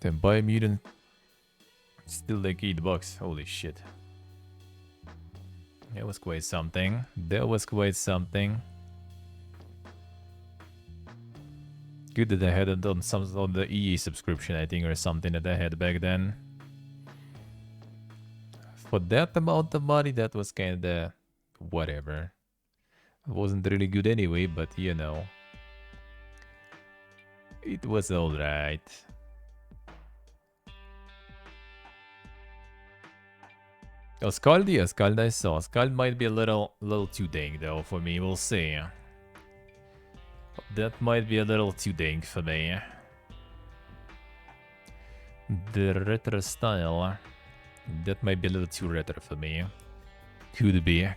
Then buy mutant. Still like $8. Holy shit. That was quite something. Good that I had it on some on the EA subscription, I think, or something that I had back then. For that amount of money, that was kinda whatever. It wasn't really good anyway, but you know. It was alright. Oh, Scald, yeah, Scald I saw. Scald might be a little too dang though for me, we'll see. That might be a little too dang for me. The retro style, that might be a little too retro for me. Could be.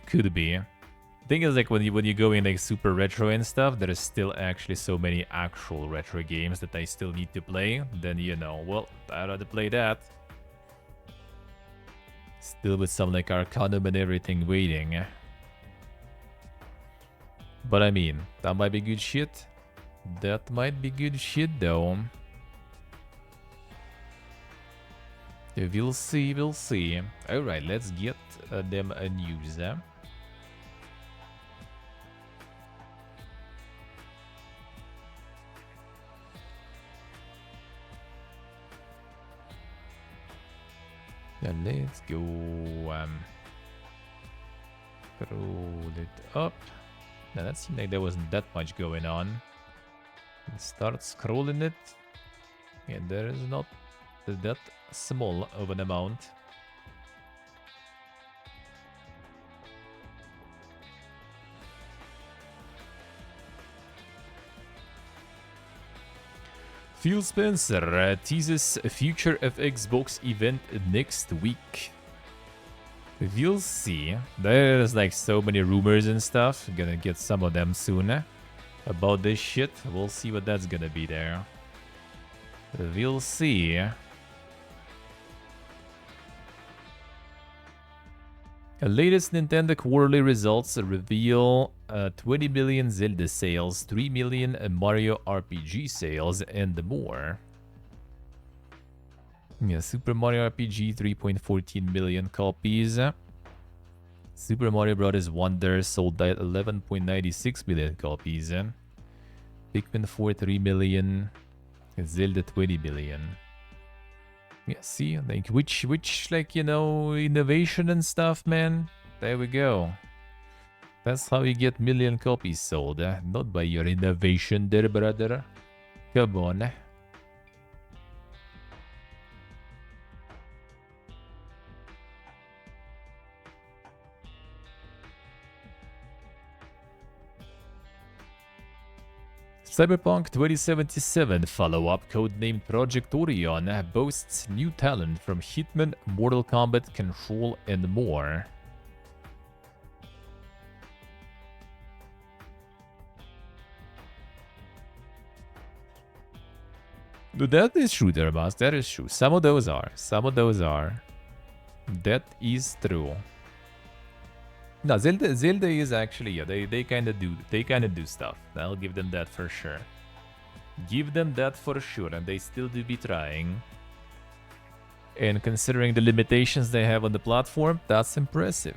Thing is, like when you go in like super retro and stuff, there is still actually so many actual retro games that I still need to play. Then you know, well, I'd rather play that. Still with some like Arcanum and everything waiting. But I mean, that might be good shit. That might be good shit though. We'll see. Alright, let's get them a news. Then let's go scroll it up. Now that seemed like there wasn't that much going on. Start scrolling it, and there is not that small of an amount. Phil Spencer teases a future of Xbox event next week. We'll see. There's like so many rumors and stuff. Gonna get some of them soon about this shit. We'll see what that's gonna be there. We'll see. Latest Nintendo quarterly results reveal 20 million Zelda sales, 3 million Mario RPG sales, and more. Yeah, Super Mario RPG 3.14 million copies. Super Mario Bros. Wonder sold at 11.96 million copies. Pikmin 4 3 million. Zelda 20 million. Yeah, see, like which like, you know, innovation and stuff, man. There we go. That's how you get million copies sold, not by your innovation there, brother. Come on. Cyberpunk 2077 follow-up codenamed Project Orion boasts new talent from Hitman, Mortal Kombat, Control, and more. That is true, Dermas. That is true. Some of those are. That is true. No, Zelda is actually, yeah, they kind of do stuff. I'll give them that for sure. And they still do be trying. And considering the limitations they have on the platform, that's impressive.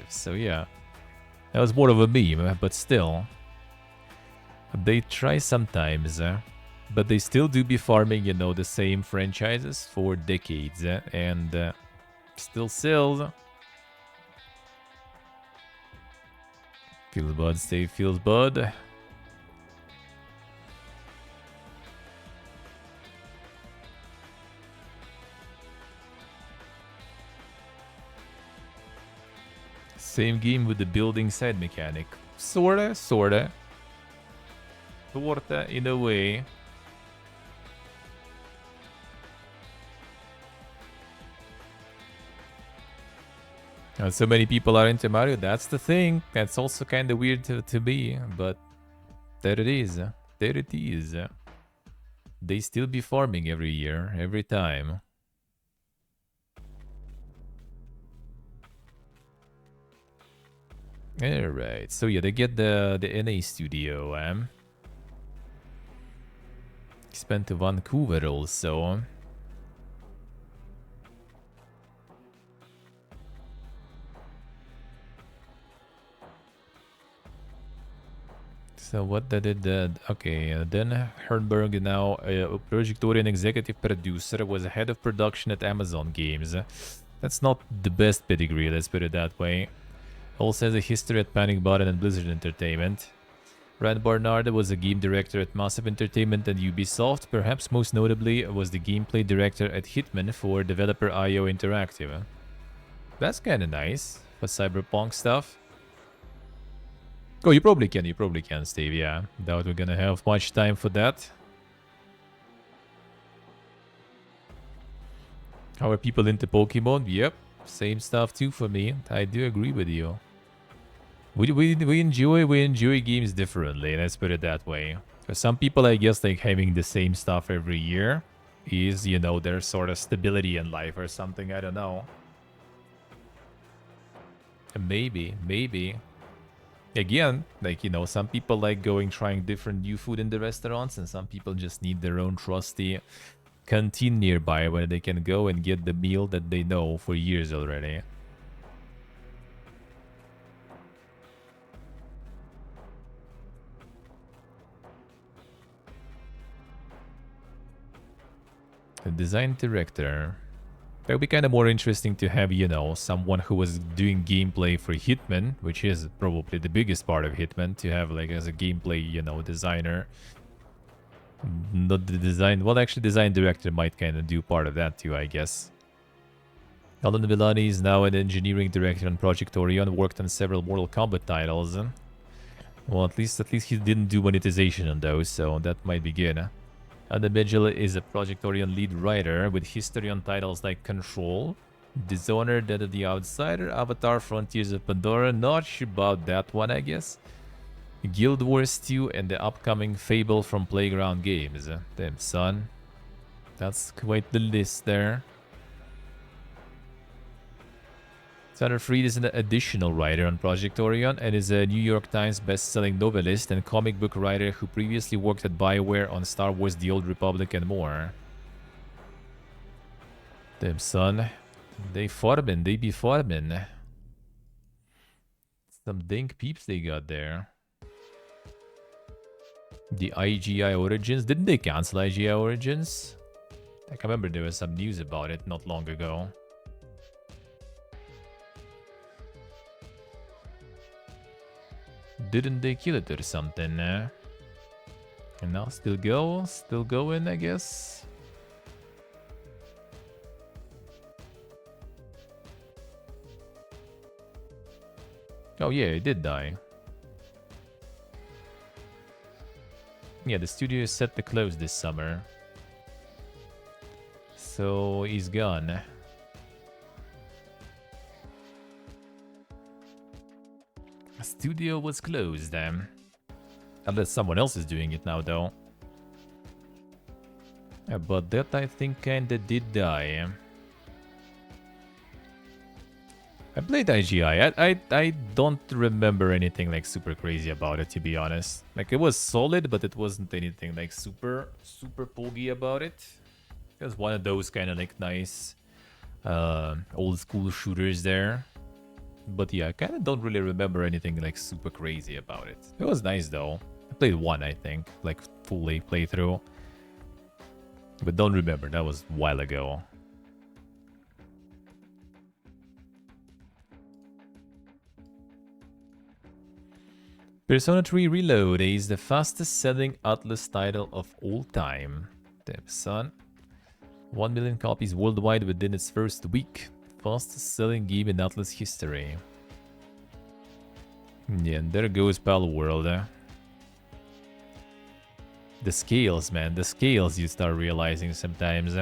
So yeah, that was more of a meme, but still, they try sometimes. But they still do be farming, you know, the same franchises for decades, and still sells. Feels bud, stay feels bud. Same game with the building side mechanic. Sorta, sorta. Sorta, in a way. And so many people are into Mario, that's the thing. That's also kind of weird to be, but there it is. There it is. They still be farming every year, every time. Alright, so yeah, they get the NA studio. Spent to Vancouver also. So what they did that? Okay, then Hernberg, now a Projectorian executive producer, was head of production at Amazon Games. That's not the best pedigree, let's put it that way. Also has a history at Panic Button and Blizzard Entertainment. Rand Barnard was a game director at Massive Entertainment and Ubisoft. Perhaps most notably was the gameplay director at Hitman for developer IO Interactive. That's kind of nice for Cyberpunk stuff. Oh, you probably can, Steve, yeah. Doubt we're gonna have much time for that. How are people into Pokemon? Yep, same stuff too for me. I do agree with you. We enjoy games differently, let's put it that way. For some people, I guess, like having the same stuff every year is, you know, their sort of stability in life or something, I don't know. Maybe. Again, like, you know, some people like trying different new food in the restaurants, and some people just need their own trusty canteen nearby where they can go and get the meal that they know for years already. The design director. That would be kind of more interesting to have, you know, someone who was doing gameplay for Hitman, which is probably the biggest part of Hitman, to have like as a gameplay, you know, designer. Not the design, well, actually design director might kind of do part of that too, I guess. Alan Villani is now an engineering director on Project Orion, worked on several Mortal Kombat titles. Well, at least he didn't do monetization on those, so that might be good. Adam Mitchell is a Project Orion lead writer with history on titles like Control, Dishonored, Dead of the Outsider, Avatar, Frontiers of Pandora. Not sure about that one, I guess. Guild Wars 2 and the upcoming Fable from Playground Games. Damn, son. That's quite the list there. Tanner Fried is an additional writer on Project Orion and is a New York Times best-selling novelist and comic book writer who previously worked at BioWare on Star Wars The Old Republic and more. Damn, son. They be farming. Some dink peeps they got there. The IGI Origins. Didn't they cancel IGI Origins? I can remember there was some news about it not long ago. Didn't they kill it or something? And now still going, I guess. Oh yeah, it did die. Yeah, the studio is set to close this summer. So he's gone. Studio was closed, unless someone else is doing it now, though. But that, I think, kinda did die. I played IGI. I don't remember anything like super crazy about it, to be honest. Like, it was solid, but it wasn't anything like super poggy about it. It was one of those kind of like nice old school shooters there. But yeah, I kind of don't really remember anything like super crazy about it. It was nice though. I played one, I think, like fully playthrough. But don't remember, that was a while ago. Persona 3 Reload is the fastest selling Atlas title of all time. Damn, son. 1 million copies worldwide within its first week. Fastest selling game in Atlas history. Yeah, and there goes Pal World. The scales, man. The scales you start realizing sometimes.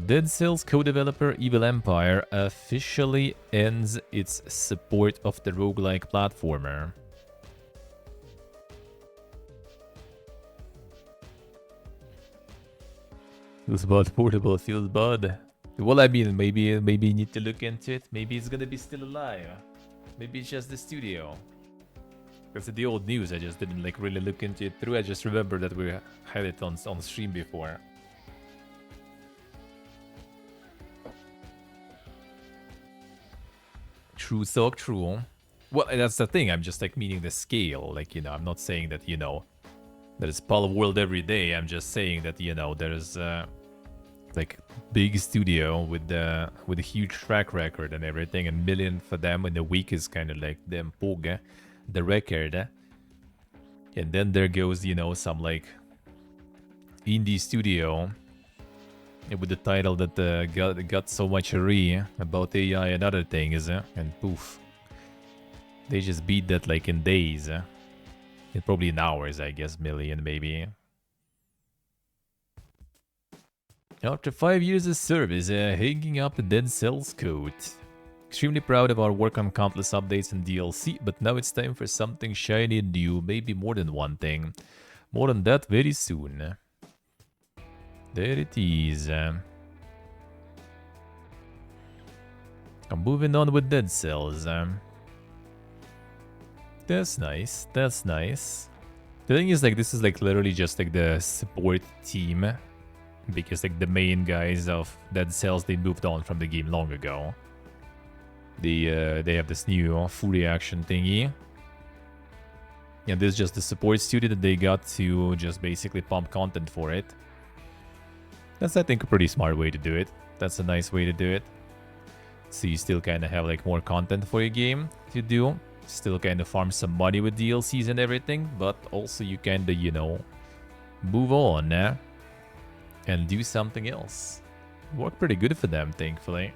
Dead Cells co-developer Evil Empire officially ends its support of the roguelike platformer. Feels bad, portable, feels bad. Well, I mean, maybe you need to look into it. Maybe it's gonna be still alive. Maybe it's just the studio. Because the old news, I just didn't like really look into it through. I just remember that we had it on stream before. True talk, true. Well, that's the thing. I'm just like meaning the scale. Like, you know, I'm not saying that, you know, there's Pal World every day. I'm just saying that, you know, there's like big studio with a huge track record and everything, and million for them in a week is kind of like them pog the record. And then there goes, you know, some like indie studio with the title that got so much about AI and other things, and poof, they just beat that like in days, and probably in hours, I guess, million maybe. After 5 years of service, hanging up the Dead Cells code. Extremely proud of our work on countless updates and DLC, but now it's time for something shiny and new, maybe more than one thing. More on that very soon. There it is. I'm moving on with Dead Cells. That's nice, that's nice. The thing is, like, this is like literally just like the support team. Because like the main guys of Dead Cells, they moved on from the game long ago. They have this new full reaction thingy. And this is just the support studio that they got to just basically pump content for it. That's, I think, a pretty smart way to do it. That's a nice way to do it. So you still kind of have like more content for your game to do. Still kind of farm some money with DLCs and everything. But also you kind of, you know, move on and do something else. Worked pretty good for them, thankfully.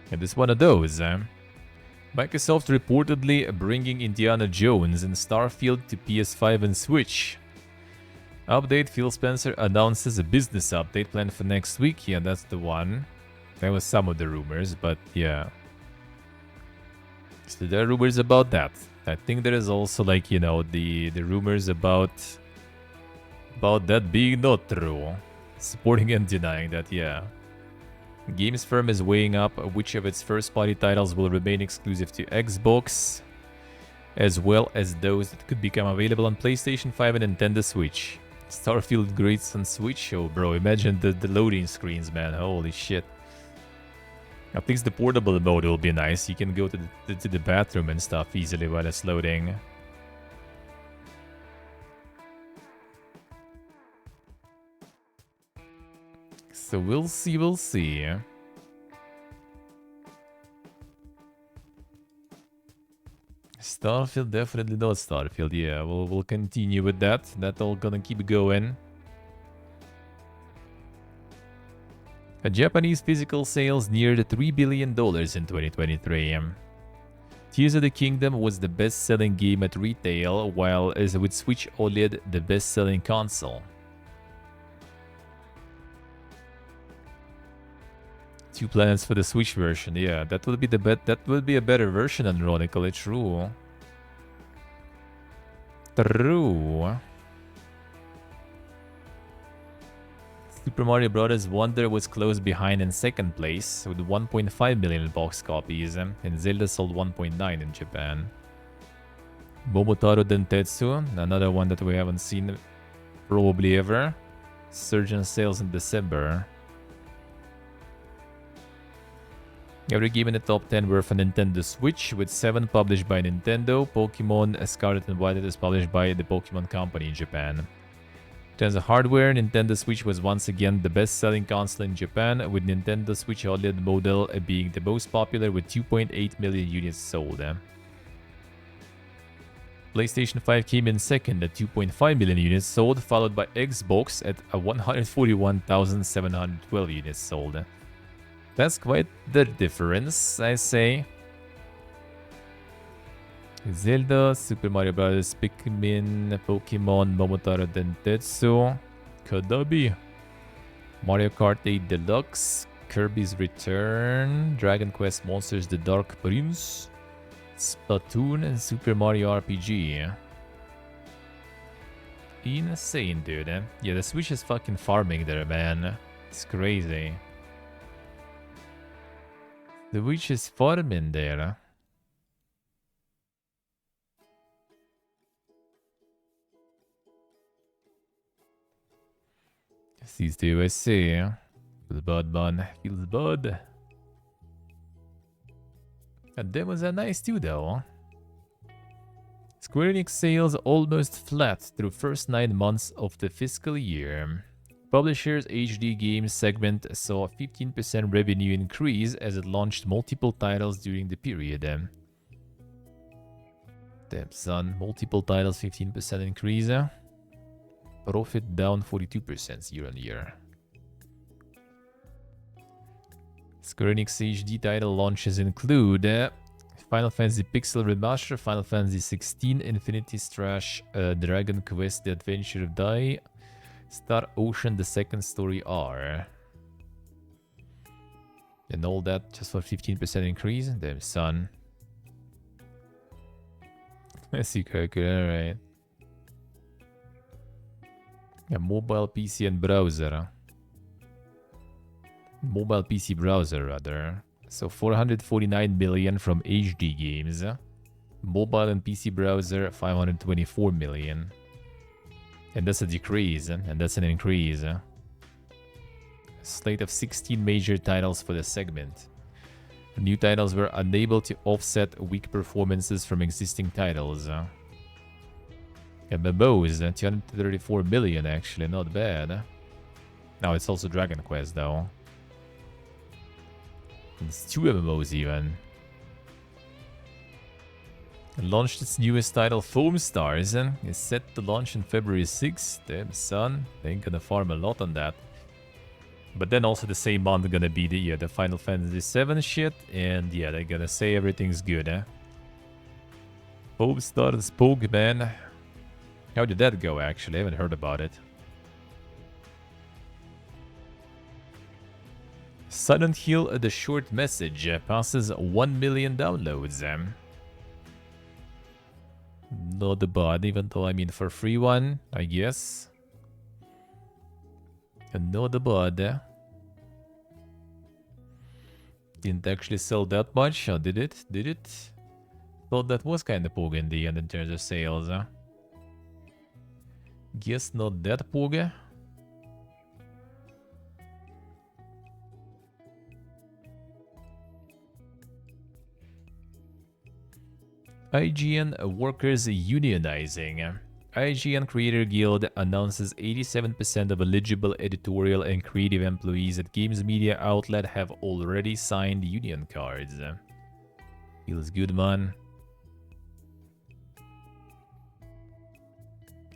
And this one of those. Microsoft reportedly bringing Indiana Jones and Starfield to PS5 and Switch. Update, Phil Spencer announces a business update planned for next week. Yeah, that's the one. That was some of the rumors, but yeah. So there are rumors about that. I think there is also like, you know, the rumors about that being not true. Supporting and denying that, yeah. Games firm is weighing up which of its first-party titles will remain exclusive to Xbox, as well as those that could become available on PlayStation 5 and Nintendo Switch. Starfield greats on Switch? Oh, bro, imagine the loading screens, man. Holy shit. At least the portable mode will be nice. You can go to the bathroom and stuff easily while it's loading. So we'll see, we'll see. Starfield, definitely not Starfield. Yeah, we'll continue with that. That's all gonna keep going. Japanese physical sales neared $3 billion in 2023. Tears of the Kingdom was the best-selling game at retail, while as with Switch OLED, the best-selling console. 2 planets for the Switch version. Yeah, that would be that would be a better version, ironically. True. True. Super Mario Bros. Wonder was close behind in second place with 1.5 million box copies, and Zelda sold 1.9 in Japan. Momotaro Dentetsu, another one that we haven't seen probably ever. Surge in sales in December. Every game in the top 10 were for Nintendo Switch, with 7 published by Nintendo. Pokemon Scarlet and Violet is published by the Pokemon Company in Japan. In terms of hardware, Nintendo Switch was once again the best-selling console in Japan, with Nintendo Switch OLED model being the most popular with 2.8 million units sold. PlayStation 5 came in second at 2.5 million units sold, followed by Xbox at 141,712 units sold. That's quite the difference, I say. Zelda, Super Mario Bros., Pikmin, Pokemon, Momotaro Dentetsu, Kodabi, Mario Kart 8 Deluxe, Kirby's Return, Dragon Quest Monsters The Dark Prince, Splatoon, and Super Mario RPG. Insane, dude. Yeah, the Switch is fucking farming there, man. It's crazy. The Switch is farming there. Sees the USA. Feels bad, man. Feels bad. And that was a nice too, though. Square Enix sales almost flat through first 9 months of the fiscal year. Publisher's HD Games segment saw a 15% revenue increase as it launched multiple titles during the period. Damn son, multiple titles, 15% increase. Profit down 42% year on year. Square Enix HD title launches include Final Fantasy Pixel Remaster, Final Fantasy 16, Infinity Strash, Dragon Quest The Adventure of Dai, Star Ocean The Second Story R. And all that just for 15% increase? Damn son. I see, alright. Yeah, mobile PC and browser. Mobile PC browser, rather. So 449 million from HD games. Mobile and PC browser, 524 million. And that's a decrease, and that's an increase. A slate of 16 major titles for the segment. New titles were unable to offset weak performances from existing titles. MMOs, 234 million actually, not bad. Now it's also Dragon Quest though. It's 2 MMOs even. It launched its newest title, Foam Stars, and is set to launch on February 6th. Damn son, they ain't gonna farm a lot on that. But then also the same month gonna be the Final Fantasy VII shit, and yeah, they're gonna say everything's good, eh? Foam Stars, Pokemon. How did that go actually? I haven't heard about it. Silent Hill, the short message, passes 1 million downloads. Not bad, even though I mean for free one, I guess. Not bad. Didn't actually sell that much, or did it? Did it? Thought that was kind of poor in the end in terms of sales. Guess not that poor. IGN workers unionizing. IGN Creator Guild announces 87% of eligible editorial and creative employees at games media outlet have already signed union cards. Feels good, man.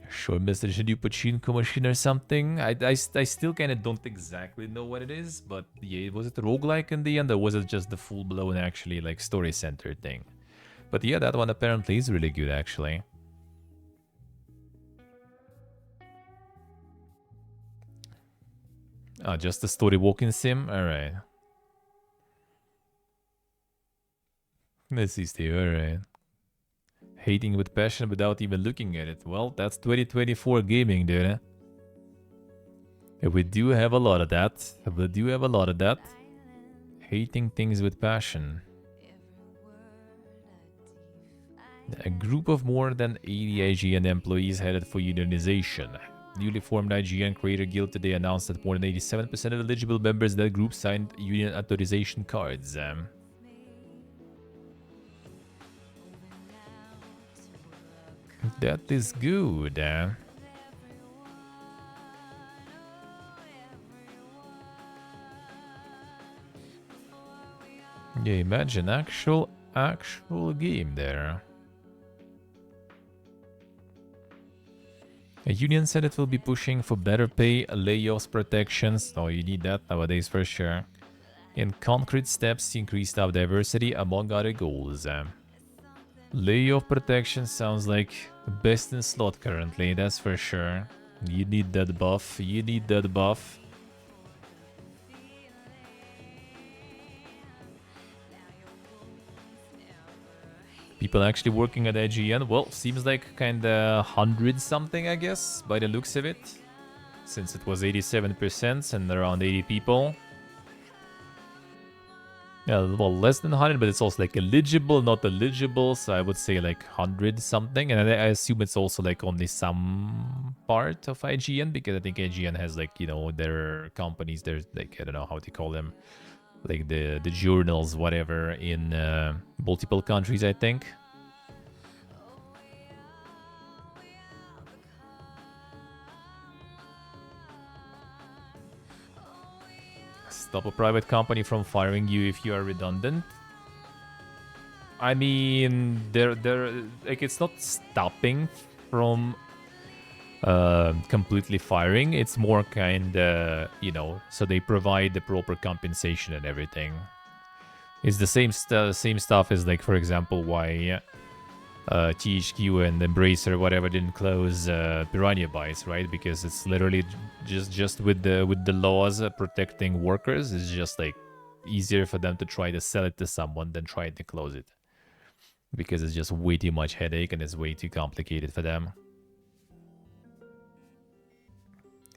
Sure, Mr. Should you pachinko machine or something? I still kind of don't exactly know what it is, but yeah, was it roguelike in the end, or was it just the full-blown actually like story-centered thing? But yeah, that one apparently is really good actually. Ah, just a story walking sim? Alright. Let's see, Steve, alright. Hating with passion without even looking at it. Well, that's 2024 gaming, dude. We do have a lot of that. We do have a lot of that. Hating things with passion. A group of more than 80 IGN employees headed for unionization. Newly formed IGN Creator Guild today announced that more than 87% of eligible members of that group signed union authorization cards. That is good. Yeah, imagine actual game there. A union said it will be pushing for better pay, layoffs, protections. Oh, you need that nowadays for sure. And concrete steps to increase staff diversity, among other goals. Layoff protection sounds like best in slot currently, that's for sure. You need that buff. You need that buff. People actually working at IGN? Well, seems like kinda 100 something, I guess, by the looks of it. Since it was 87% and around 80 people. Yeah, well, less than 100, but it's also like eligible, not eligible, so I would say like 100 something. And I assume it's also like only some part of IGN, because I think IGN has like, you know, their companies, there's like, I don't know how to call them, like the journals, whatever, in multiple countries, I think. Stop a private company from firing you if you are redundant. I mean, they're like, it's not stopping from completely firing. It's more kind of, you know, so they provide the proper compensation and everything. It's the same stuff as, like, for example, why THQ and Embracer, whatever, didn't close Piranha Bytes, right? Because it's literally just with the laws protecting workers, it's just like easier for them to try to sell it to someone than try to close it, because it's just way too much headache and it's way too complicated for them.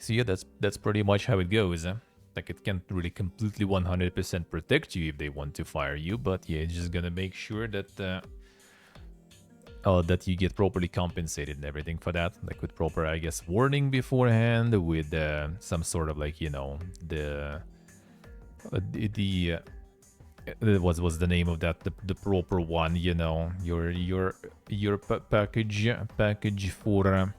So yeah, that's pretty much how it goes. Like, it can't really completely 100% protect you if they want to fire you, but yeah, it's just gonna make sure that that you get properly compensated and everything for that, like with proper, I guess, warning beforehand, with some sort of, like, you know, what was the name of that, the proper one, you know, your package for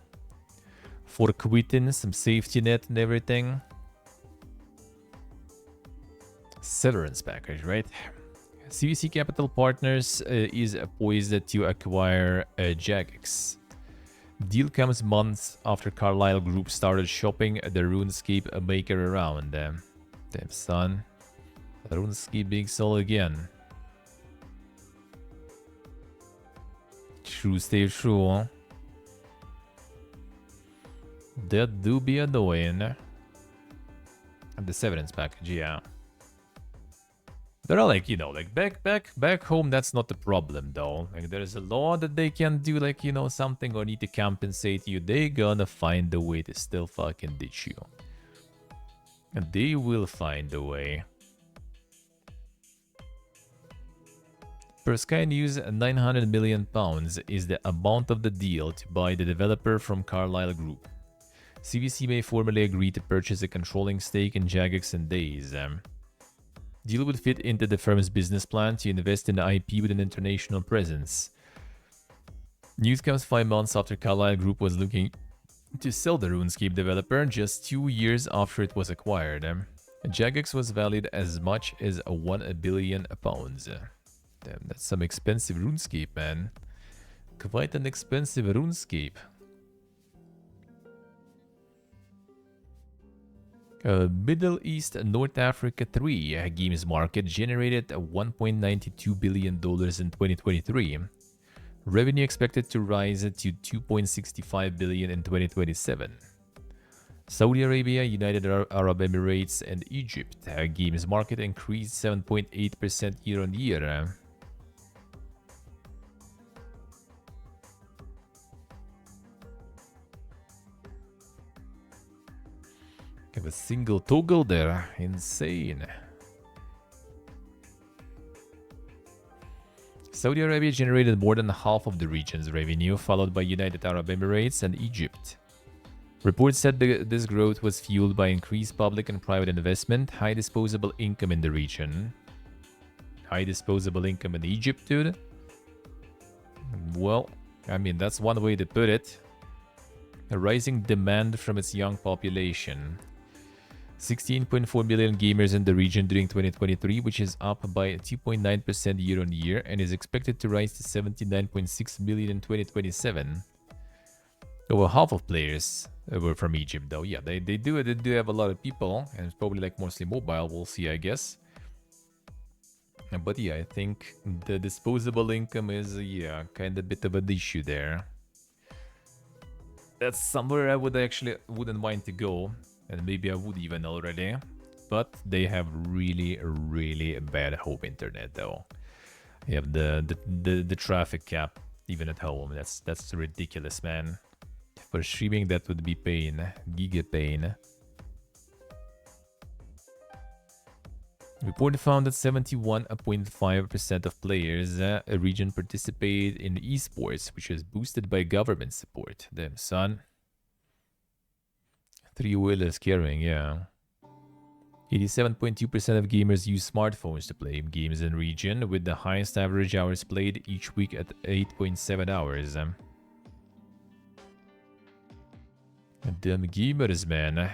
quitting, some safety net and everything. Severance package, right? CVC Capital Partners is poised to acquire Jagex. Deal comes months after Carlyle Group started shopping the RuneScape maker around. Damn, son. RuneScape being sold again. True, stay true, huh? That do be annoying. And the severance package, yeah. They're all like, you know, like back home, that's not the problem though. Like, there's a law that they can do, like, you know, something, or need to compensate you. They gonna find a way to still fucking ditch you. And they will find a way. Per Sky News, 900 million pounds is the amount of the deal to buy the developer from Carlyle Group. CVC may formally agree to purchase a controlling stake in Jagex in days. Deal would fit into the firm's business plan to invest in IP with an international presence. News comes 5 months after Carlyle Group was looking to sell the RuneScape developer, just 2 years after it was acquired. Jagex was valued as much as 1 billion pounds. Damn, that's some expensive RuneScape, man. Quite an expensive RuneScape. Middle East North Africa 3 games market generated $1.92 billion in 2023. Revenue expected to rise to $2.65 billion in 2027. Saudi Arabia, United Arab Emirates, and Egypt games market increased 7.8% year on year. Have a single toggle there. Insane. Saudi Arabia generated more than half of the region's revenue, followed by United Arab Emirates and Egypt. Reports said this growth was fueled by increased public and private investment, high disposable income in the region. High disposable income in Egypt, dude? Well, I mean, that's one way to put it. A rising demand from its young population. 16.4 million gamers in the region during 2023, which is up by 2.9% year on year and is expected to rise to 79.6 million in 2027. Over half of players were from Egypt, though. Yeah, they do have a lot of people, and it's probably like mostly mobile. We'll see, I guess. But yeah, I think the disposable income is yeah kind of a bit of an issue there. That's somewhere I wouldn't mind to go, and maybe I would even already. But they have really bad home internet though. You have the traffic cap even at home. That's ridiculous, man. For streaming, that would be pain, giga pain. Report found that 71.5% of players a region participate in esports, which was boosted by government support. Damn, son. 3-wheelers carrying, yeah. 87.2% of gamers use smartphones to play games in region, with the highest average hours played each week at 8.7 hours. Damn gamers, man.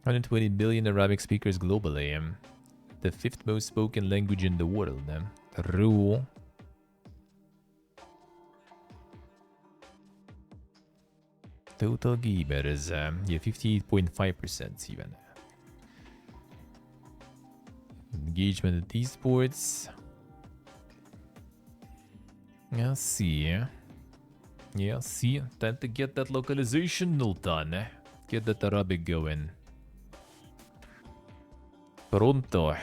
120 million Arabic speakers globally. The 5th most spoken language in the world. Rule. Total gamers, yeah, 58.5% even. Engagement in esports. Yeah, see. Yeah, see. Time to get that localization done. Get that Arabic going. Pronto.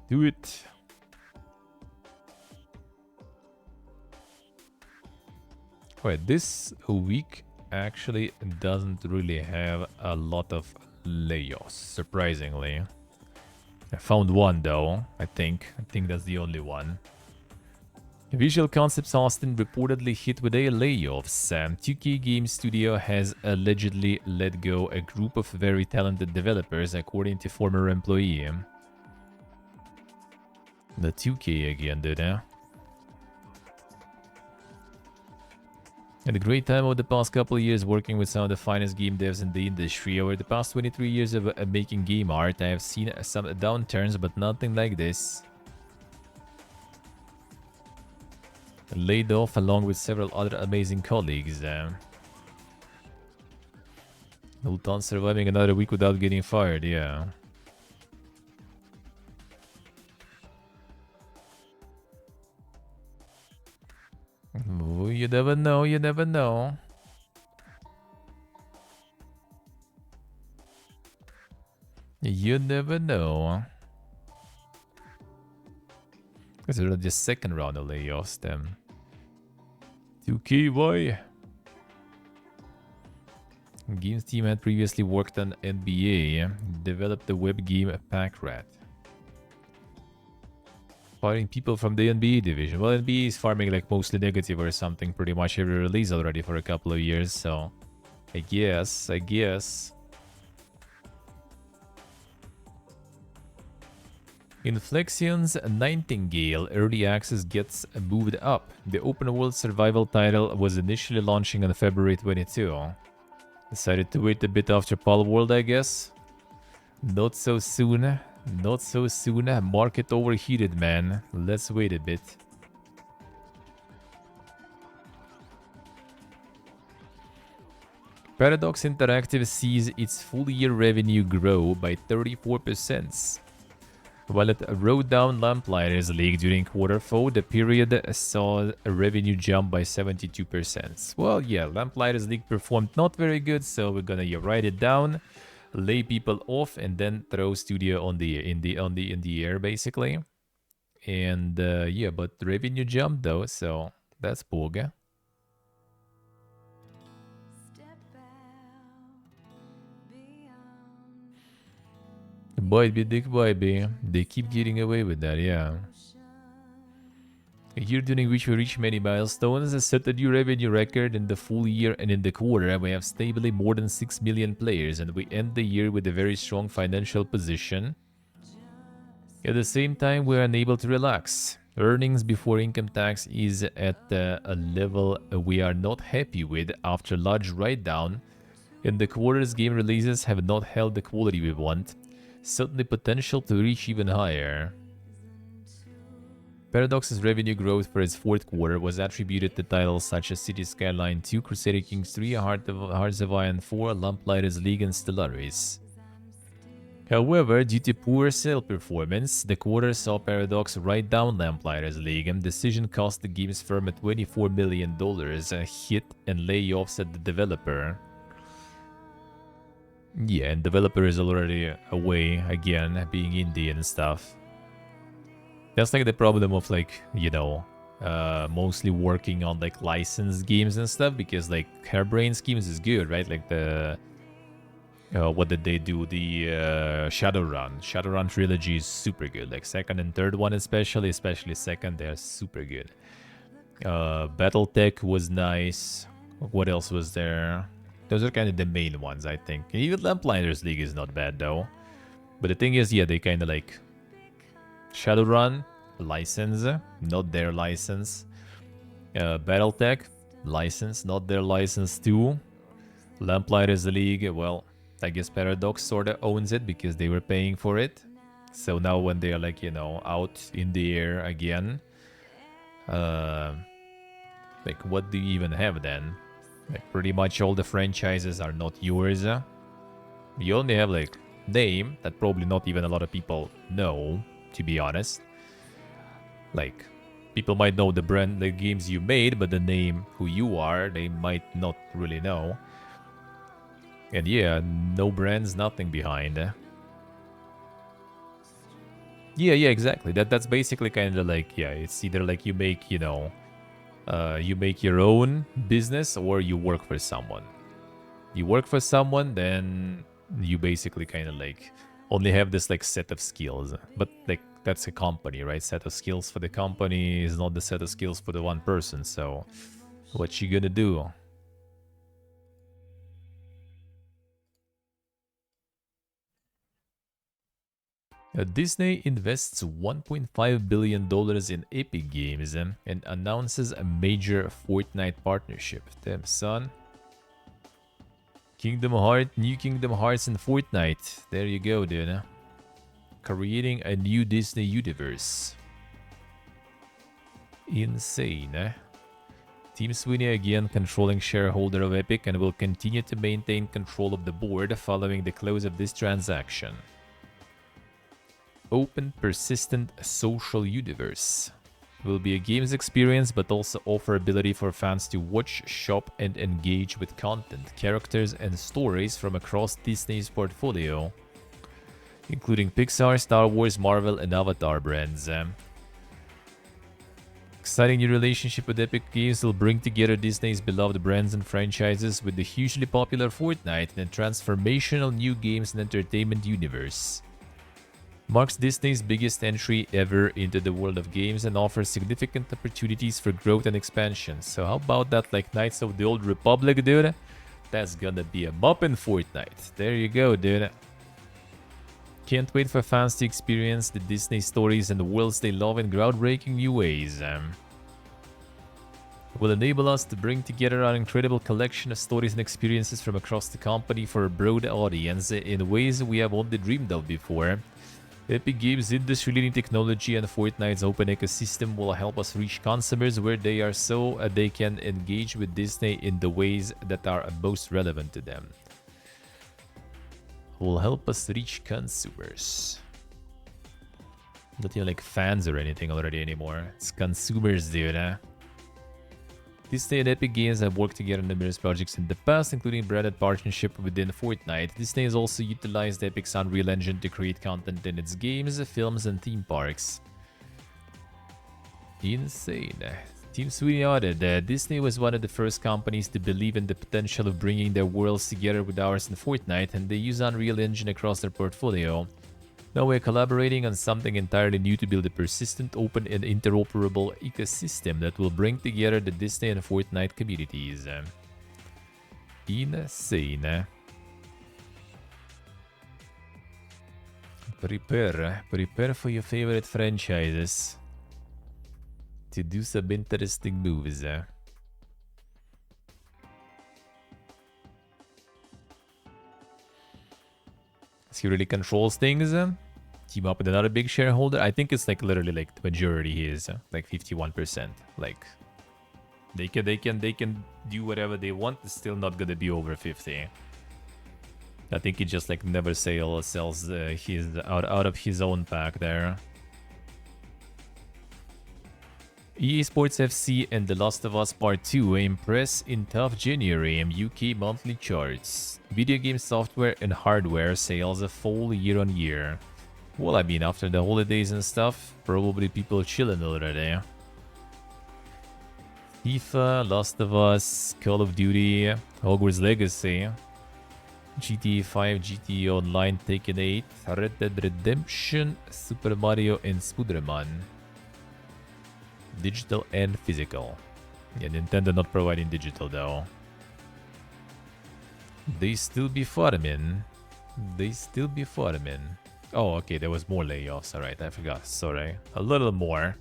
Do it. Alright, this week actually doesn't really have a lot of layoffs, surprisingly. I found one though, I think. That's the only one. Visual Concepts Austin reportedly hit with a layoffs. 2K Game Studio has allegedly let go a group of very talented developers, according to former employee. The 2K again, dude, eh? Had a great time over the past couple of years working with some of the finest game devs in the industry. Over the past 23 years of making game art, I have seen some downturns, but nothing like this. Laid off along with several other amazing colleagues. Nulton surviving another week without getting fired, yeah. Ooh, you never know, you never know. You never know. Because they're the second round of layoffs, then. 2K, boy. Games team had previously worked on NBA, developed the web game Pack Rat. Firing people from the NBA division. Well, NBA is farming like mostly negative or something pretty much every release already for a couple of years, so I guess. Inflexion's Nightingale early access gets moved up. The open world survival title was initially launching on February 22. Decided to wait a bit after Pal World, I guess. Not so soon. Not so soon. Market overheated, man. Let's wait a bit. Paradox Interactive sees its full-year revenue grow by 34%. While it rode down Lamplighters League during Q4, the period saw a revenue jump by 72%. Well, yeah, Lamplighters League performed not very good, so we're gonna write it down, lay people off, and then throw Studio in the air, basically. And yeah, but the revenue jumped though, so that's Boga. Boy be dick boy be. They keep getting away with that, yeah. A year during which we reach many milestones, set a new revenue record in the full year, and in the quarter we have stably more than 6 million players, and we end the year with a very strong financial position. At the same time, we are unable to relax. Earnings before income tax is at a level we are not happy with after large write-down In the quarters, game releases have not held the quality we want. Certainly potential to reach even higher. Paradox's revenue growth for its fourth quarter was attributed to titles such as City Skyline 2, Crusader Kings 3, Hearts of Iron 4, Lamplighters League, and Stellaris. However, due to poor sale performance, the quarter saw Paradox write down Lamplighters League, and decision cost the game's firm at $24 million, a hit and layoffs at the developer. Yeah, and developer is already away again, being indie and stuff. That's like the problem of like, you know, mostly working on like licensed games and stuff, because like Hairbrain Schemes is good, right? Like the what did they do? The Shadowrun trilogy is super good. Like second and third one especially second, they're super good. Battletech was nice. What else was there? Those are kind of the main ones, I think. Even Lamplighters League is not bad though. But the thing is, yeah, they kind of like Shadowrun license, not their license. Battletech license, not their license too. Lamplighters League, well, I guess Paradox sort of owns it because they were paying for it. So now when they are like, you know, out in the air again, like what do you even have then? Like pretty much all the franchises are not yours. You only have like name that probably not even a lot of people know, to be honest. Like people might know the brand, the games you made, but the name who you are, they might not really know. And yeah, no brands, nothing behind. Yeah, exactly. That's basically kind of like, yeah, it's either like you make, you know, you make your own business or you work for someone. You work for someone, then you basically kind of like only have this like set of skills. But like that's a company, right? Set of skills for the company is not the set of skills for the one person. So what you gonna do? Disney invests $1.5 billion in Epic Games and announces a major Fortnite partnership. Damn, son. New Kingdom Hearts and Fortnite. There you go, dude. Creating a new Disney universe. Insane. Team Sweeney again controlling shareholder of Epic and will continue to maintain control of the board following the close of this transaction. Open, persistent, social universe. Will be a games experience, but also offer ability for fans to watch, shop, and engage with content, characters, and stories from across Disney's portfolio, including Pixar, Star Wars, Marvel, and Avatar brands. Exciting new relationship with Epic Games will bring together Disney's beloved brands and franchises with the hugely popular Fortnite and a transformational new games and entertainment universe. Marks Disney's biggest entry ever into the world of games and offers significant opportunities for growth and expansion. So how about that, like Knights of the Old Republic, dude? That's gonna be a mop in Fortnite. There you go, dude. Can't wait for fans to experience the Disney stories and the worlds they love in groundbreaking new ways. Will enable us to bring together an incredible collection of stories and experiences from across the company for a broad audience in ways we have only dreamed of before. Epic Games' industry-leading technology and Fortnite's open ecosystem will help us reach consumers where they are so they can engage with Disney in the ways that are most relevant to them. Will help us reach consumers. Not even like fans or anything already anymore. It's consumers, dude. Disney and Epic Games have worked together on numerous projects in the past, including branded partnership within Fortnite. Disney has also utilized Epic's Unreal Engine to create content in its games, films, and theme parks. Insane. Team Sweeney added, Disney was one of the first companies to believe in the potential of bringing their worlds together with ours in Fortnite, and they use Unreal Engine across their portfolio. Now we're collaborating on something entirely new to build a persistent, open, and interoperable ecosystem that will bring together the Disney and Fortnite communities. Insane. Prepare for your favorite franchises to do some interesting moves. He really controls things. Team up with another big shareholder. I think it's like literally like the majority he is, like 51%. Like they can do whatever they want. It's still not gonna be over 50. I think he just like never sells his out of his own pack there. EA Sports FC and The Last of Us Part 2 impress in tough January UK monthly charts. Video game software and hardware sales fall year on year. Well, I mean, after the holidays and stuff, probably people chilling already. FIFA, Last of Us, Call of Duty, Hogwarts Legacy, GTA 5, GTA Online, Taken 8, Red Dead Redemption, Super Mario and Spider-Man. Digital and physical. Yeah, Nintendo not providing digital though. They still be farming. Oh, okay, there was more layoffs. Alright, I forgot. Sorry. A little more.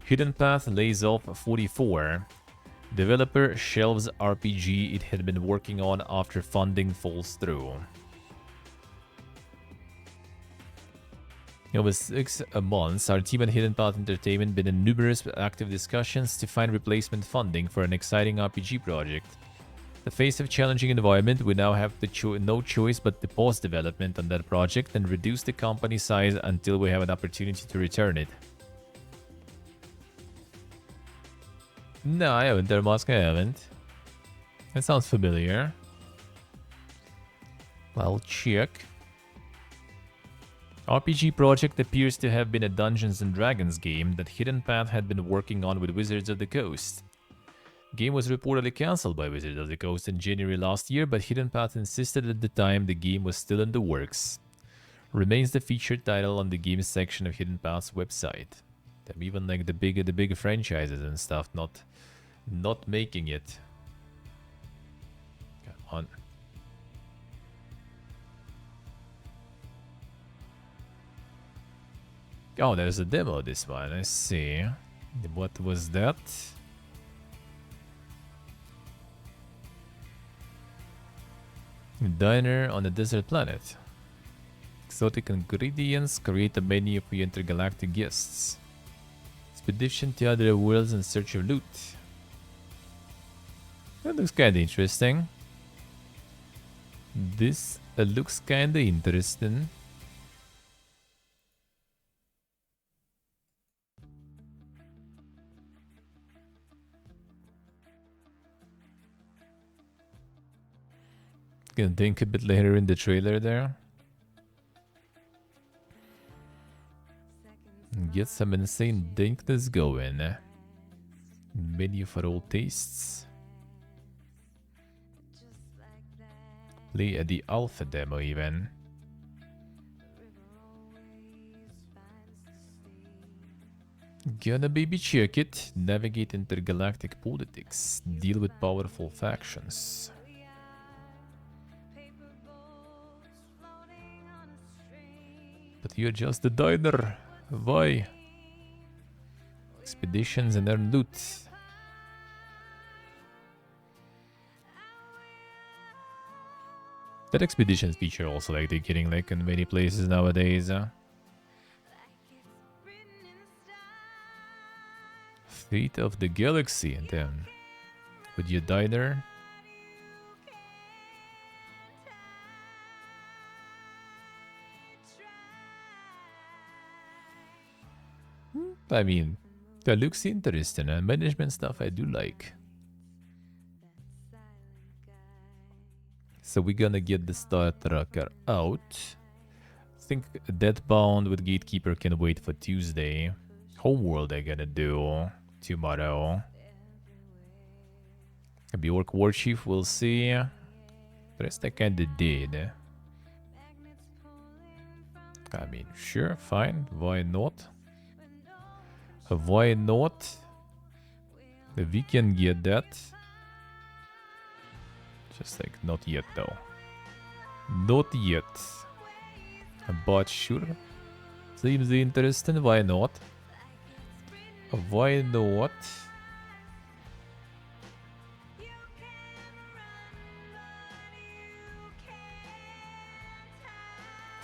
Hidden Path lays off 44. Developer shelves RPG it had been working on after funding falls through. Over 6 months, our team at Hidden Path Entertainment been in numerous active discussions to find replacement funding for an exciting RPG project. In the face of challenging environment, we now have no choice but to pause development on that project and reduce the company size until we have an opportunity to return it. No, I haven't, Dermask, I haven't. That sounds familiar. I'll check. RPG project appears to have been a Dungeons and Dragons game that Hidden Path had been working on with Wizards of the Coast. Game was reportedly cancelled by Wizards of the Coast in January last year, but Hidden Path insisted at the time the game was still in the works. Remains the featured title on the games section of Hidden Path's website. Even like the big franchises and stuff not making it. Come on. Oh, there's a demo of this one. I see. What was that? Diner on a desert planet. Exotic ingredients create a menu for your intergalactic guests. Expedition to other worlds in search of loot. That looks kinda interesting. This looks kinda interesting. Gonna think a bit later in the trailer there. Get some insane dankness going. Menu for all tastes. Play at the alpha demo even. Gonna baby check it. Navigate intergalactic politics. Deal with powerful factions. But you're just a diner. Why? Expeditions and earn loot. That expeditions feature also like they're getting like in many places nowadays. Fate of the Galaxy and then with your diner. I mean, that looks interesting and management stuff I do like. So we're gonna get the Star Tracker out. I think Deathbound with Gatekeeper can wait for Tuesday. Homeworld I gonna do tomorrow. Bjork Warchief, we'll see. The rest I kinda did. I mean, sure, fine, why not? Why not? We can get that. Just like not yet though. Not yet. But sure. Seems interesting, why not? Why not?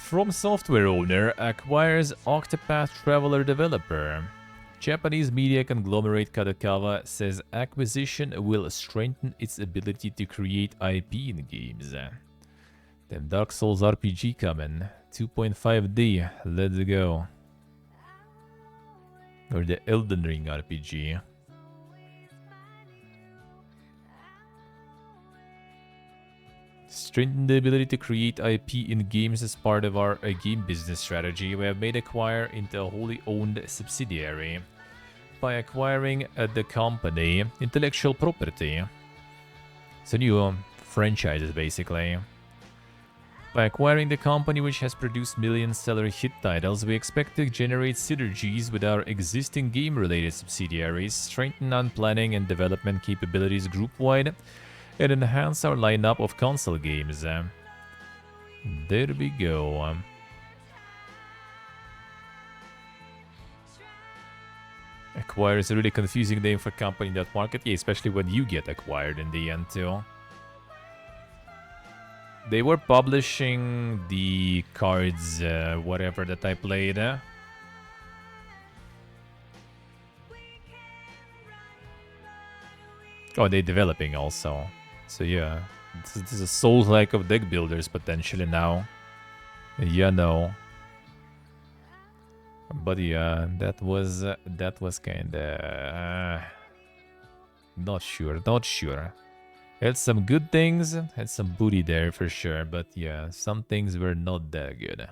From Software owner acquires Octopath Traveler developer. Japanese media conglomerate Kadokawa says acquisition will strengthen its ability to create IP in games. Them Dark Souls RPG coming. 2.5D. Let's go. Or the Elden Ring RPG. Strengthen the ability to create IP in games as part of our game business strategy. We have made acquire into a wholly owned subsidiary. By acquiring the company, intellectual property. It's a new franchise, basically. By acquiring the company which has produced million-seller hit titles, we expect to generate synergies with our existing game-related subsidiaries, strengthen planning and development capabilities group-wide, and enhance our lineup of console games. There we go. Acquire is a really confusing name for a company in that market, yeah, especially when you get acquired in the end too. They were publishing the cards, whatever that I played. Oh, they're developing also. So yeah, this is a Souls-like of deck builders potentially now. Yeah, no. But yeah, that was kinda... not sure. Had some good things, had some booty there for sure, but yeah, some things were not that good.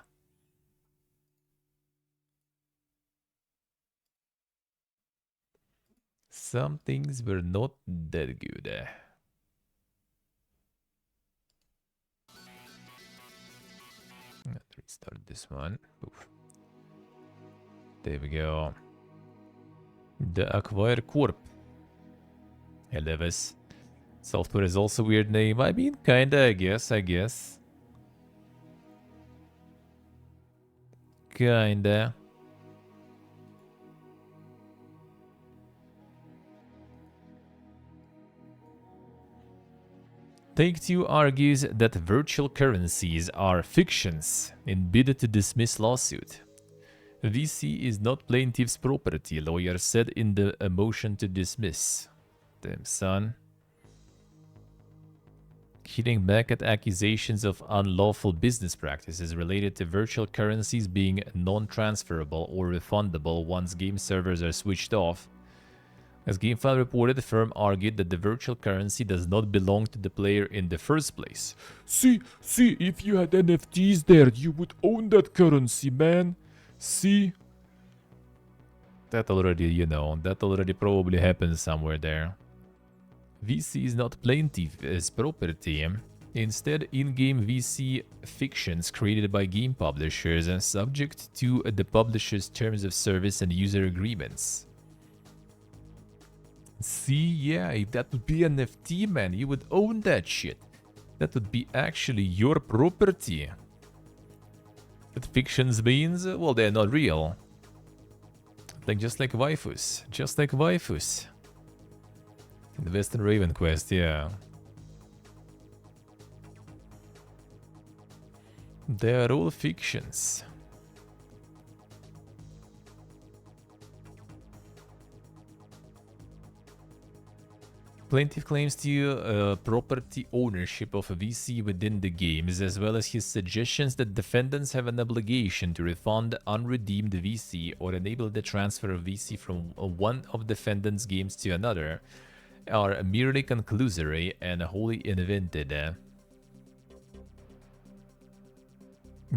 Some things were not that good. Let's restart this one. Oof. There we go. The Acquire Corp. Elevis. Software is also a weird name. I mean, kinda, I guess. Kinda. Take-Two argues that virtual currencies are fictions in bid to dismiss lawsuit. VC is not plaintiff's property, lawyer said in the motion to dismiss. Damn, son. Hitting back at accusations of unlawful business practices related to virtual currencies being non-transferable or refundable once game servers are switched off. As GameFile reported, the firm argued that the virtual currency does not belong to the player in the first place. See, if you had NFTs there, you would own that currency, man. See? That already, that already probably happened somewhere there. VC is not plaintiff's property. Instead, in-game VC fictions created by game publishers are subject to the publisher's terms of service and user agreements. See, yeah, if that would be an NFT, man, you would own that shit. That would be actually your property. But fictions means, well, they're not real. Just like waifus. In the Western Raven quest, yeah. They are all fictions. Plaintiff claims to property ownership of a VC within the games, as well as his suggestions that defendants have an obligation to refund unredeemed VC or enable the transfer of VC from one of defendants' games to another, are merely conclusory and wholly invented.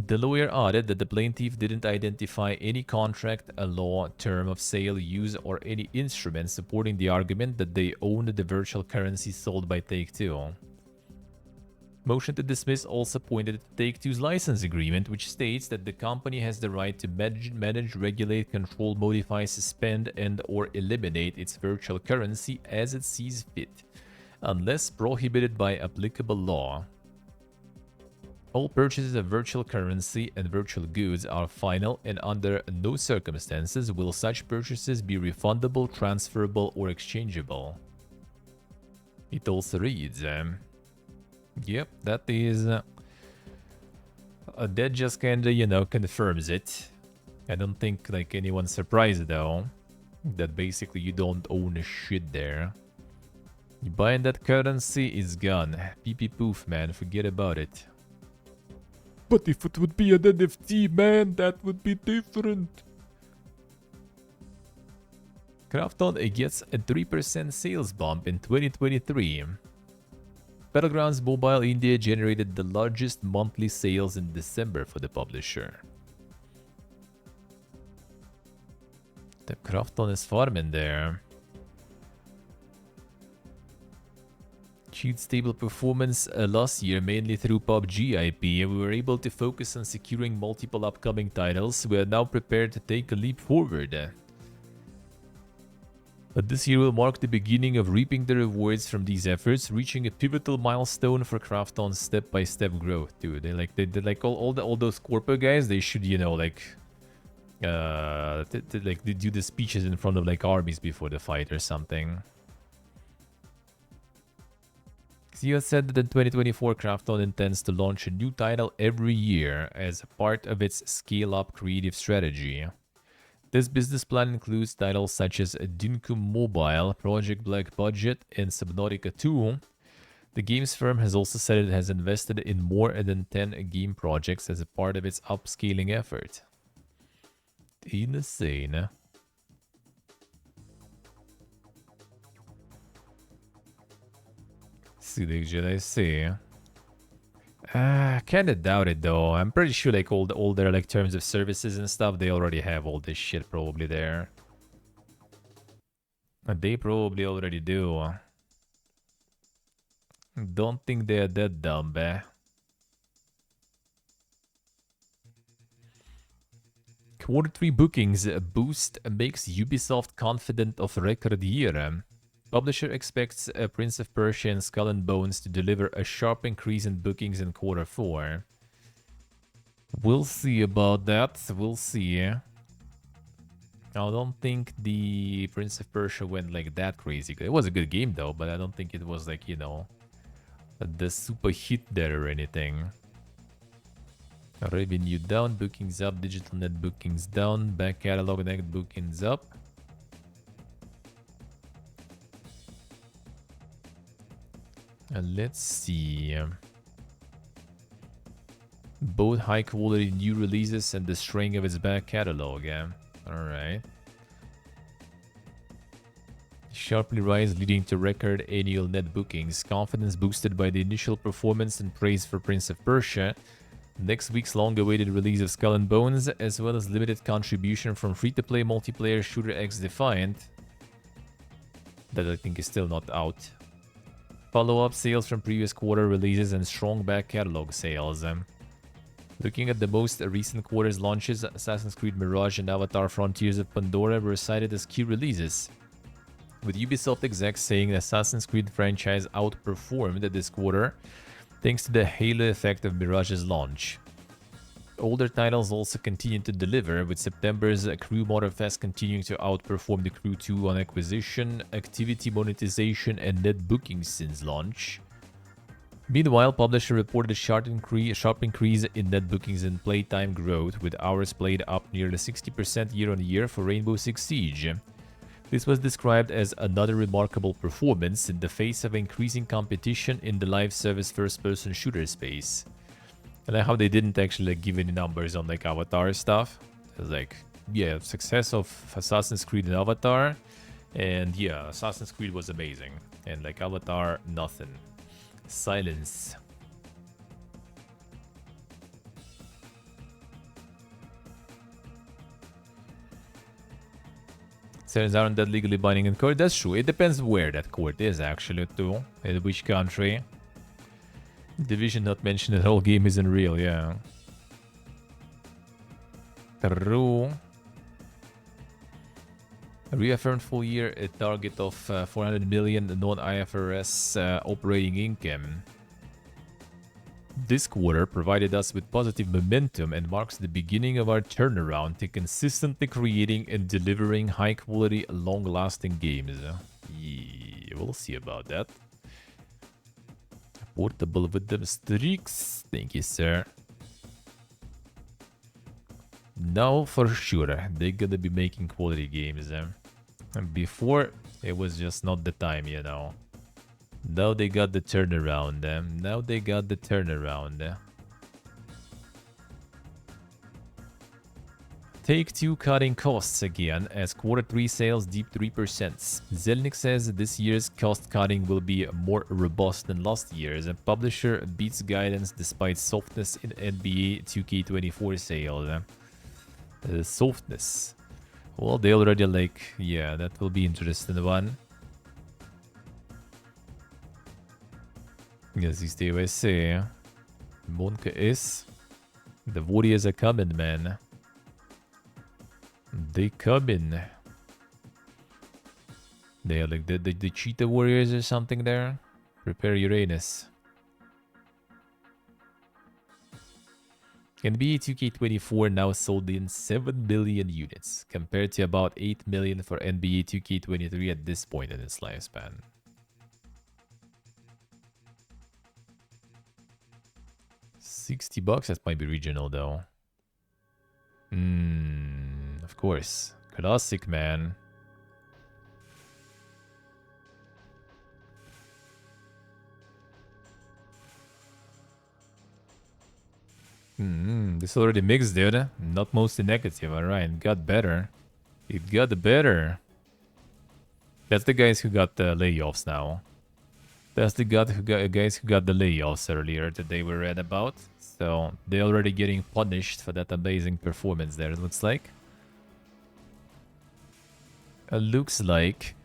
The lawyer added that the plaintiff didn't identify any contract, a law, term of sale, use, or any instrument supporting the argument that they owned the virtual currency sold by Take-Two. Motion to dismiss also pointed to Take-Two's license agreement, which states that the company has the right to manage, regulate, control, modify, suspend, and/or eliminate its virtual currency as it sees fit, unless prohibited by applicable law. All purchases of virtual currency and virtual goods are final, and under no circumstances will such purchases be refundable, transferable, or exchangeable. It also reads, yep, that is That just kinda, you know, confirms it. I don't think, like, anyone's surprised, though, that basically you don't own a shit there. You buying that currency is gone. Pee-pee poof, man. Forget about it. But if it would be an NFT, man, that would be different. Krafton gets a 3% sales bump in 2023. Battlegrounds Mobile India generated the largest monthly sales in December for the publisher. The Krafton is farming there. Achieved stable performance last year, mainly through PUBG IP, and we were able to focus on securing multiple upcoming titles. We are now prepared to take a leap forward. But this year will mark the beginning of reaping the rewards from these efforts, reaching a pivotal milestone for Krafton's step-by-step growth, dude. They like all those corpo guys. They should, you know, like they do the speeches in front of like armies before the fight or something. Xio said that in 2024, Krafton intends to launch a new title every year as a part of its scale-up creative strategy. This business plan includes titles such as Dinkum Mobile, Project Black Budget, and Subnautica 2. The games firm has also said it has invested in more than 10 game projects as a part of its upscaling effort. Insane. Should I see? Kinda doubt it though. I'm pretty sure like all their like terms of services and stuff, they already have all this shit probably there. They probably already do. Don't think they're that dumb, eh? Q3 bookings boost makes Ubisoft confident of record year. Publisher expects Prince of Persia and Skull and Bones to deliver a sharp increase in bookings in Q4. We'll see about that. We'll see. I don't think the Prince of Persia went like that crazy. It was a good game though, but I don't think it was like, you know, the super hit there or anything. Revenue down, bookings up, digital net bookings down, back catalog net bookings up. Let's see. Both high quality new releases and the strength of its back catalog. Alright. Sharply rise, leading to record annual net bookings. Confidence boosted by the initial performance and praise for Prince of Persia. Next week's long-awaited release of Skull and Bones, as well as limited contribution from free-to-play multiplayer shooter X Defiant. That I think is still not out. Follow-up sales from previous quarter releases and strong back catalog sales. Looking at the most recent quarter's launches, Assassin's Creed Mirage and Avatar Frontiers of Pandora were cited as key releases, with Ubisoft execs saying the Assassin's Creed franchise outperformed this quarter thanks to the halo effect of Mirage's launch. Older titles also continued to deliver, with September's Crew Motorfest continuing to outperform the Crew 2 on acquisition, activity monetization, and net bookings since launch. Meanwhile, publisher reported a sharp increase in net bookings and playtime growth, with hours played up nearly 60% year-on-year for Rainbow Six Siege. This was described as another remarkable performance in the face of increasing competition in the live service first-person shooter space. I like how they didn't actually like, give any numbers on like Avatar stuff. It was like, yeah, success of Assassin's Creed and Avatar. And yeah, Assassin's Creed was amazing. And like Avatar, nothing. Silence. Says aren't that legally binding in court? That's true. It depends where that court is actually too. In which country. Division not mentioned, the whole game isn't real, yeah. True. Reaffirmed full year a target of 400 million non-IFRS operating income. This quarter provided us with positive momentum and marks the beginning of our turnaround to consistently creating and delivering high-quality, long-lasting games. Yeah, we'll see about that. Portable with them streaks. Thank you, sir. now for sure they're gonna be making quality games. And before, it was just not the time, you know. Now they got the turnaround. Now they got the turnaround. Take-Two cutting costs again as Q3 sales deep 3%. Zelnick says this year's cost cutting will be more robust than last year's, and publisher beats guidance despite softness in NBA 2K24 sales. Softness. Well, they already like, yeah, that will be interesting one. Ja, siehst du, was ich sehe. Monke ist. The Warriors are coming, man. They coming. They are like the Cheetah Warriors or something there. Prepare Uranus. NBA 2K24 now sold in 7 million units, compared to about 8 million for NBA 2K23 at this point in its lifespan. $60, that might be regional though. Of course. Classic, man. This already mixed, dude. Not mostly negative, alright. Got better. It got better. That's the guys who got the layoffs now. That's the guys who got the layoffs earlier that they were read about. So they're already getting punished for that amazing performance there, it looks like. Looks like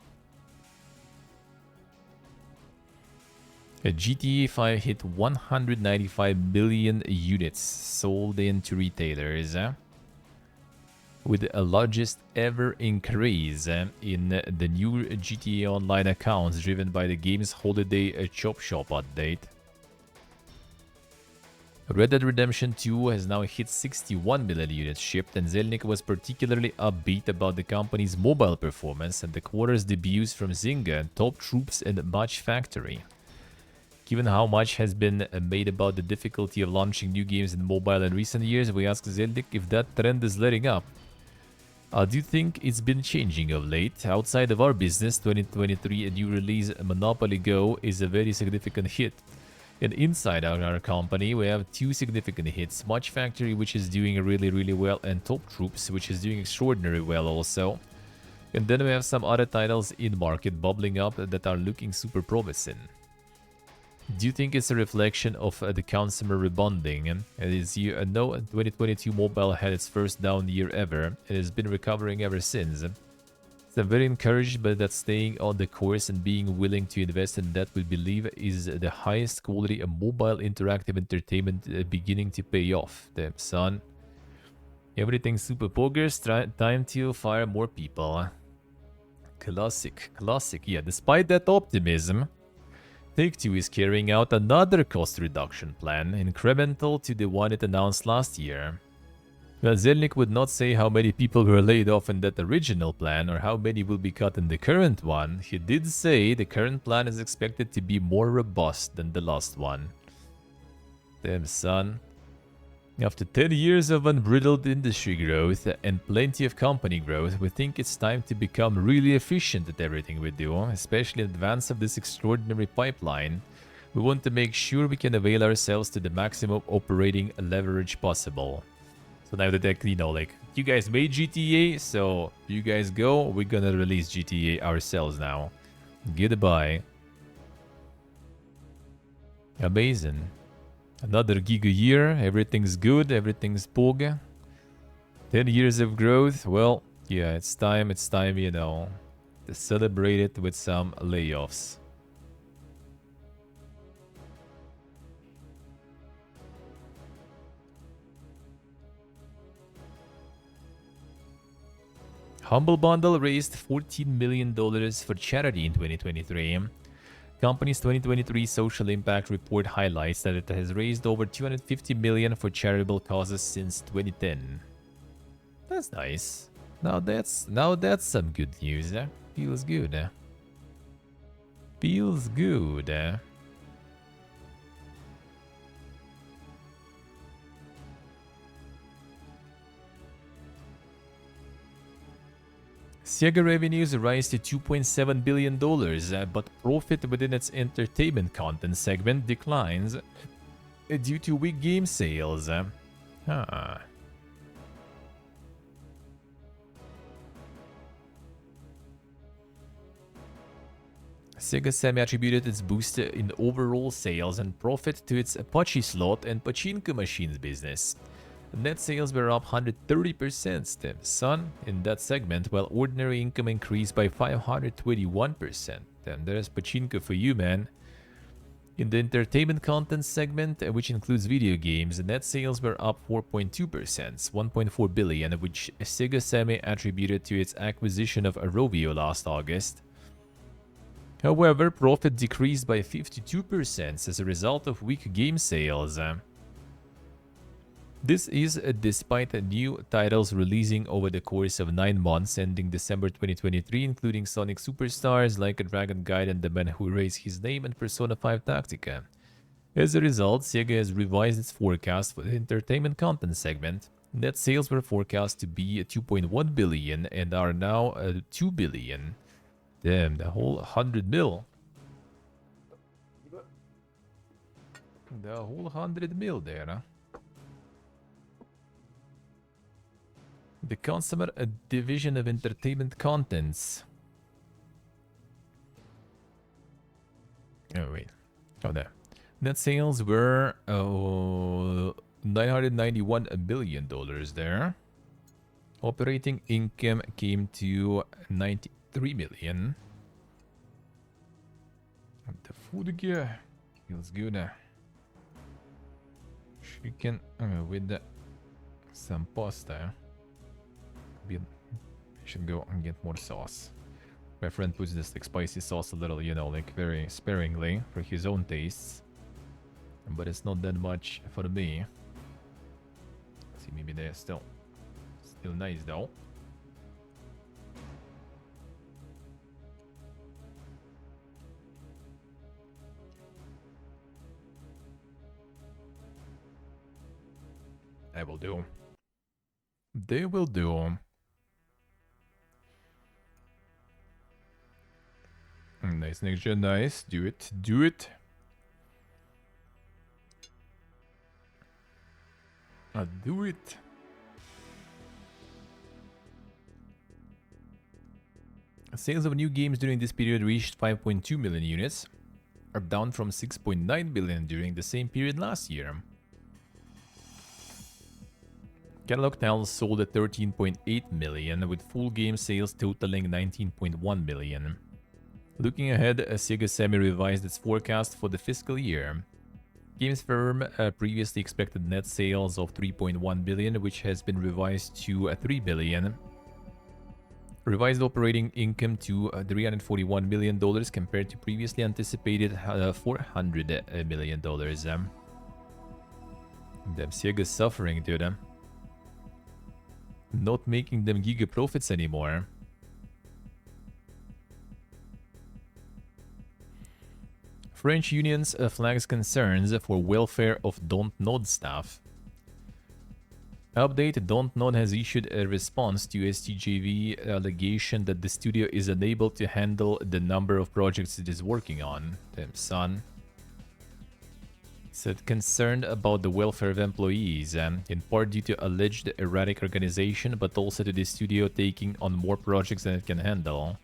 a GTA 5 hit 195 million units sold into retailers, with the largest ever increase in the new GTA Online accounts driven by the game's holiday Chop Shop update. Red Dead Redemption 2 has now hit 61 million units shipped, and Zelnick was particularly upbeat about the company's mobile performance and the quarter's debuts from Zynga and Top Troops and Match Factory. Given how much has been made about the difficulty of launching new games in mobile in recent years, we ask Zelnick if that trend is letting up. Do you think it's been changing of late? Outside of our business, 2023 a new release Monopoly Go is a very significant hit. And inside our company, we have two significant hits. Match Factory, which is doing really well, and Top Troops, which is doing extraordinarily well also. And then we have some other titles in market bubbling up that are looking super promising. Do you think it's a reflection of the consumer rebounding? As you know, 2022 mobile had its first down year ever. It has been recovering ever since. So I'm very encouraged by that, staying on the course and being willing to invest in that we believe is the highest quality of mobile interactive entertainment beginning to pay off. Damn, son. Everything super poggers, time to fire more people. Classic. Yeah, despite that optimism, Take-Two is carrying out another cost reduction plan, incremental to the one it announced last year. Well, Zelnick would not say how many people were laid off in that original plan or how many will be cut in the current one. He did say the current plan is expected to be more robust than the last one. Damn, son. After 10 years of unbridled industry growth and plenty of company growth, we think it's time to become really efficient at everything we do, especially in advance of this extraordinary pipeline. We want to make sure we can avail ourselves to the maximum operating leverage possible. So now that, you know, like, you guys made GTA, so you guys go, we're gonna release GTA ourselves now. Goodbye. Amazing. Another giga year, everything's good, everything's pog. 10 years of growth, well, yeah, it's time, you know, to celebrate it with some layoffs. Humble Bundle raised $14 million for charity in 2023. Company's 2023 social impact report highlights that it has raised over $250 million for charitable causes since 2010. That's nice. Now that's some good news. Feels good. Feels good. Sega revenues rise to $2.7 billion, but profit within its entertainment content segment declines due to weak game sales. Huh. Sega Sammy attributed its boost in overall sales and profit to its Apache slot and pachinko machines business. Net sales were up 130%, son, in that segment, while ordinary income increased by 521%. Damn, there's pachinko for you, man. In the entertainment content segment, which includes video games, net sales were up 4.2%, 1.4 billion, which Sega Sammy attributed to its acquisition of Arovio last August. However, profit decreased by 52% as a result of weak game sales. This is despite new titles releasing over the course of 9 months ending December 2023, including Sonic Superstars, Like a Dragon Gaiden, The Man Who Raised His Name, and Persona 5 Tactica. As a result, Sega has revised its forecast for the entertainment content segment. Net sales were forecast to be 2.1 billion and are now 2 billion. Damn, the whole 100 mil. The whole 100 mil there, huh? The consumer division of entertainment contents. Oh, wait. Oh, there. Net sales were $991 million there. Operating income came to 93 million. And the food gear feels good. Chicken with some pasta. I should go and get more sauce. My friend puts this like spicy sauce a little, you know, like very sparingly for his own tastes. But it's not that much for me. See, maybe they're still nice though. I will do. They will do. Nice, next gen, nice. Do it, do it. Do it. Sales of new games during this period reached 5.2 million units, are down from 6.9 billion during the same period last year. Catalog titles sold at 13.8 million, with full game sales totaling 19.1 million. Looking ahead, Sega Sammy revised its forecast for the fiscal year. Games firm previously expected net sales of 3.1 billion, which has been revised to 3 billion. Revised operating income to $341 million compared to previously anticipated $400 million. Damn, Sega's suffering, dude. Not making them giga profits anymore. French unions flags concerns for welfare of Dontnod staff. Update: Dontnod has issued a response to STJV allegation that the studio is unable to handle the number of projects it is working on. Damn, son. Said concerned about the welfare of employees, in part due to alleged erratic organization, but also to the studio taking on more projects than it can handle.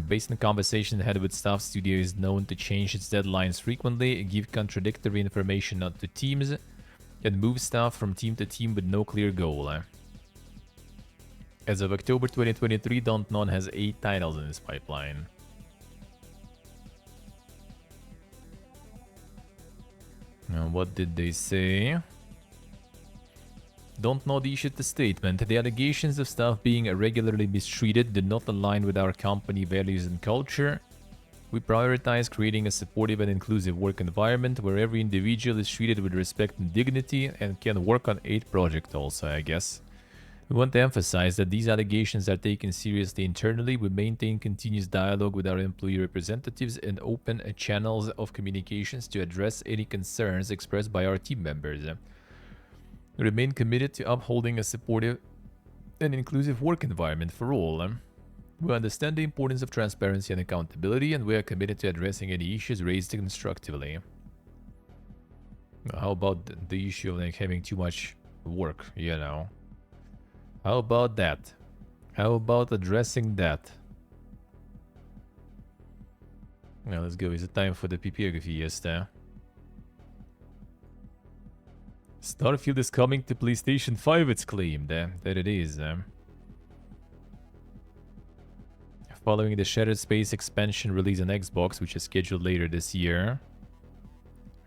Based on conversations had with staff, studio is known to change its deadlines frequently, give contradictory information out to teams, and move staff from team to team with no clear goal. As of October 2023, Dontnod has 8 titles in its pipeline. Now, what did they say? Dontnod issued a statement. The allegations of staff being regularly mistreated do not align with our company values and culture. We prioritize creating a supportive and inclusive work environment where every individual is treated with respect and dignity and can work on 8 projects also, I guess. We want to emphasize that these allegations are taken seriously internally. We maintain continuous dialogue with our employee representatives and open channels of communications to address any concerns expressed by our team members. We remain committed to upholding a supportive an inclusive work environment for all. We understand the importance of transparency and accountability, and we are committed to addressing any issues raised constructively. How about the issue of like having too much work, you know? How about that? How about addressing that? Now let's go. Is it time for the PPG Fiesta? Starfield is coming to PlayStation 5, it's claimed. That it is. Following the Shattered Space expansion release on Xbox, which is scheduled later this year.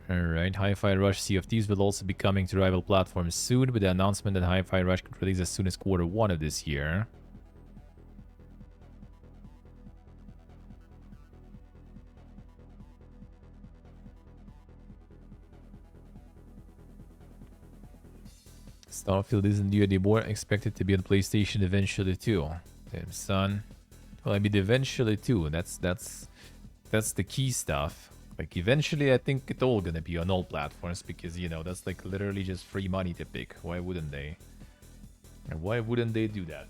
Alright, Hi-Fi Rush Sea of Thieves will also be coming to rival platforms soon, with the announcement that Hi-Fi Rush could release as soon as Q1 of this year. Starfield isn't new anymore, expected to be on PlayStation eventually too. Damn son. Well, I mean eventually too, that's the key stuff. Like eventually I think it's all gonna be on all platforms because, you know, that's like literally just free money to pick. Why wouldn't they? And why wouldn't they do that?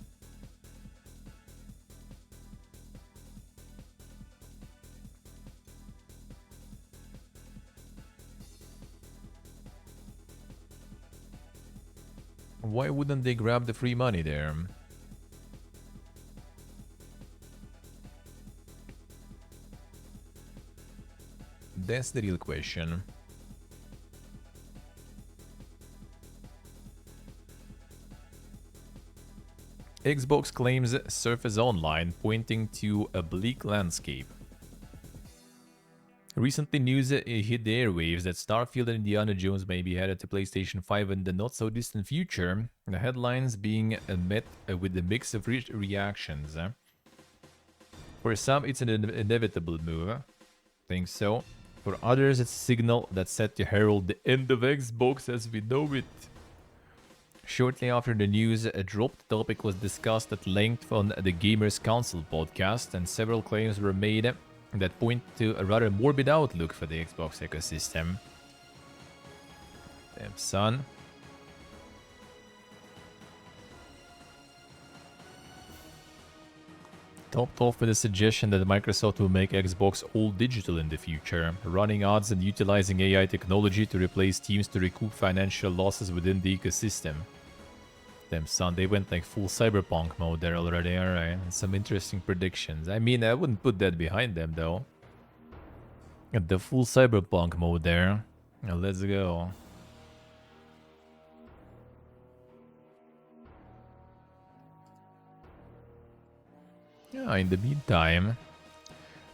Why wouldn't they grab the free money there? That's the real question. Xbox claims Surface Online, pointing to a bleak landscape. Recently, news hit the airwaves that Starfield and Indiana Jones may be headed to PlayStation 5 in the not-so-distant future, the headlines being met with a mix of reactions. For some, it's an inevitable move. Think so. For others, it's a signal that's set to herald the end of Xbox as we know it. Shortly after the news dropped, the topic was discussed at length on the Gamers Council podcast, and several claims were made that point to a rather morbid outlook for the Xbox ecosystem. Damn son. Topped off with a suggestion that Microsoft will make Xbox all digital in the future, running ads and utilizing AI technology to replace teams to recoup financial losses within the ecosystem. Damn son, they went like full cyberpunk mode there already, alright. Some interesting predictions. I mean, I wouldn't put that behind them though. The full cyberpunk mode there. Now let's go. Yeah, in the meantime,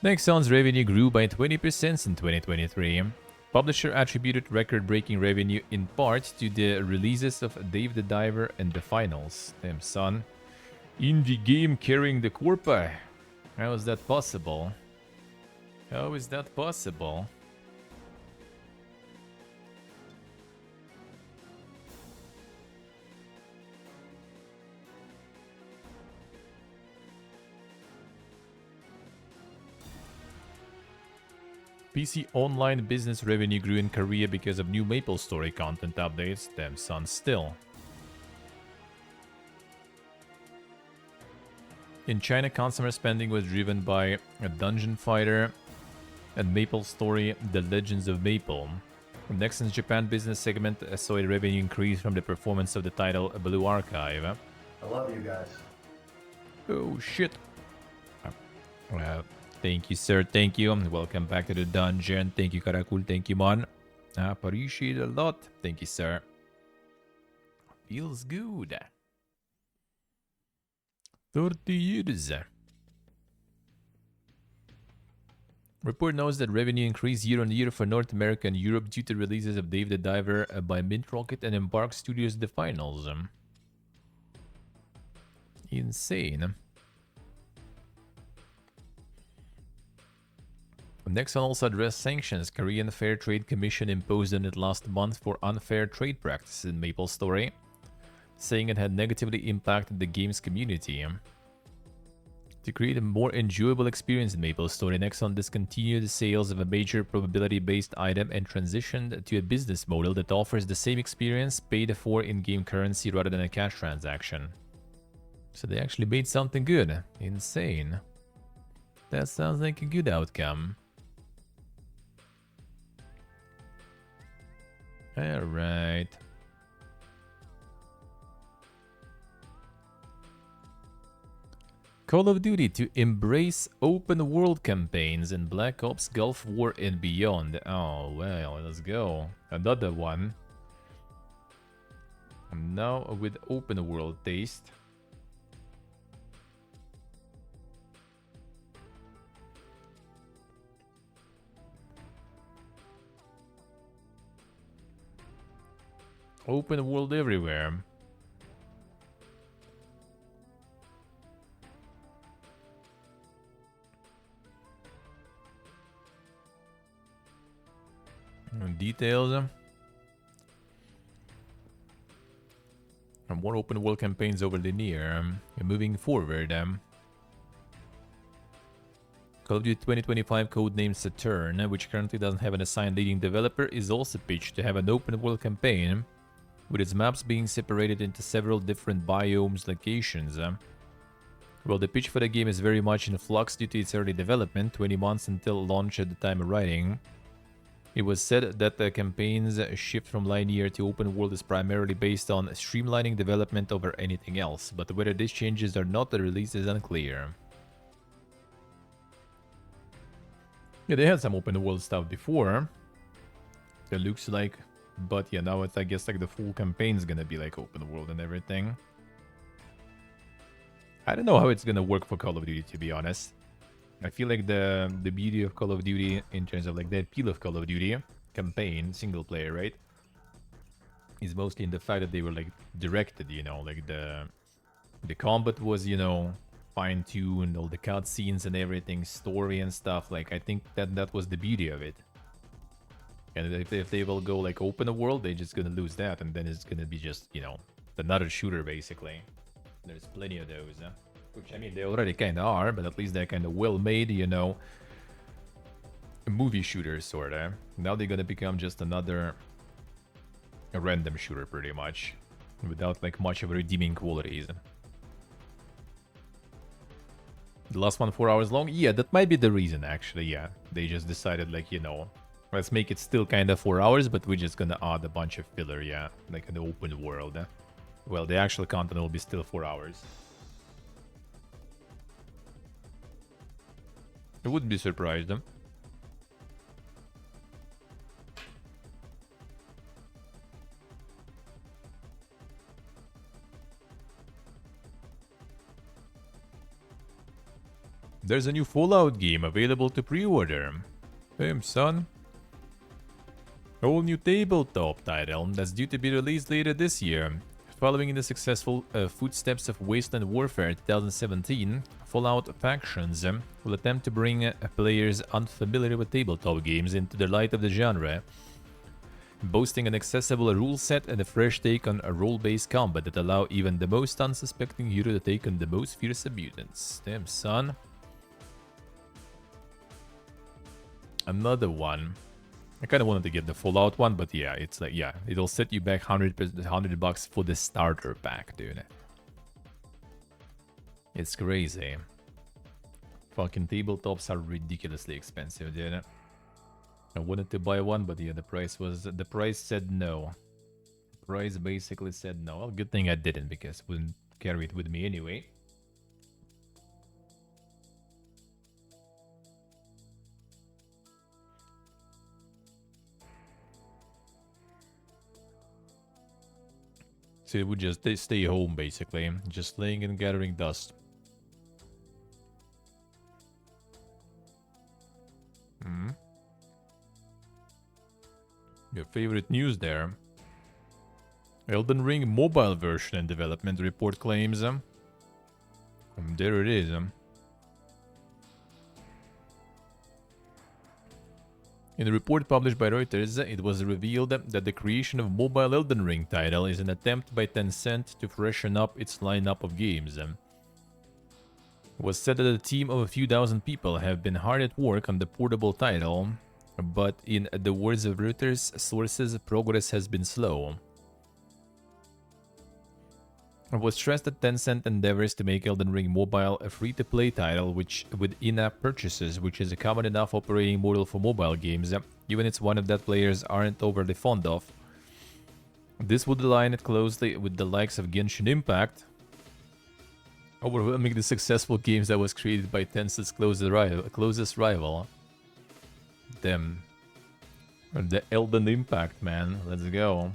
Nexon's revenue grew by 20% in 2023. Publisher attributed record-breaking revenue in part to the releases of Dave the Diver and The Finals. Damn son. Indie game carrying the corpus. How is that possible? How is that possible? PC online business revenue grew in Korea because of new MapleStory content updates. Damn son still. In China, consumer spending was driven by a Dungeon Fighter and MapleStory The Legends of Maple. Nexon's Japan business segment saw a revenue increase from the performance of the title Blue Archive. I love you guys. Oh shit. Thank you, sir. Thank you. Welcome back to the dungeon. Thank you, Karakul. Thank you, man. Appreciate it a lot. Thank you, sir. Feels good. 30 years. Report notes that revenue increased year on year for North America and Europe due to releases of Dave the Diver by Mint Rocket and Embark Studios The Finals. Insane. Nexon also addressed sanctions Korean Fair Trade Commission imposed on it last month for unfair trade practices in MapleStory, saying it had negatively impacted the game's community. To create a more enjoyable experience in MapleStory, Nexon discontinued the sales of a major probability-based item and transitioned to a business model that offers the same experience paid for in-game currency rather than a cash transaction. So they actually made something good. Insane. That sounds like a good outcome. Alright. Call of Duty to embrace open world campaigns in Black Ops, Gulf War and beyond. Oh, well, let's go. Another one. And now with open world taste. Open world everywhere. Details. And more open world campaigns over the near. Moving forward. Call of Duty 2025 codenamed Saturn, which currently doesn't have an assigned leading developer, is also pitched to have an open world campaign, with its maps being separated into several different biomes locations. Well, the pitch for the game is very much in flux due to its early development, 20 months until launch at the time of writing. It was said that the campaign's shift from linear to open world is primarily based on streamlining development over anything else, but whether these changes or not, the release is unclear. Yeah, they had some open world stuff before. It looks like, but yeah, now it's, I guess, like the full campaign's gonna be like open world and everything. I don't know how it's gonna work for Call of Duty, to be honest. I feel like the beauty of Call of Duty, in terms of like the appeal of Call of Duty campaign, single player, right, is mostly in the fact that they were like directed, you know, like the combat was, you know, fine-tuned, all the cutscenes and everything, story and stuff. Like, I think that was the beauty of it. And if they will go like open a world, they're just gonna lose that, and then it's gonna be just, you know, another shooter basically. There's plenty of those, which, I mean, they already kind of are, but at least they're kind of well made, you know, movie shooters sorta. Now they're gonna become just another random shooter pretty much, without like much of redeeming qualities. The last one 4 hours long? Yeah, that might be the reason, actually, yeah. They just decided, like, you know, let's make it still kind of 4 hours, but we're just gonna add a bunch of filler, yeah. Like an open world. Well, the actual content will be still 4 hours. I wouldn't be surprised, huh? There's a new Fallout game available to pre-order. Damn, son. A whole new tabletop title that's due to be released later this year. Following in the successful footsteps of Wasteland Warfare 2017, Fallout Factions will attempt to bring players unfamiliar with tabletop games into the light of the genre, boasting an accessible rule set and a fresh take on a role-based combat that allow even the most unsuspecting hero to take on the most fearsome mutants. Damn, son. Another one. I kind of wanted to get the Fallout one, but yeah, it's like, yeah, it'll set you back $100 for the starter pack, dude. It's crazy. Fucking tabletops are ridiculously expensive, dude. I wanted to buy one, but yeah, the price said no. The price basically said no. Well, good thing I didn't, because I wouldn't carry it with me anyway. So it would just stay home, basically. Just laying and gathering dust. Your favorite news there. Elden Ring mobile version and development report claims. There it is. In a report published by Reuters, it was revealed that the creation of mobile Elden Ring title is an attempt by Tencent to freshen up its lineup of games. It was said that a team of a few dozen people have been hard at work on the portable title, but in the words of Reuters sources, progress has been slow. It was stressed that Tencent endeavors to make Elden Ring Mobile a free-to-play title which with in-app purchases, which is a common enough operating model for mobile games, even it's one of that players aren't overly fond of. This would align it closely with the likes of Genshin Impact, overwhelming the successful games that was created by Tencent's closest rival. Them. The Elden Impact, man. Let's go.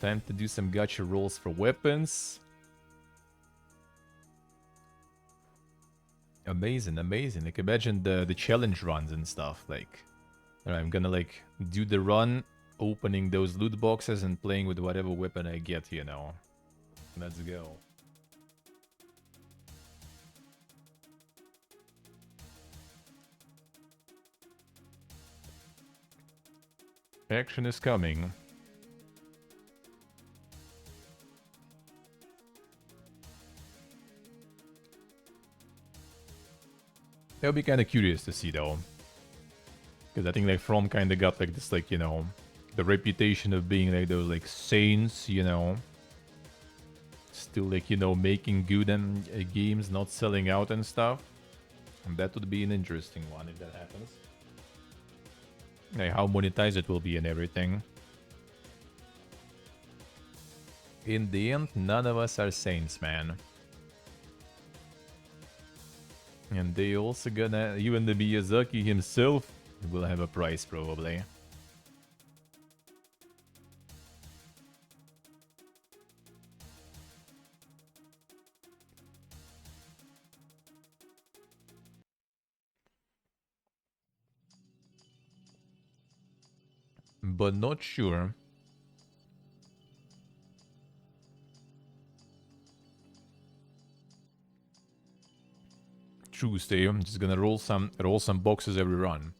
Time to do some gacha rolls for weapons. Amazing, amazing. Like, imagine the challenge runs and stuff. Like, alright, I'm gonna, like, do the run, opening those loot boxes and playing with whatever weapon I get, you know. Let's go. Action is coming. I'll be kind of curious to see, though. Because I think, like, From kind of got, like, this, like, you know, the reputation of being, like, those, like, saints, you know. Still, like, you know, making good games, not selling out and stuff. And that would be an interesting one if that happens. Like, how monetized it will be and everything. In the end, none of us are saints, man. And they also gonna, even the Miyazaki himself will have a price probably. But not sure. Tuesday, I'm just gonna roll some boxes every run.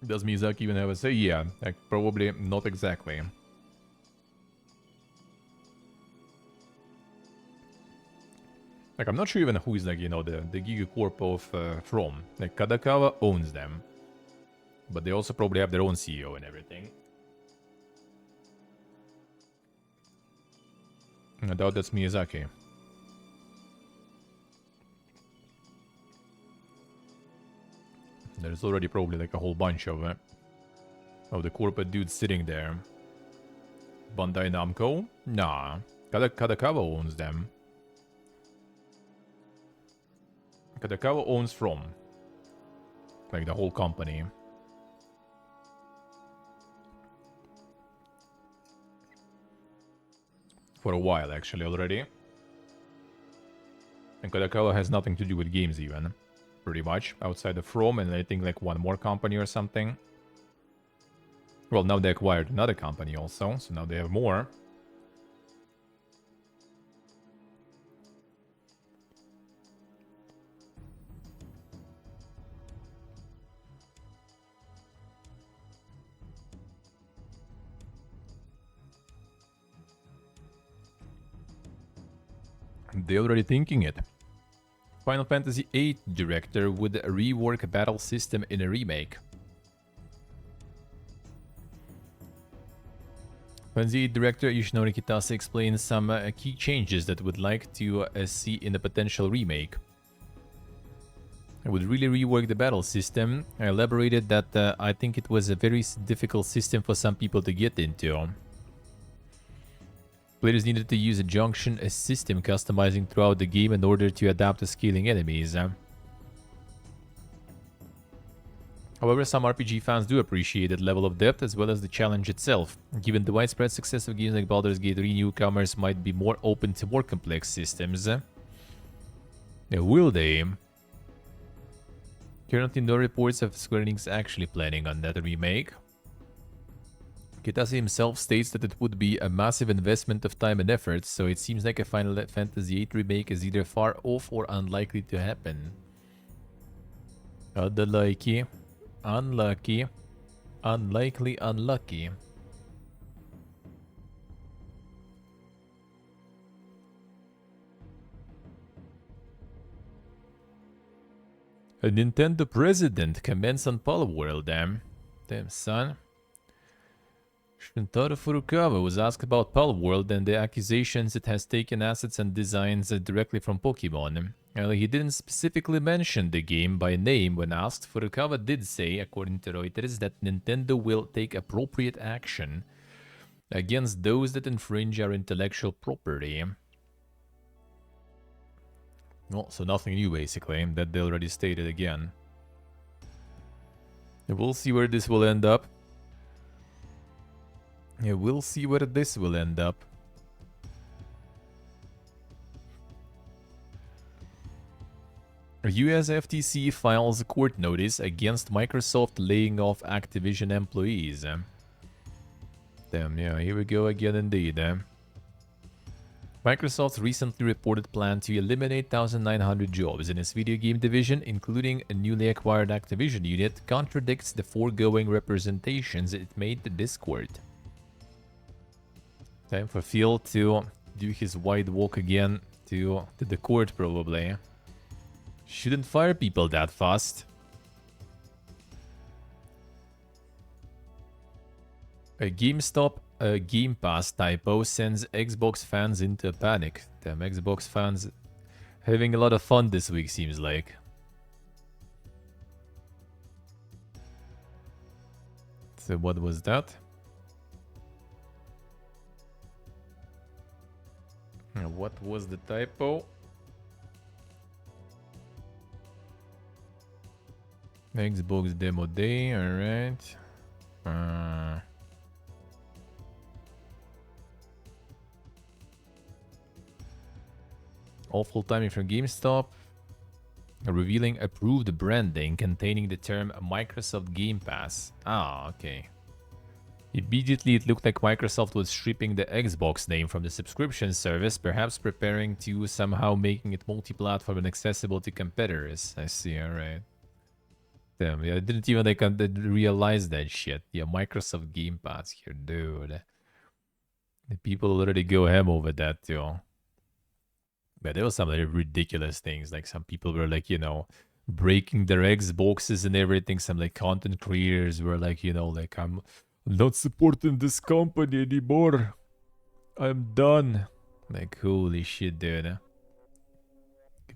Does Miyazaki even have a say? Yeah, like, probably not exactly. Like, I'm not sure even who is, like, you know, the Gigacorp of From. Like, Kadakawa owns them. But they also probably have their own CEO and everything. I doubt that's Miyazaki. There's already probably like a whole bunch of the corporate dudes sitting there. Bandai Namco? Nah. Kadakawa owns them. Kadakawa owns From. Like the whole company. For a while, actually, already. And Kadakawa has nothing to do with games, even. Pretty much. Outside of From, and I think like one more company or something. Well, now they acquired another company also, so now they have more. They're already thinking it. Final Fantasy VIII director would rework a battle system in a remake. Fantasy VIII director Yoshinori Kitase explains some key changes that would like to see in a potential remake. I would really rework the battle system. I elaborated that I think it was a very difficult system for some people to get into. Players needed to use a junction system customizing throughout the game in order to adapt to scaling enemies. However, some RPG fans do appreciate that level of depth as well as the challenge itself. Given the widespread success of games like Baldur's Gate 3, newcomers might be more open to more complex systems. Will they? Currently, no reports of Square Enix actually planning on that remake. Kitase himself states that it would be a massive investment of time and effort, so it seems like a Final Fantasy VIII remake is either far off or unlikely to happen. Unlucky. Unlucky. Unlikely, unlucky. A Nintendo president comments on Palworld, damn. Damn, son. Shintaro Furukawa was asked about Palworld and the accusations it has taken assets and designs directly from Pokemon. He didn't specifically mention the game by name when asked. Furukawa did say, according to Reuters, that Nintendo will take appropriate action against those that infringe our intellectual property. Well, so nothing new basically, that they already stated again. We'll see where this will end up. Yeah, we'll see where this will end up. US FTC files a court notice against Microsoft laying off Activision employees. Damn, yeah, here we go again indeed. Microsoft recently reported plan to eliminate 1,900 jobs in its video game division, including a newly acquired Activision unit, contradicts the foregoing representations it made to this court. Time for Phil to do his wide walk again to the court, probably. Shouldn't fire people that fast. A GameStop Game Pass typo sends Xbox fans into a panic. Damn, Xbox fans having a lot of fun this week, seems like. So what was that? What was the typo? Xbox demo day, alright. Awful timing from GameStop. Revealing approved branding containing the term Microsoft Game Pass. Ah, okay. Immediately it looked like Microsoft was stripping the Xbox name from the subscription service, perhaps preparing to somehow making it multi-platform and accessible to competitors. I see, alright. Damn, yeah, I didn't even realize that shit. Yeah, Microsoft Game Pass here, dude. The people already go ham over that, too. But there was some like, ridiculous things. Like some people were like, breaking their Xboxes and everything. Some like content creators were like, like I'm not supporting this company anymore. I'm done. Like holy shit, dude.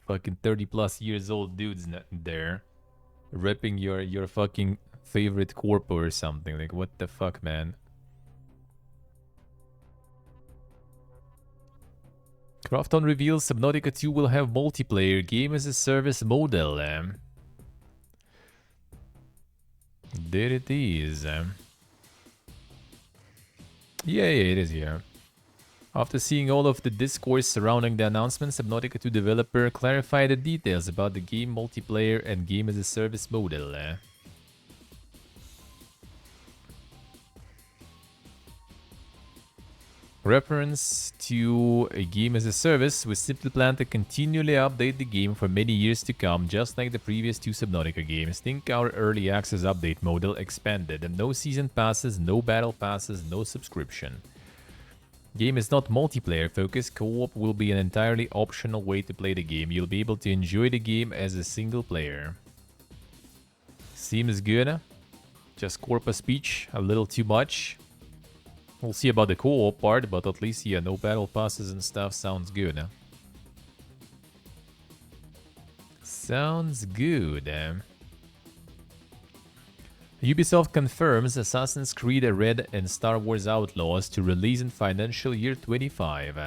Fucking 30 plus years old dudes there. Repping your fucking favorite corpo or something. Like what the fuck, man? Krafton reveals Subnautica 2 will have multiplayer game as a service model. There it is. Yeah, it is here. After seeing all of the discourse surrounding the announcement, Subnautica 2 developer clarified the details about the game multiplayer and game as a service model. Reference to a game as a service, we simply plan to continually update the game for many years to come, just like the previous two Subnautica games. Think our early access update model expanded. No season passes, no battle passes, no subscription. Game is not multiplayer focused, co-op will be an entirely optional way to play the game. You'll be able to enjoy the game as a single player. Seems good. Just corpus speech, a little too much. We'll see about the co-op part, but at least, yeah, no battle passes and stuff sounds good. Sounds good. Ubisoft confirms Assassin's Creed Red and Star Wars Outlaws to release in financial year 25.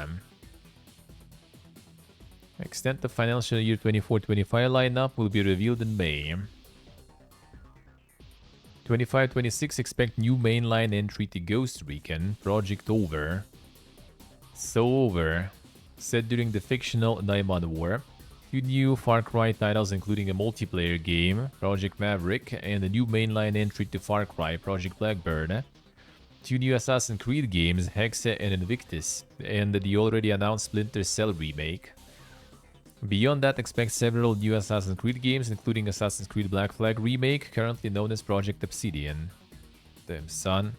Extent of financial year 24-25 lineup will be revealed in May. 25-26 expect new mainline entry to Ghost Recon, Project Over. So Over, set during the fictional Naiman War. 2 new Far Cry titles including a multiplayer game, Project Maverick, and a new mainline entry to Far Cry, Project Blackburn. 2 new Assassin's Creed games, Hexa and Invictus, and the already announced Splinter Cell remake. Beyond that, expect several new Assassin's Creed games, including Assassin's Creed Black Flag Remake, currently known as Project Obsidian. Damn, son.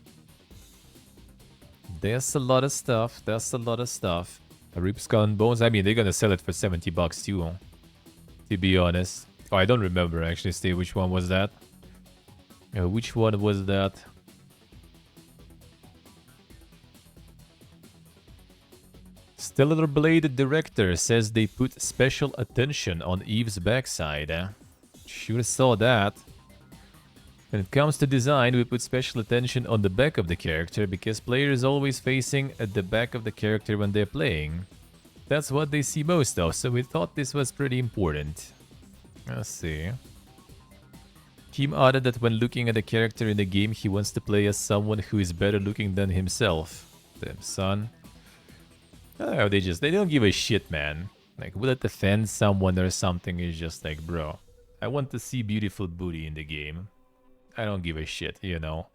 There's a lot of stuff. There's a lot of stuff. A Rip Skull and Bones. I mean, they're gonna sell it for $70 too, to be honest. Oh, I don't remember actually, Steve. Which one was that? Which one was that? Stellar Blade director says they put special attention on Eve's backside. Sure saw that. When it comes to design, we put special attention on the back of the character because players always facing at the back of the character when they're playing. That's what they see most of, so we thought this was pretty important. Let's see. Kim added that when looking at a character in the game, he wants to play as someone who is better looking than himself. Damn, son. Oh, they don't give a shit, man. Like, will it offend someone or something? It's just like, bro, I want to see beautiful booty in the game. I don't give a shit, you know.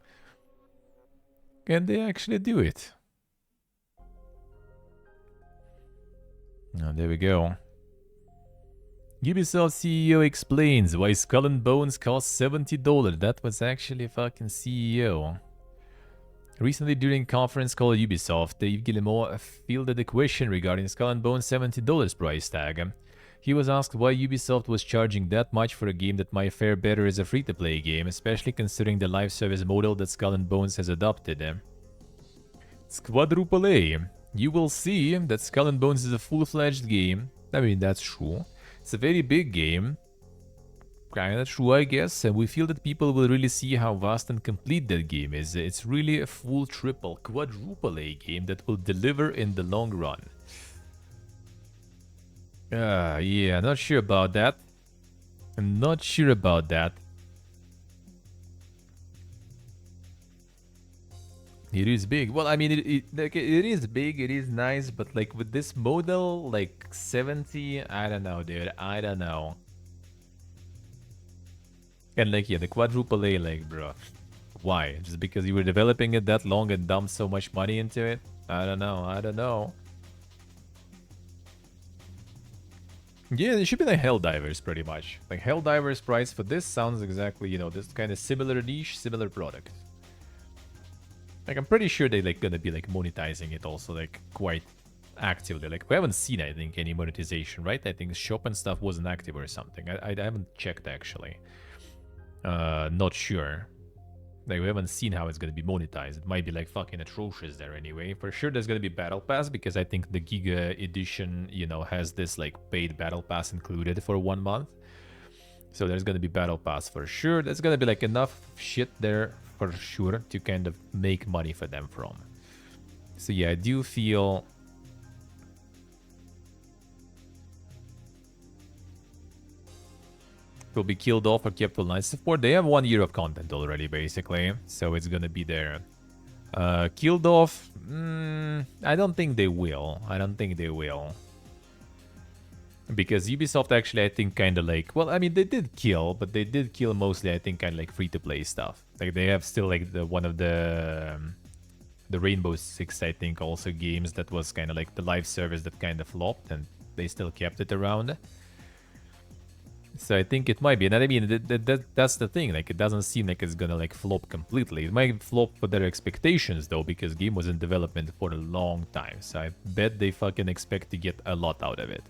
And they actually do it. Oh, there we go. Ubisoft CEO explains why Skull and Bones cost $70. That was actually fucking CEO. Recently, during conference call Ubisoft, Dave Guillemot fielded a question regarding Skull and Bones' $70 price tag. He was asked why Ubisoft was charging that much for a game that might fare better as a free-to-play game, especially considering the live service model that Skull and Bones has adopted. It's quadruple A. You will see that Skull and Bones is a full-fledged game. I mean, that's true. It's a very big game. Kinda true, I guess, and we feel that people will really see how vast and complete that game is. It's really a full triple, quadruple A game that will deliver in the long run. Yeah, not sure about that. I'm not sure about that. It is big. Well, I mean, it is big, it is nice, but like with this model, like 70, I don't know, dude. I don't know. And like, yeah, the quadruple A, like, bro, why? Just because you were developing it that long and dumped so much money into it? I don't know, I don't know. Yeah, it should be like Helldivers, pretty much. Like, Helldivers price for this sounds exactly, you know, this kind of similar niche, similar product. Like, I'm pretty sure they, like, gonna be, like, monetizing it also, like, quite actively. Like, we haven't seen, I think, any monetization, right? I think shop and stuff wasn't active or something. I haven't checked, actually. Not sure. Like, we haven't seen how it's gonna be monetized. It might be, like, fucking atrocious there anyway. For sure, there's gonna be Battle Pass, because I think the Giga Edition, you know, has this, like, paid Battle Pass included for 1 month. So there's gonna be Battle Pass for sure. There's gonna be, like, enough shit there for sure to kind of make money for them from. So yeah, I do feel... will be killed off or kept online support. They have 1 year of content already, basically, so it's gonna be there. Killed off? I don't think they will. I don't think they will. Because Ubisoft actually, I think, kind of like... Well, I mean, they did kill, but they did kill mostly, I think, kind of like free-to-play stuff. Like, they have still, like, one of the Rainbow Six, I think, also games that was kind of like the live service that kind of flopped, and they still kept it around. So I think it might be, and I mean, that's the thing, like, it doesn't seem like it's gonna, like, flop completely. It might flop for their expectations, though, because game was in development for a long time, so I bet they fucking expect to get a lot out of it.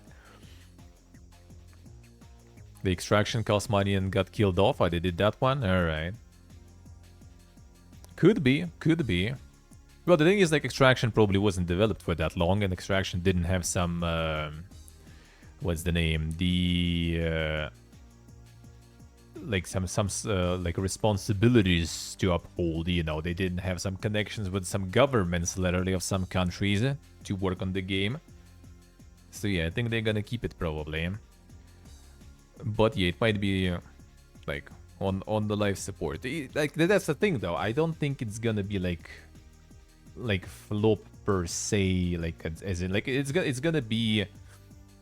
The extraction cost money and got killed off. Oh, they did that one? Alright. Could be, could be. Well, the thing is, like, extraction probably wasn't developed for that long, and extraction didn't have some... what's the name? The like some like responsibilities to uphold. You know, they didn't have some connections with some governments, literally, of some countries to work on the game. So yeah, I think they're gonna keep it probably. But yeah, it might be like on the live support. Like, that's the thing, though. I don't think it's gonna be like flop per se. Like, as in, like, it's gonna be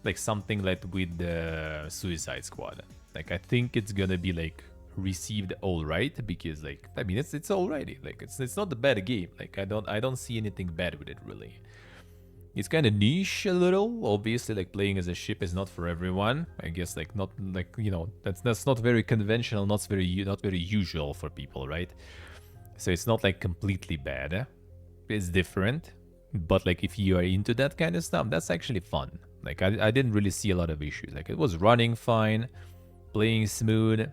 like something like with the Suicide Squad. Like, I think it's gonna be like received all right, because, like, I mean, it's alrighty. Like, it's not a bad game. Like, I don't see anything bad with it, really. It's kind of niche a little. Obviously, like, playing as a ship is not for everyone. I guess, like, not like, you know, that's not very conventional, not very usual for people, right? So it's not like completely bad. It's different, but like, if you are into that kind of stuff, that's actually fun. Like, I didn't really see a lot of issues. Like, it was running fine, playing smooth.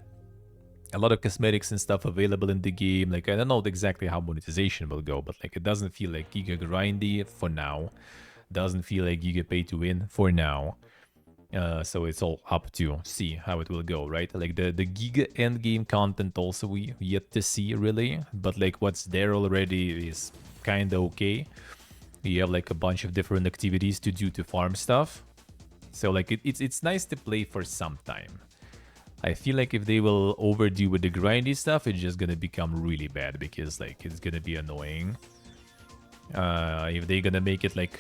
a lot of cosmetics and stuff available in the game. Like, I don't know exactly how monetization will go, but like, it doesn't feel like giga grindy for now. Doesn't feel like giga pay to win for now. So it's all up to see how it will go, right? Like the giga end game content also we yet to see really, but like what's there already is kind of okay. You have like a bunch of different activities to do to farm stuff. So like it's nice to play for some time. I feel like if they will overdo with the grindy stuff, it's just gonna become really bad because like it's gonna be annoying. If they're gonna make it like,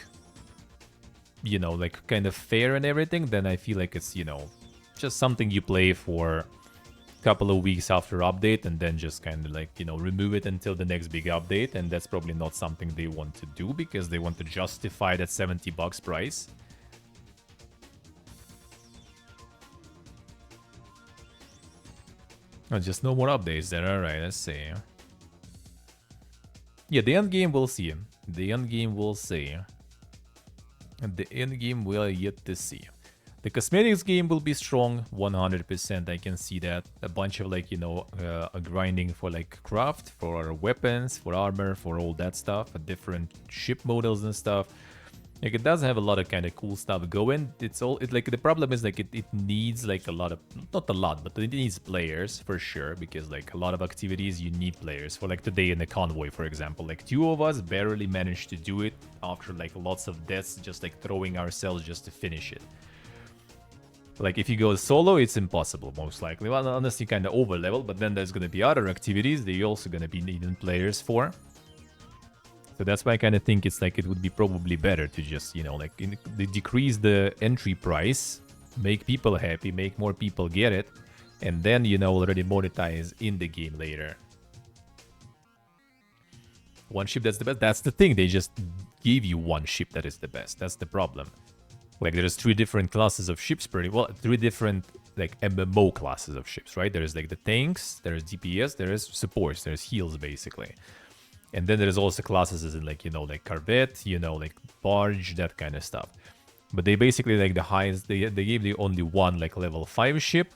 you know, like kind of fair and everything, then I feel like it's, you know, just something you play for a couple of weeks after update and then just kind of like, you know, remove it until the next big update. And that's probably not something they want to do because they want to justify that $70 price. Oh, just no more updates there. Alright, let's see. Yeah, the end game we'll see. The end game we'll see. And the end game we'll yet to see. The cosmetics game will be strong, 100%. I can see that. A bunch of like, you know, grinding for like craft, for weapons, for armor, for all that stuff, different ship models and stuff. Like it does have a lot of kind of cool stuff going. It's like the problem is like it needs like a lot of, not a lot, but it needs players for sure, because like a lot of activities you need players for. Like today in the convoy, for example, like 2 of us barely managed to do it after like lots of deaths, just like throwing ourselves just to finish it. Like if you go solo, it's impossible most likely. Well, unless you kind of over level, but then there's gonna be other activities that you're also gonna be needing players for. So that's why I kind of think it's like it would be probably better to just, you know, like decrease the entry price, make people happy, make more people get it, and then, you know, already monetize in the game later. One ship that's the best. That's the thing. They just gave you one ship that is the best. That's the problem. Like there's 3 different classes of ships, pretty well. 3 different like MMO classes of ships, right? There's like the tanks, there's DPS, there's supports, there's heals basically. And then there's also classes as in like, you know, like corvette, you know, like barge, that kind of stuff. But they basically like the highest, they gave the only one like level 5 ship.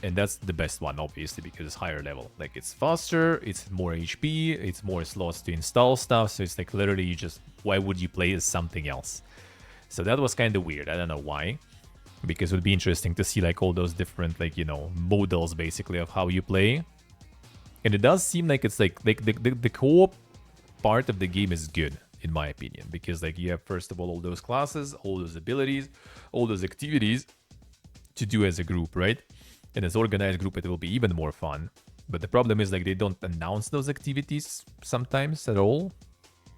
And that's the best one, obviously, because it's higher level. Like it's faster, it's more HP, it's more slots to install stuff. So it's like literally you just, why would you play as something else? So that was kind of weird. I don't know why. Because it would be interesting to see like all those different like, you know, models basically of how you play. And it does seem like it's like the co-op part of the game is good, in my opinion. Because like you have, first of all those classes, all those abilities, all those activities to do as a group, right? And as organized group, it will be even more fun. But the problem is like they don't announce those activities sometimes at all.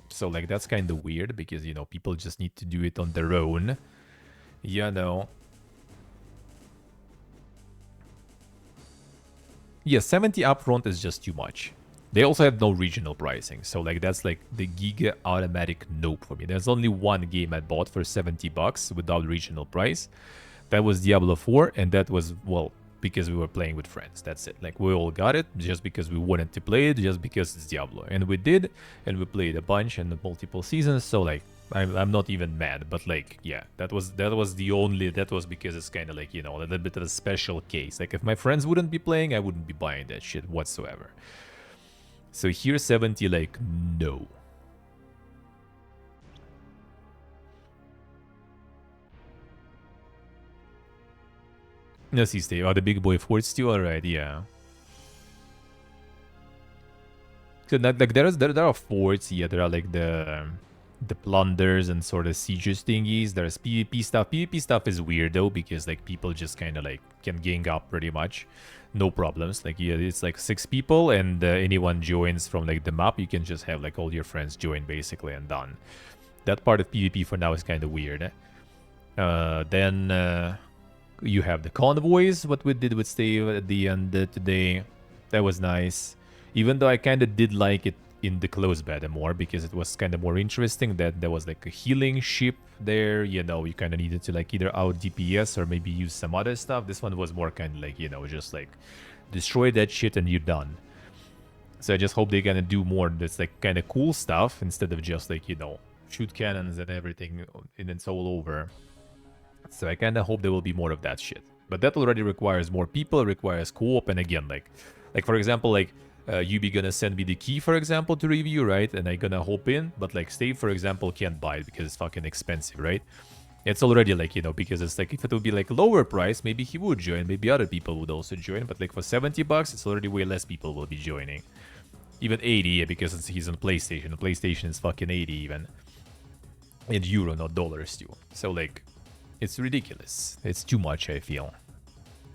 So like that's kind of weird because, you know, people just need to do it on their own. You know. Yeah, 70 upfront is just too much. They also have no regional pricing. So like that's like the giga automatic nope for me. There's only one game I bought for $70 without regional price. That was Diablo 4, and that was, well, because we were playing with friends. That's it. Like we all got it just because we wanted to play it, just because it's Diablo. And we did, and we played a bunch and multiple seasons. So like I'm not even mad, but like yeah, that was because it's kind of like, you know, a little bit of a special case. Like if my friends wouldn't be playing, I wouldn't be buying that shit whatsoever. So here 70, like no. Yes, he's Steve. Oh, the big boy forts too. All right, yeah. So that, like there are forts. Yeah, there are like the plunders and sort of sieges thingies. There's PvP stuff. PvP stuff is weird though because like people just kind of like can gang up pretty much, no problems. Like yeah, it's like 6 people and anyone joins from like the map. You can just have like all your friends join basically and done. That part of PvP for now is kind of weird. Then. You have the convoys, what we did with Steve at the end today. That was nice. Even though I kind of did like it in the close beta more, because it was kind of more interesting that there was like a healing ship there. You know, you kind of needed to like either out DPS or maybe use some other stuff. This one was more kind of like, you know, just like destroy that shit and you're done. So I just hope they're gonna do more that's like kind of cool stuff instead of just like, you know, shoot cannons and everything and it's all over. So I kind of hope there will be more of that shit. But that already requires more people, requires co-op, and again, like for example, like you be gonna send me the key, for example, to review, right? And I gonna hop in, but like Stave, for example, can't buy it because it's fucking expensive, right? It's already like, you know, because it's like if it would be like lower price, maybe he would join, maybe other people would also join, but like for $70, it's already way less people will be joining. Even 80, yeah, because he's on PlayStation. PlayStation is fucking 80 even. In euro, not dollars too. So like, it's ridiculous. It's too much, I feel.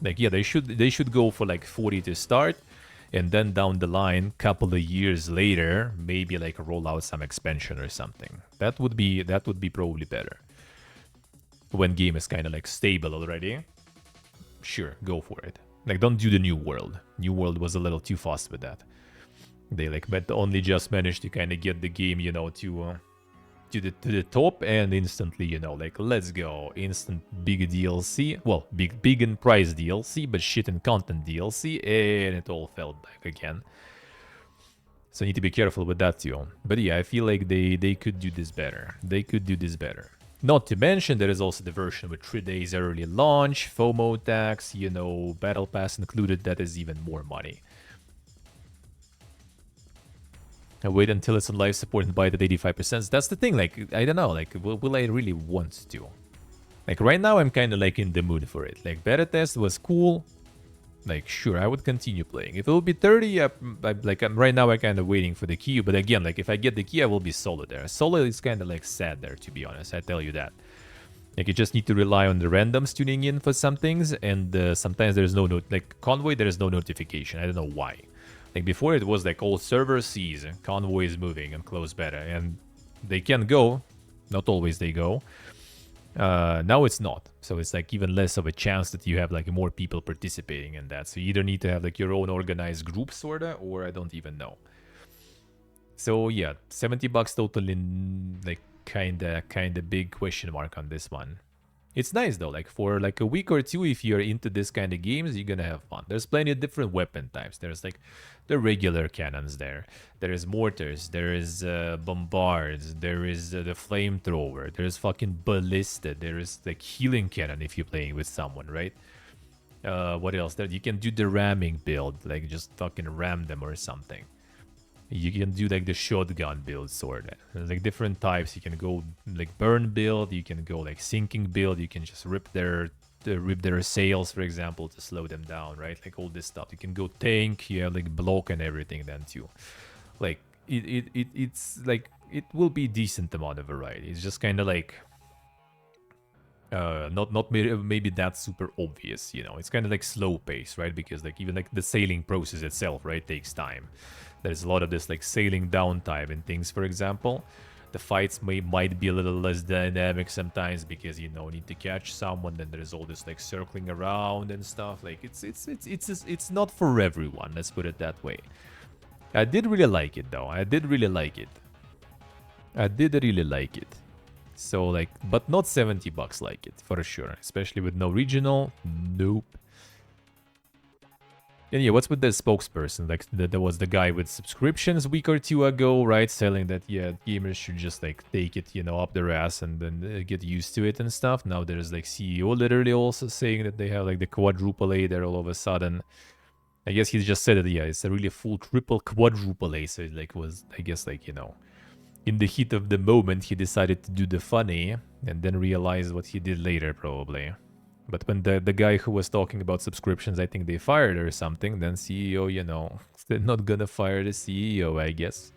Like, yeah, they should go for like 40 to start, and then down the line, couple of years later, maybe like roll out some expansion or something. That would be probably better. When game is kind of like stable already, sure, go for it. Like, don't do the New World. New World was a little too fast with that. They like but only just managed to kind of get the game, you know, to the top, and instantly, you know, like, let's go, instant big DLC. Well, big in price DLC, but shit in content DLC, and it all fell back again. So I need to be careful with that too. But yeah, I feel like they could do this better. They could do this better. Not to mention, there is also the version with 3 days early launch, FOMO tax, you know, Battle Pass included. That is even more money. I wait until it's on live support and buy it at 85%. That's the thing, like, I don't know, like, will I really want to? Like, right now, I'm kind of, like, in the mood for it. Like, beta test was cool. Like, sure, I would continue playing. If it would be 30, right now, I'm kind of waiting for the key. But again, like, if I get the key, I will be solo there. Solo is kind of, like, sad there, to be honest. I tell you that. Like, you just need to rely on the randoms tuning in for some things. And sometimes there's no like, Convoy, there is no notification. I don't know why. Like, before it was like all server sees Convoy is moving and close beta, and they can go. Not always they go. Now it's not. So it's like even less of a chance that you have like more people participating in that. So you either need to have like your own organized group sorta, or I don't even know. So yeah, $70 total in like kinda big question mark on this one. It's nice though, like for like a week or two, if you're into this kind of games, you're gonna have fun. There's plenty of different weapon types. There's like the regular cannons there. There is mortars. There is bombards. There is the flamethrower. There's fucking ballista. There is like healing cannon if you're playing with someone, right? What else? There you can do the ramming build, like just fucking ram them or something. You can do like the shotgun build sort of. There's like different types. You can go like burn build. You can go like sinking build. You can just rip their sails, for example, to slow them down, right? Like all this stuff. You can go tank. You have like block and everything then too. Like it's like it will be decent amount of variety. It's just kind of like not maybe that super obvious, you know. It's kind of like slow pace, right? Because like even like the sailing process itself, right, takes time. There's a lot of this like sailing downtime and things, for example. The fights might be a little less dynamic sometimes because, you know, need to catch someone. Then there's all this like circling around and stuff. Like it's not for everyone. Let's put it that way. I did really like it though. I did really like it. So like, but not $70 like it for sure. Especially with no regional. Nope. And yeah, what's with the spokesperson? Like, there was the guy with subscriptions a week or two ago, right? Selling that, yeah, gamers should just, like, take it, you know, up their ass and then get used to it and stuff. Now there's, like, CEO literally also saying that they have, like, the quadruple A there all of a sudden. I guess he just said that, yeah, it's a really full triple quadruple A. So it, like, was, I guess, like, you know, in the heat of the moment, he decided to do the funny and then realized what he did later, probably. But when the guy who was talking about subscriptions, I think they fired or something, then CEO, you know, they're not gonna fire the CEO, I guess.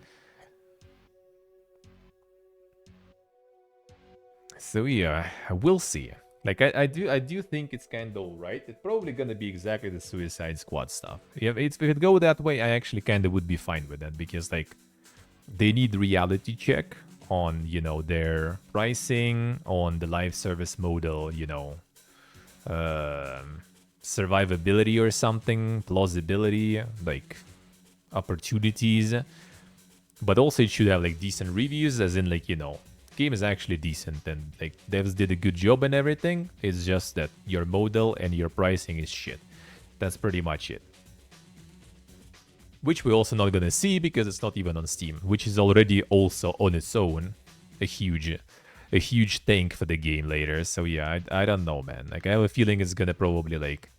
So yeah, we'll see. Like I do think it's kind of alright. It's probably gonna be exactly the Suicide Squad stuff. If it go that way, I actually kind of would be fine with that because like they need reality check on, you know, their pricing, on the live service model, you know. Survivability or something, plausibility, like opportunities, but also it should have like decent reviews, as in like, you know, game is actually decent and like devs did a good job and everything. It's just that your model and your pricing is shit. That's pretty much it. Which we're also not gonna see because it's not even on Steam, which is already also on its own a huge a huge tank for the game later. So yeah, I don't know, man. Like I have a feeling it's gonna probably like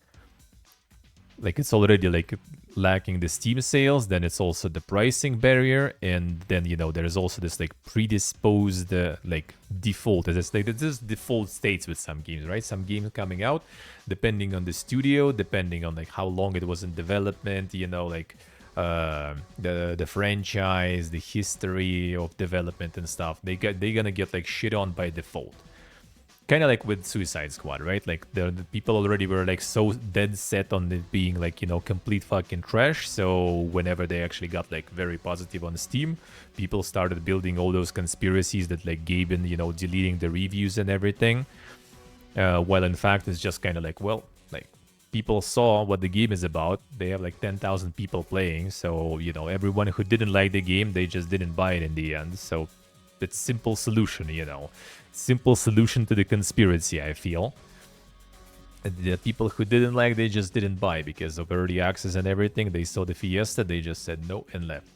it's already like lacking the Steam sales, then it's also the pricing barrier, and then there's also this like predisposed like default, as it's like this default states with some games, right? Some games coming out depending on the studio, depending on like how long it was in development, like the franchise, the history of development and stuff. They're gonna get like shit on by default. Kind of like with Suicide Squad, right? Like the people already were like so dead set on it being like complete fucking trash. So whenever they actually got like very positive on Steam, people started building all those conspiracies that like Gaben deleting the reviews and everything. While in fact it's just kind of like, well, like people saw what the game is about. They have like 10,000 people playing, so everyone who didn't like the game, they just didn't buy it in the end. So it's simple solution, simple solution to the conspiracy, I feel. The people who didn't like, they just didn't buy because of early access and everything. They saw the Fiesta, they just said no and left.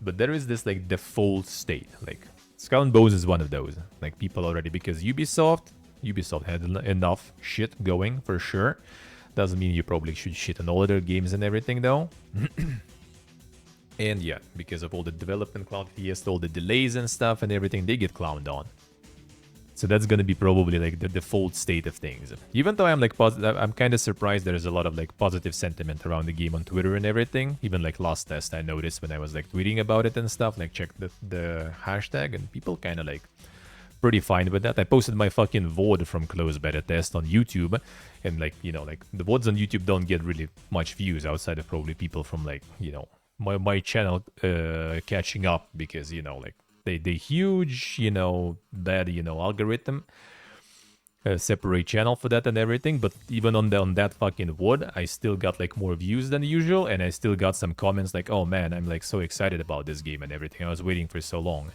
But there is this like default state, like Skull and Bones is one of those. Like people already, because Ubisoft had enough shit going for sure. Doesn't mean you probably should shit on all other games and everything though. And yeah, because of all the development cloud Fiesta, all the delays and stuff and everything, they get clowned on. So that's gonna be probably like the default state of things. Even though I'm like I'm kind of surprised there's a lot of like positive sentiment around the game on Twitter and everything. Even like last test, I noticed when I was like tweeting about it and stuff, like check the hashtag, and people kind of like pretty fine with that. I posted my fucking VOD from close beta test on YouTube, and like like the VODs on YouTube don't get really much views outside of probably people from like my channel catching up, because like they huge bad algorithm separate channel for that and everything. But even on that fucking VOD, I still got like more views than usual, and I still got some comments like, oh man, I'm like so excited about this game and everything, I was waiting for so long.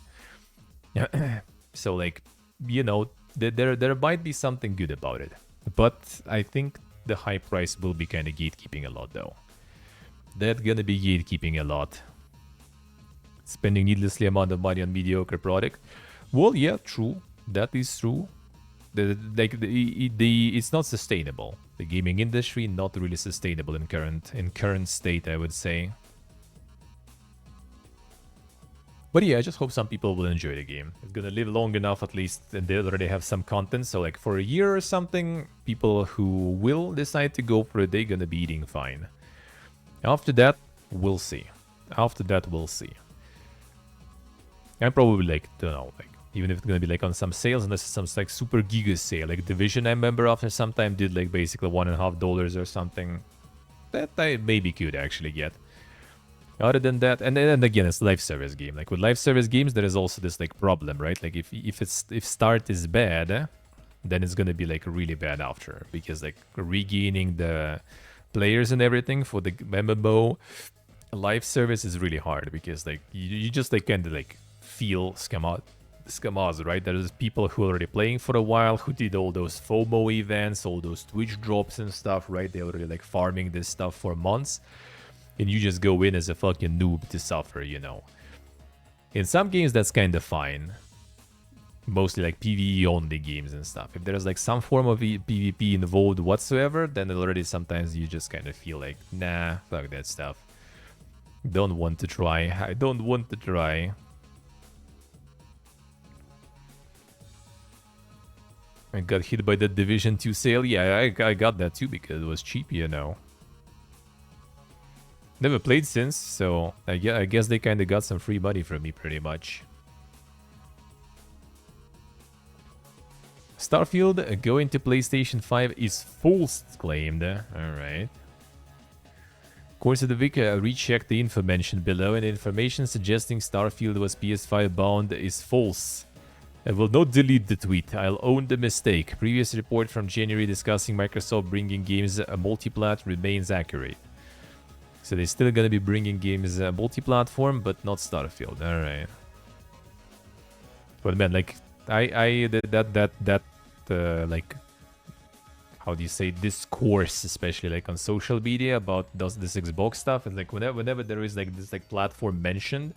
So like there might be something good about it, but I think the high price will be kind of gatekeeping a lot though. That's gonna be gatekeeping a lot. Spending needlessly amount of money on mediocre product. Well, yeah, true. That is true. It's not sustainable. The gaming industry not really sustainable in current state, I would say. But yeah, I just hope some people will enjoy the game. It's gonna live long enough at least, and they already have some content. So like for a year or something, people who will decide to go for it, they're gonna be eating fine. After that, we'll see. After that, we'll see. I'm probably like, don't know, like even if it's gonna be like on some sales, unless it's some like super giga sale, like Division, I remember after some time did like basically $1.50 or something. That I maybe could actually get. Other than that, and then again, it's live service game. Like with live service games, there is also this like problem, right? Like if start is bad, then it's gonna be like really bad after, because like regaining the players and everything for the MMO live service is really hard, because like you just like kind of like feel scammers, right? There's people who are already playing for a while, who did all those FOMO events, all those Twitch drops and stuff, right? They already like farming this stuff for months, and you just go in as a fucking noob to suffer, In some games that's kind of fine, mostly like PvE only games and stuff. If there's like some form of PvP involved whatsoever, then already sometimes you just kind of feel like, nah, fuck that stuff. Don't want to try. I don't want to try. I got hit by the Division 2 sale. Yeah, I got that too because it was cheap, Never played since, so I guess they kind of got some free money from me pretty much. Starfield going to PlayStation 5 is false, claimed. Alright. Course of the week, rechecked the info mentioned below, and the information suggesting Starfield was PS5 bound is false. I will not delete the tweet. I'll own the mistake. Previous report from January discussing Microsoft bringing games multi-plat remains accurate. So they're still gonna be bringing games multi-platform, but not Starfield. All right. But man, like like, how do you say, discourse, especially like on social media about this Xbox stuff, and like whenever there is like this like platform mentioned,